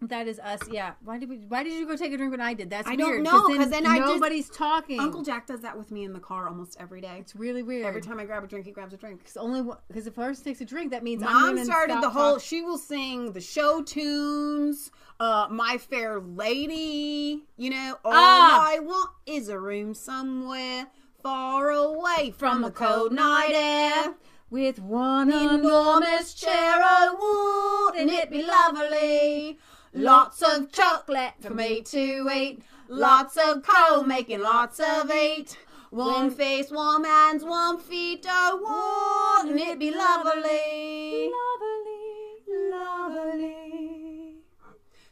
That is us, yeah. Why did you go take a drink when I did? That's I weird. don't know, because then nobody's talking. Uncle Jack does that with me in the car almost every day. It's really weird. Every time I grab a drink, he grabs a drink. Because if Forrest takes a drink, that means Mom started the whole. She will sing the show tunes, My Fair Lady. You know, all I want is a room somewhere far away from the cold night air, with one enormous chair. Oh, wouldn't it be lovely? Lots of chocolate from 8 to 8. Lots of coal making lots of 8. Warm face, warm hands, warm feet. Oh, wouldn't it be lovely? Lovely, lovely.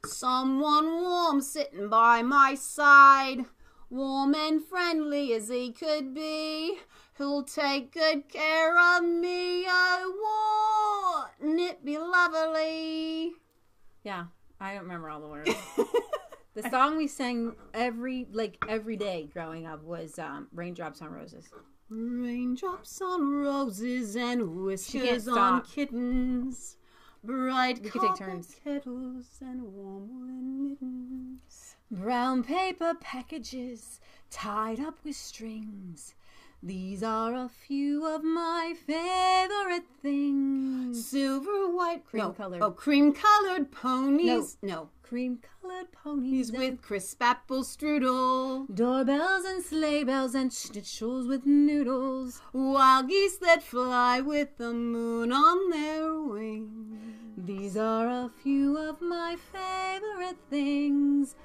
Someone warm sitting by my side, warm and friendly as he could be, who'll take good care of me. Oh, wouldn't it be lovely? Yeah, I don't remember all the words. The song we sang every day growing up was Raindrops on Roses. Raindrops on roses and whiskers on kittens, bright copper kettles and warm woolen mittens. Brown paper packages tied up with strings. These are a few of my favorite things. Silver white cream-colored. Oh, cream-colored ponies. No. Cream-colored ponies with crisp apple strudel. Doorbells and sleigh bells and schnitzel with noodles. Wild geese that fly with the moon on their wings. These are a few of my favorite things.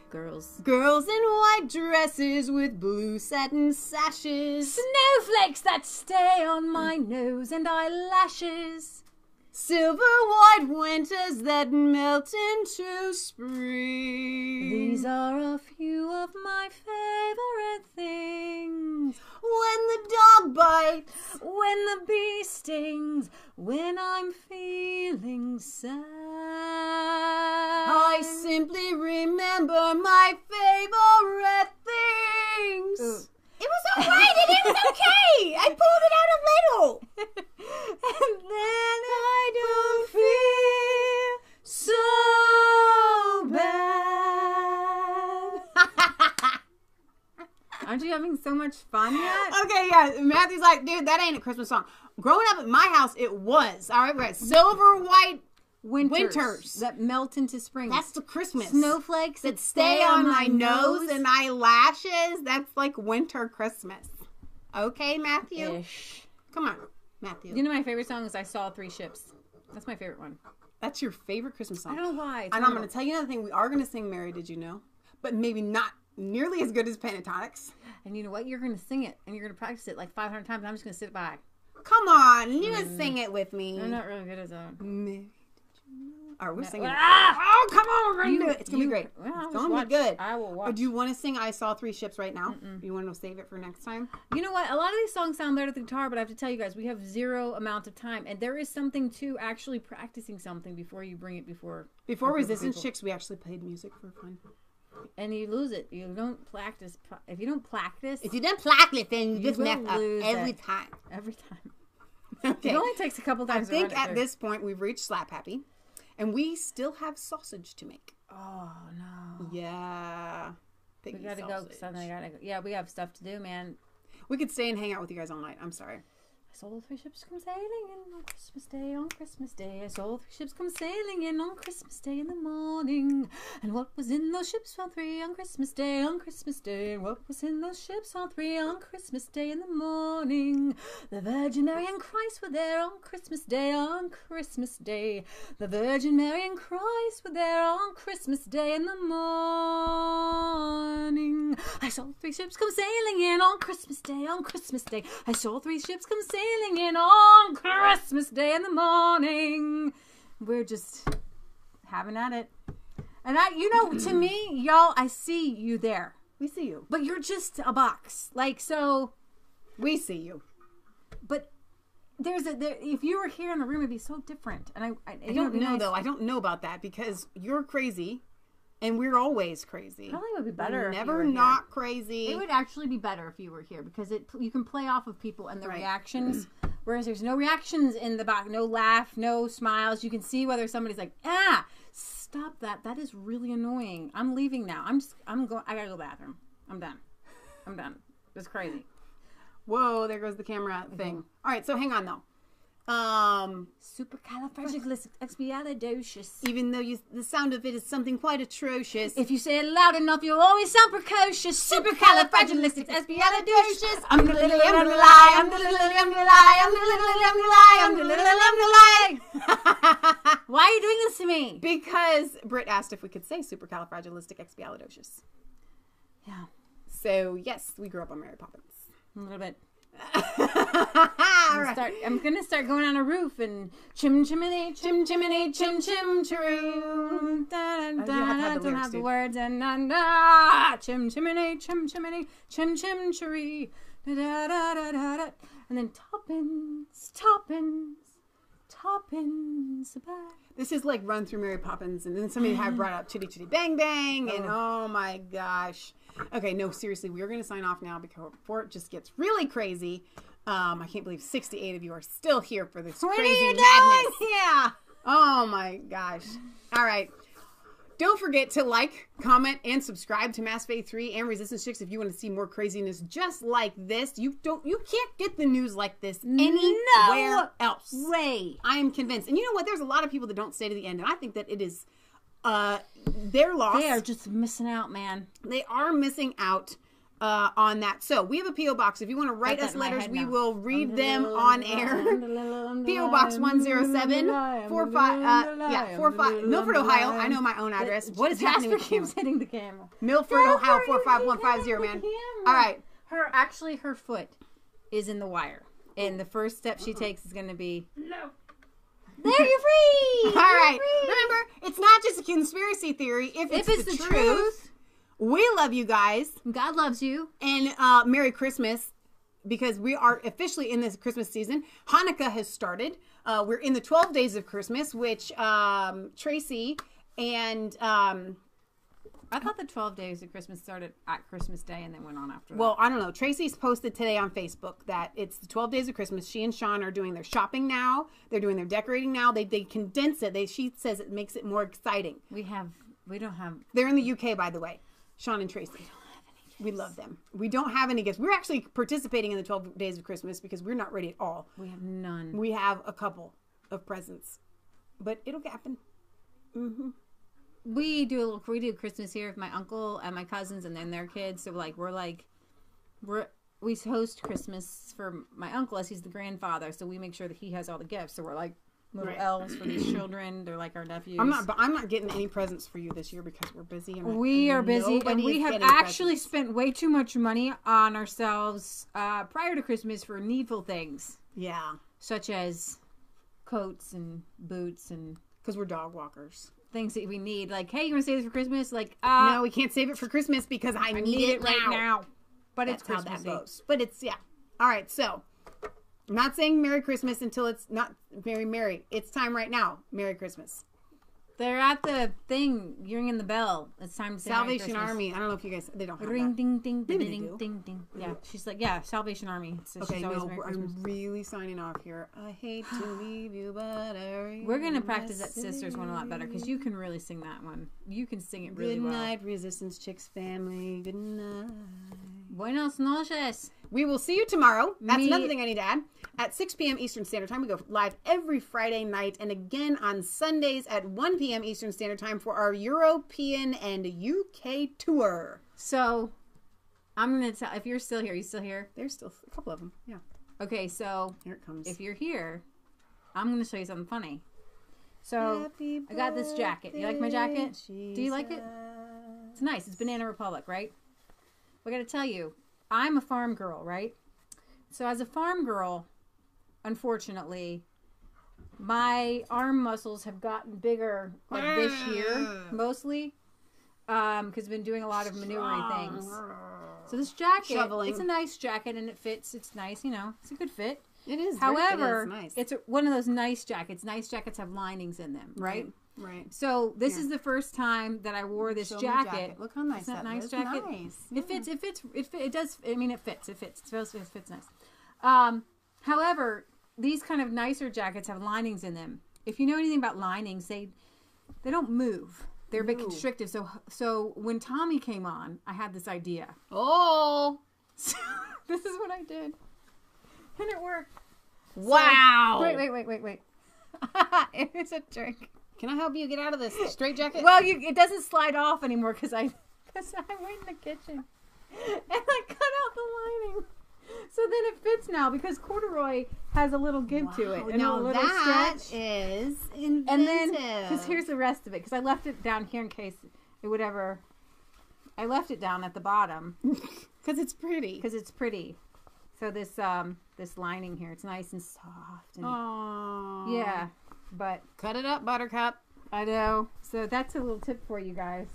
Girls in white dresses with blue satin sashes. Snowflakes that stay on my nose and eyelashes. Silver white winters that melt into spring. These are a few of my favorite things. When the dog bites, when the bee stings, when I'm feeling sad, I simply remember my favorite things. Ooh. It was alright, it was okay. I pulled it out a little. And then I don't feel so bad. Aren't you having so much fun yet? Okay, yeah. Matthew's like, dude, that ain't a Christmas song. Growing up at my house, it was. All right, we got silver white winters that melt into spring. That's the Christmas. Snowflakes that stay on my nose and eyelashes. That's like winter Christmas. Okay, Matthew? Ish. Come on, Matthew. You know my favorite song is I Saw Three Ships. That's my favorite one. That's your favorite Christmas song? I don't know why. And I'm going to tell you another thing. We are going to sing Mary Did You Know? But maybe not nearly as good as Pentatonics. And you know what? You're going to sing it. And you're going to practice it like 500 times. I'm just going to sit by. Come on. You can sing it with me. I'm not really good at that. Mary. All right, we're singing. Oh, come on, we're gonna do it. It's gonna be great. Well, it's gonna be good. I will watch. Or do you want to sing "I Saw Three Ships" right now? You want to save it for next time? You know what? A lot of these songs sound better at the guitar, but I have to tell you guys, we have zero amount of time, and there is something to actually practicing something before you bring it before. Before Resistance Chicks, we actually played music for fun. And you lose it. You don't practice. If you don't practice, then you just mess up every time. Every time. Okay. It only takes a couple times. I think at this point we've reached Slap Happy. And we still have sausage to make. Oh, no. Yeah. We gotta go. Yeah, we have stuff to do, man. We could stay and hang out with you guys all night. I'm sorry. saw 3 ships come sailing in on Christmas Day, on Christmas Day. I saw 3 ships come sailing in on Christmas Day in the morning. And what was in those ships for 3 on Christmas Day, on Christmas Day? And what was in those ships for 3 on Christmas Day in the morning? The Virgin Mary and Christ were there on Christmas Day, on Christmas Day. The Virgin Mary and Christ were there on Christmas Day in the morning. I saw 3 ships come sailing in on Christmas Day, on Christmas Day. I saw 3 ships come sailing in on Christmas Day in the morning. We're just having at it. And to me, y'all, I see you there. We see you. But you're just a box. Like, so. We see you. But if you were here in the room, it'd be so different. And I don't know, though. I don't know about that because you're crazy. And we're always crazy. Probably would be better. We're if never you were not here. crazy. It would actually be better if you were here because you can play off of people and their reactions. Whereas there's no reactions in the back, no laugh, no smiles. You can see whether somebody's like, stop that. That is really annoying. I'm leaving now. I gotta go to the bathroom. I'm done. It's crazy. Whoa, there goes the camera thing. All right, so hang on though. Supercalifragilisticexpialidocious. Even though the sound of it is something quite atrocious. If you say it loud enough, you'll always sound precocious. Supercalifragilisticexpialidocious. I'm the lily, I'm the lie, I'm the lily, I'm the lie, I'm the lily, I'm the lie, I'm the lily, I'm the lie. Why are you doing this to me? Because Britt asked if we could say supercalifragilisticexpialidocious. Yeah. So yes, we grew up on Mary Poppins. A little bit. I'm gonna start going on a roof and chim chimney, chim chimney, chim chim chiroo. Don't have the words and chim chimney, chim chimney, chim chim chiree. And then toppins back. This is like Run Through Mary Poppins, and then somebody had brought up Chitty Chitty Bang Bang, and oh my gosh. Okay, no, seriously, we are going to sign off now before it just gets really crazy. I can't believe 68 of you are still here for this crazy madness. Yeah. Oh my gosh. All right. Don't forget to like, comment, and subscribe to Mass Faith 3 and Resistance Chicks if you want to see more craziness just like this. You can't get the news like this anywhere else. Way. I am convinced. And you know what? There's a lot of people that don't stay to the end, and I think that it is their loss. They are just missing out, man. They are missing out on that. So we have a P.O. box. If you want to write us letters, we will read them on air. P.O. Box 107 45 Milford, Ohio. I know my own address. What is happening with the camera? Keeps hitting the camera. Milford, Ohio 45150, man. All right. Her foot is in the wire. And the first step she takes is going to be... No. There, you're free! All right. Remember, it's not just a conspiracy theory. If it's the truth, we love you guys. God loves you. And Merry Christmas, because we are officially in this Christmas season. Hanukkah has started. We're in the 12 days of Christmas, which Tracy and... I thought the 12 days of Christmas started at Christmas Day and then went on after that. Well, I don't know. Tracy's posted today on Facebook that it's the 12 days of Christmas. She and Sean are doing their shopping now. They're doing their decorating now. They condense it. She says it makes it more exciting. We don't have... They're in the UK, by the way. Sean and Tracy. We don't have any gifts. We love them. We don't have any gifts. We're actually participating in the 12 days of Christmas because we're not ready at all. We have none. We have a couple of presents. But it'll happen. Mm-hmm. We do Christmas here with my uncle and my cousins and then their kids. So we host Christmas for my uncle as he's the grandfather. So we make sure that he has all the gifts. So we're like little elves for these children. They're like our nephews. I'm not getting any presents for you this year because we're busy. We are busy, and we have actually spent way too much money on ourselves prior to Christmas for needful things. Yeah, such as coats and boots, and because we're dog walkers. Things that we need, like, hey, you want to save this for Christmas? Like, no, we can't save it for Christmas because I need it right now. But that's it's Christmas how that goes. But it's all right. So I'm not saying Merry Christmas until it's not Merry. It's time right now. Merry Christmas. They're at the thing. You're ringing the bell. It's time to say Salvation Army. I don't know if you guys. They don't have ring, that. Ding, ding, Maybe ding, ding, ding, ding. Yeah, she's like, Salvation Army. So okay, she's no, I'm really signing off here. I hate to leave you, but we're gonna practice that Sisters one a lot better because you can really sing that one. You can sing it really well. Good night, Resistance Chicks family. Good night. Buenas noches. We will see you tomorrow. That's another thing I need to add. At 6 p.m. Eastern Standard Time, we go live every Friday night and again on Sundays at 1 p.m. Eastern Standard Time for our European and UK tour. So, I'm going to tell, if you're still here, you still here? There's still a couple of them, yeah. Okay, so, here it comes. If you're here, I'm going to show you something funny. So, I got this jacket. You like my jacket? Jesus. Do you like it? It's nice. It's Banana Republic, right? I got to tell you, I'm a farm girl, right? So as a farm girl, unfortunately, my arm muscles have gotten bigger like this year, mostly, because I've been doing a lot of manuring things. So this jacket, it's a nice jacket and it fits. It's nice, you know, it's a good fit. It is. However, it is nice. It's one of those nice jackets. Nice jackets have linings in them, right? Right. So this is the first time that I wore this jacket. Look how nice Isn't that that nice is. jacket. Nice. It fits. It does. I mean, it fits. It fits. It fits nice. However, these kind of nicer jackets have linings in them. If you know anything about linings, they don't move. They're a bit constrictive. So when Tommy came on, I had this idea. Oh, so this is what I did, and it worked. Wow. So, wait. It's a trick. Can I help you get out of this straight jacket? Well, it doesn't slide off anymore because I went in the kitchen and I cut out the lining. So then it fits now because corduroy has a little give to it and a little that stretch. Is inventive. And then, because here's the rest of it, because I left it down here in case it would ever. I left it down at the bottom because it's pretty. So this lining here, it's nice and soft. And, aww. Yeah. But cut it up, Buttercup. I know. So that's a little tip for you guys.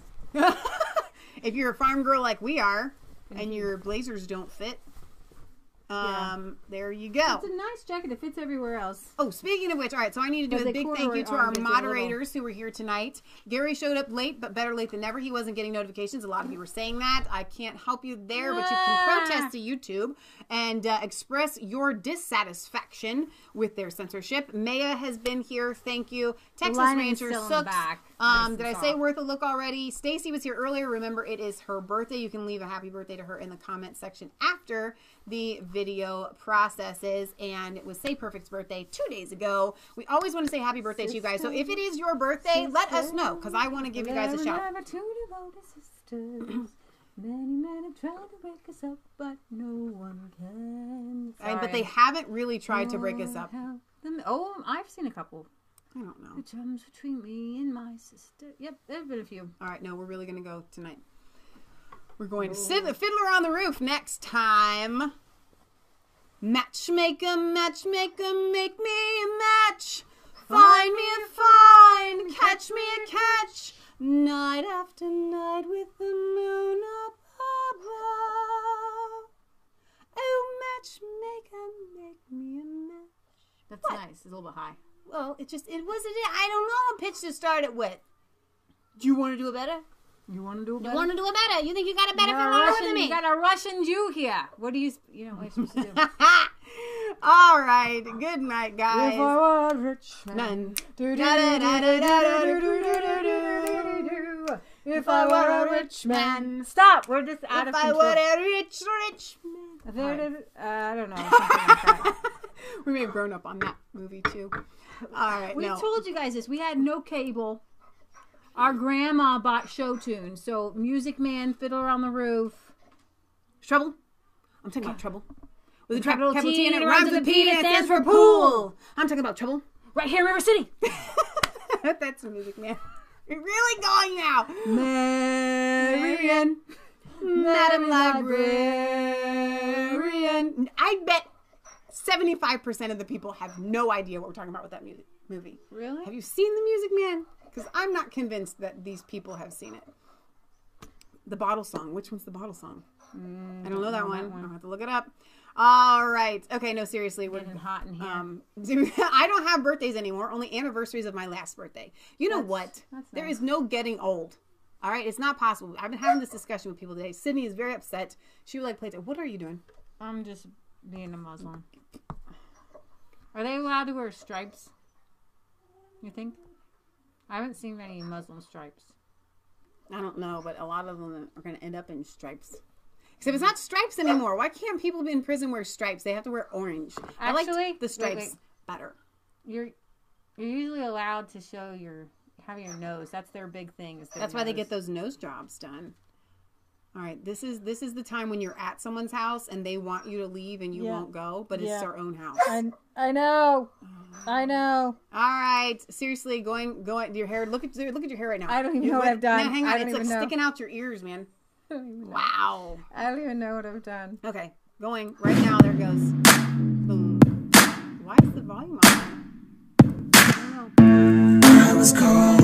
If you're a farm girl like we are, and your blazers don't fit, there you go. It's a nice jacket. It fits everywhere else. Oh, speaking of which, all right, so I need to do a big thank you to our moderators who were here tonight. Gary showed up late, but better late than never. He wasn't getting notifications. A lot of you were saying that. I can't help you there, but you can protest to YouTube and express your dissatisfaction with their censorship. Maia has been here. Thank you. Texas Rancher Sooks. Did I say worth a look already? Stacy was here earlier. Remember, it is her birthday. You can leave a happy birthday to her in the comment section after the video processes. And it was Say Perfect's birthday 2 days ago. We always want to say happy birthday to you guys. So if it is your birthday, let us know because I want to give you guys a shout. Many men have tried to break us up, but no one can. But they haven't really tried to break us up. Oh, I've seen a couple. I don't know. The drums between me and my sister. Yep, there have been a few. All right, no, we're really going to go tonight. We're going to sit the Fiddler on the Roof next time. Matchmaker, matchmaker, make me a match. Find me a find, catch me a catch. Night after night with the moon up above. Oh, matchmaker, make me a match. That's nice. It's a little bit high. Well, it wasn't it. I don't know a pitch to start it with. Do you want to do it better? You want to do it better? You want to do it better? You think you got it better than me? You got a Russian Jew here. What do you know what you're supposed to do? All right. Good night, guys. If I were a rich man. If I were a rich man. Stop. We're just out of control. If I were a rich man. I don't know. Something like that. We may have grown up on that movie, too. All right. We told you guys this. We had no cable. Our grandma bought show tunes. So Music Man, Fiddler on the Roof. Trouble? I'm talking about Trouble. With a capital T and it rhymes with P and it stands for pool. I'm talking about Trouble. Right here in River City. That's a Music Man. You're really going now. Marian. Madam Librarian. I bet 75% of the people have no idea what we're talking about with that movie. Really? Have you seen The Music Man? Because I'm not convinced that these people have seen it. The Bottle Song. Which one's the Bottle Song? I don't know that one. I'll have to look it up. All right. Okay, no, seriously. We're getting hot in here. I don't have birthdays anymore. Only anniversaries of my last birthday. You know what? There is no getting old. All right? It's not possible. I've been having this discussion with people today. Sydney is very upset. She would like play. What are you doing? I'm just being a Muslim. Are they allowed to wear stripes? You think? I haven't seen many Muslim stripes. I don't know, but a lot of them are going to end up in stripes. Except it's not stripes anymore. Why can't people in prison wear stripes? They have to wear orange. I like the stripes better. You're usually allowed to show have your nose. That's their big thing. That's why they get those nose jobs done. All right, this is the time when you're at someone's house and they want you to leave and you won't go, but it's our own house. I know. All right, seriously, going your hair. Look at your hair right now. I don't even know what I've done. No, hang on, it's like know. sticking out your ears, man. Wow. I don't even know what I've done. Okay, going right now. There it goes. Boom. Why is the volume on? I don't know. I was cold.